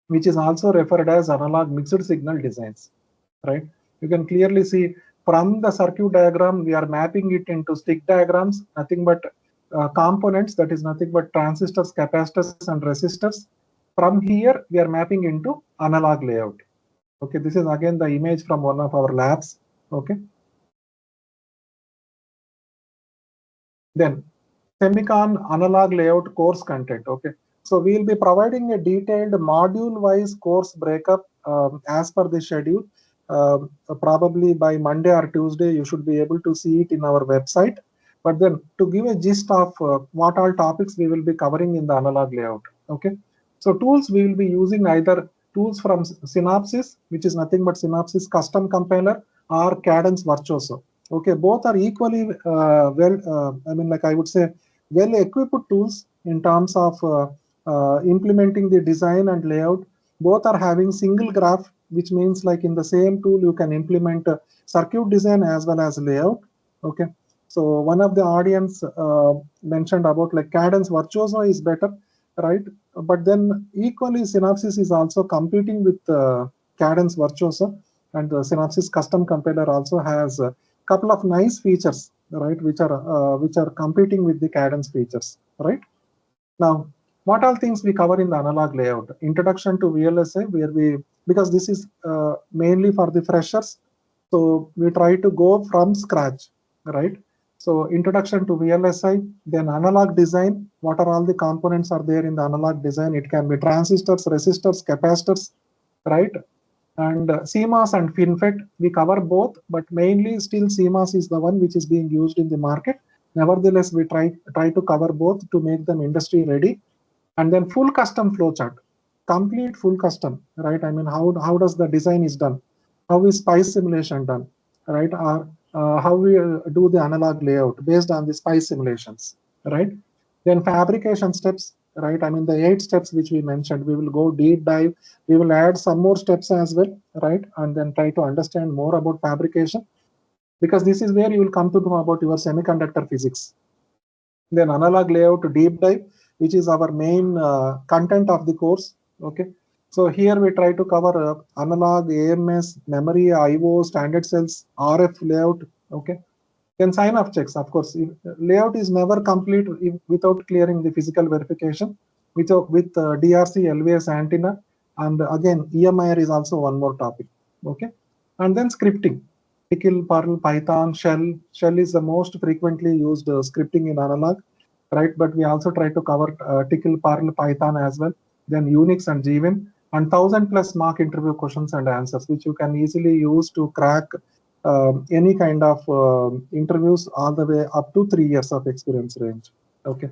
which is also referred as analog mixed signal designs. Right? You can clearly see from the circuit diagram, we are mapping it into stick diagrams, nothing but components, that is nothing but transistors, capacitors, and resistors. From here, we are mapping into analog layout. Okay, this is again the image from one of our labs. Okay. Then Semicon analog layout course content. Okay. So we will be providing a detailed module-wise course breakup as per the schedule. Probably by Monday or Tuesday, you should be able to see it in our website. But then to give a gist of what all topics we will be covering in the analog layout. Okay. So tools we will be using either tools from Synopsys, which is nothing but Synopsys custom compiler, or Cadence Virtuoso. Okay, both are equally I would say well equipped tools in terms of implementing the design and layout. Both are having single graph, which means like in the same tool you can implement circuit design as well as layout. Okay, so one of the audience mentioned about like Cadence Virtuoso is better, right? But then equally Synopsys is also competing with Cadence Virtuoso, and the Synopsys custom compiler also has a couple of nice features, right, which are competing with the Cadence features, right? Now, what all things we cover in the analog layout? Introduction to VLSI, where because this is mainly for the freshers, so we try to go from scratch, right? So introduction to VLSI, then analog design, what are all the components are there in the analog design? It can be transistors, resistors, capacitors, right? And CMOS and FinFET, we cover both, but mainly still CMOS is the one which is being used in the market. Nevertheless, we try to cover both to make them industry ready. And then full custom flowchart, complete full custom, right? I mean, how does the design is done? How is SPICE simulation done, right? How we do the analog layout based on the SPICE simulations, right? Then fabrication steps, right? I mean, the 8 steps which we mentioned, we will go deep dive. We will add some more steps as well, right? And then try to understand more about fabrication, because this is where you will come to know about your semiconductor physics. Then analog layout deep dive, which is our main content of the course. Okay, so here we try to cover analog, AMS, memory, IO, standard cells, RF layout. Okay, then sign off checks. Of course, layout is never complete without clearing the physical verification with DRC, LVS antenna, and again EMIR is also one more topic. Okay, and then scripting. Tcl, Perl, Python, Shell. Shell is the most frequently used scripting in analog, right? But we also try to cover Tcl, Perl, Python as well. Then Unix and GWin, and 1000+ mock interview questions and answers, which you can easily use to crack any kind of interviews all the way up to 3 years of experience range. Okay,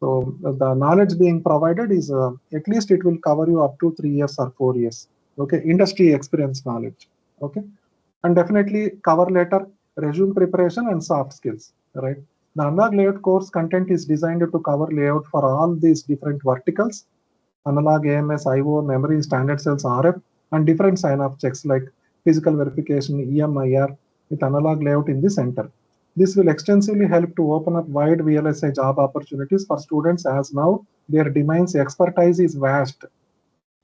so the knowledge being provided is at least it will cover you up to 3 years or 4 years. Okay, industry experience knowledge. Okay. And definitely cover letter, resume preparation, and soft skills, right? The analog layout course content is designed to cover layout for all these different verticals: analog, AMS, IO, memory, standard cells, RF, and different sign-off checks like physical verification, EMIR, with analog layout in the center. This will extensively help to open up wide VLSI job opportunities for students, as now their domain's expertise is vast.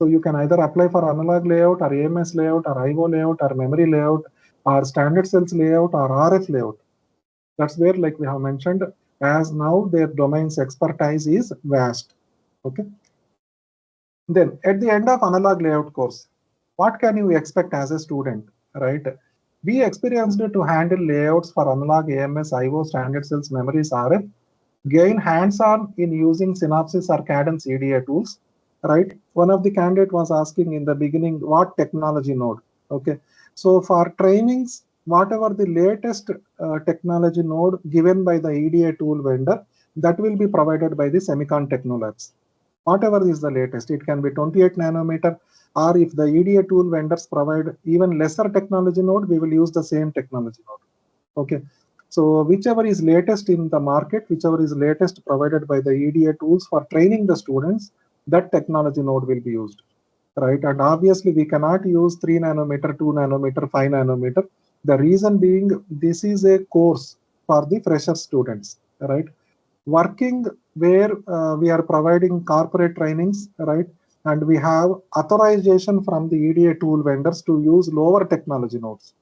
So you can either apply for analog layout or AMS layout or IO layout or memory layout or standard cells layout or RF layout. That's where, like we have mentioned, as now their domain's expertise is vast. Okay. Then at the end of analog layout course, what can you expect as a student, right? Be experienced to handle layouts for analog, AMS, IO, standard cells, memories, RF. Gain hands-on in using Synopsys or Cadence EDA tools, right? One of the candidate was asking in the beginning, what technology node? Okay, so for trainings, whatever the latest technology node given by the EDA tool vendor, that will be provided by the Semicon Technolabs. Whatever is the latest, it can be 28 nanometer, or if the EDA tool vendors provide even lesser technology node, we will use the same technology node. Okay, so whichever is latest in the market, whichever is latest provided by the EDA tools for training the students, that technology node will be used, right? And obviously we cannot use 3 nanometer, 2 nanometer, 5 nanometer. The reason being, this is a course for the fresher students, right? Working where we are providing corporate trainings, right? And we have authorization from the EDA tool vendors to use lower technology nodes,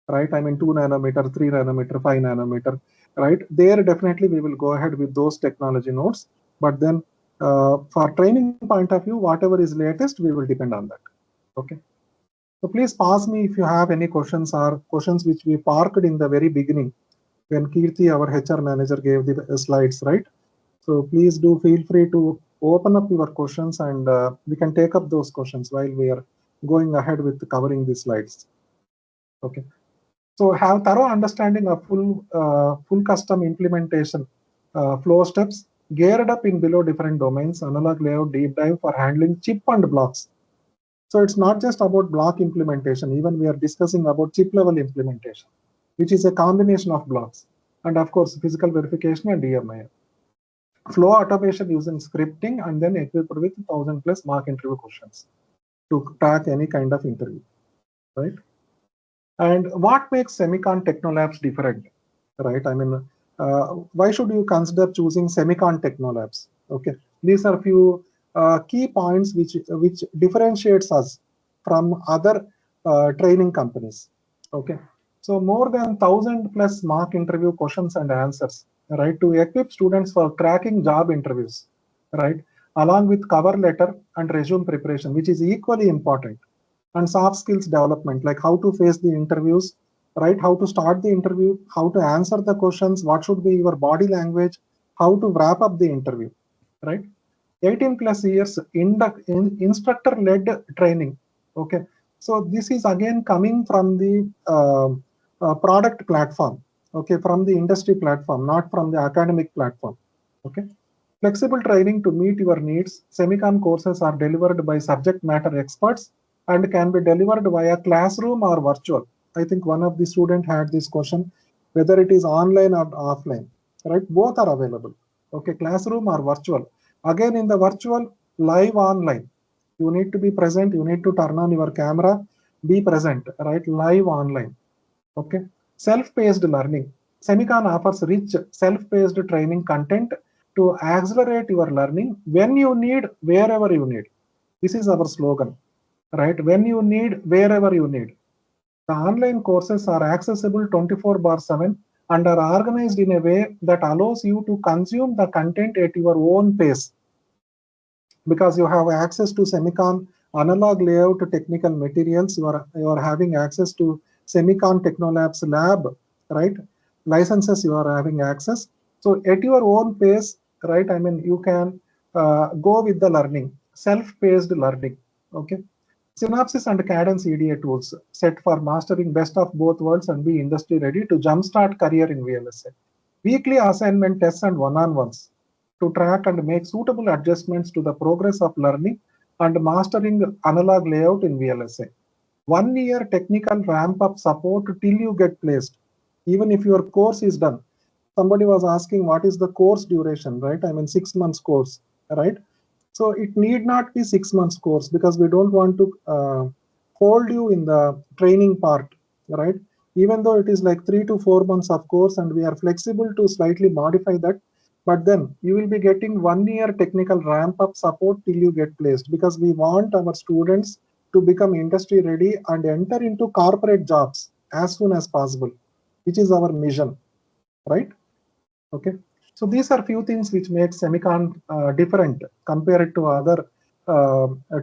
right? I mean 2 nanometer, 3 nanometer, 5 nanometer, right? There definitely we will go ahead with those technology nodes. But then for training point of view, whatever is latest, we will depend on that. Okay. So please pause me if you have any questions or questions which we parked in the very beginning when Kirti, our HR manager, gave the slides, right? So please do feel free to open up your questions, and we can take up those questions while we are going ahead with covering the slides. Okay. So have thorough understanding of full custom implementation flow steps geared up in below different domains, analog layout deep dive for handling chip and blocks. So it's not just about block implementation, even we are discussing about chip level implementation, which is a combination of blocks, and of course physical verification and DMI. Flow automation using scripting, and then equipped with 1000+ mock interview questions to track any kind of interview, right? And what makes Semicon Technolabs different, right? I mean, why should you consider choosing Semicon Technolabs? Okay, these are few key points which differentiates us from other training companies. Okay, so more than 1000+ mock interview questions and answers, right, to equip students for cracking job interviews, right, along with cover letter and resume preparation, which is equally important, and soft skills development, like how to face the interviews, right, how to start the interview, how to answer the questions, what should be your body language, how to wrap up the interview, right? 18+ years instructor led training. Okay, so this is again coming from the product platform, okay, from the industry platform, not from the academic platform. Okay, flexible training to meet your needs. Semicon courses are delivered by subject matter experts and can be delivered via classroom or virtual. I think one of the student had this question, whether it is online or offline, right? Both are available. Okay, classroom or virtual. Again, in the virtual, live online. You need to be present. You need to turn on your camera, be present, right? Live online. Okay. Self-paced learning. Semicon offers rich self-paced training content to accelerate your learning when you need, wherever you need. This is our slogan, right? When you need, wherever you need. The online courses are accessible 24/7 and are organized in a way that allows you to consume the content at your own pace, because you have access to Semicon analog layout technical materials. You are having access to Semicon Technolabs lab, right? Licenses you are having access. So at your own pace, right? I mean, you can go with the learning, self-paced learning. Okay. Synopsys and Cadence EDA tools set for mastering best of both worlds and be industry ready to jumpstart career in VLSI. Weekly assignment tests and one-on-ones to track and make suitable adjustments to the progress of learning and mastering analog layout in VLSI. 1 year technical ramp-up support till you get placed, even if your course is done. Somebody was asking what is the course duration, right? I mean 6 months course, right? So it need not be 6 months course, because we don't want to hold you in the training part, right? Even though it is like 3 to 4 months of course, and we are flexible to slightly modify that, but then you will be getting 1 year technical ramp up support till you get placed, because we want our students to become industry ready and enter into corporate jobs as soon as possible, which is our mission, right? Okay, so these are few things which make Semicon different compared to other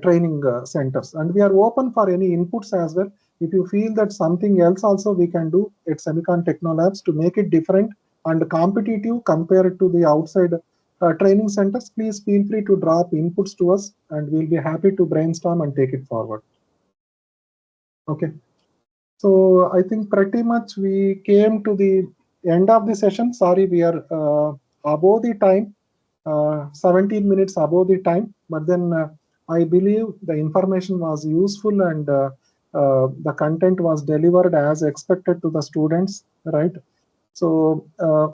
training centers, and we are open for any inputs as well. If you feel that something else also we can do at Semicon Technolabs to make it different and competitive compared to the outside training centers, please feel free to drop inputs to us, and we'll be happy to brainstorm and take it forward. Okay, so I think pretty much we came to the end of the session. Sorry, we are above the time, 17 minutes above the time, but then I believe the information was useful, and the content was delivered as expected to the students, right? So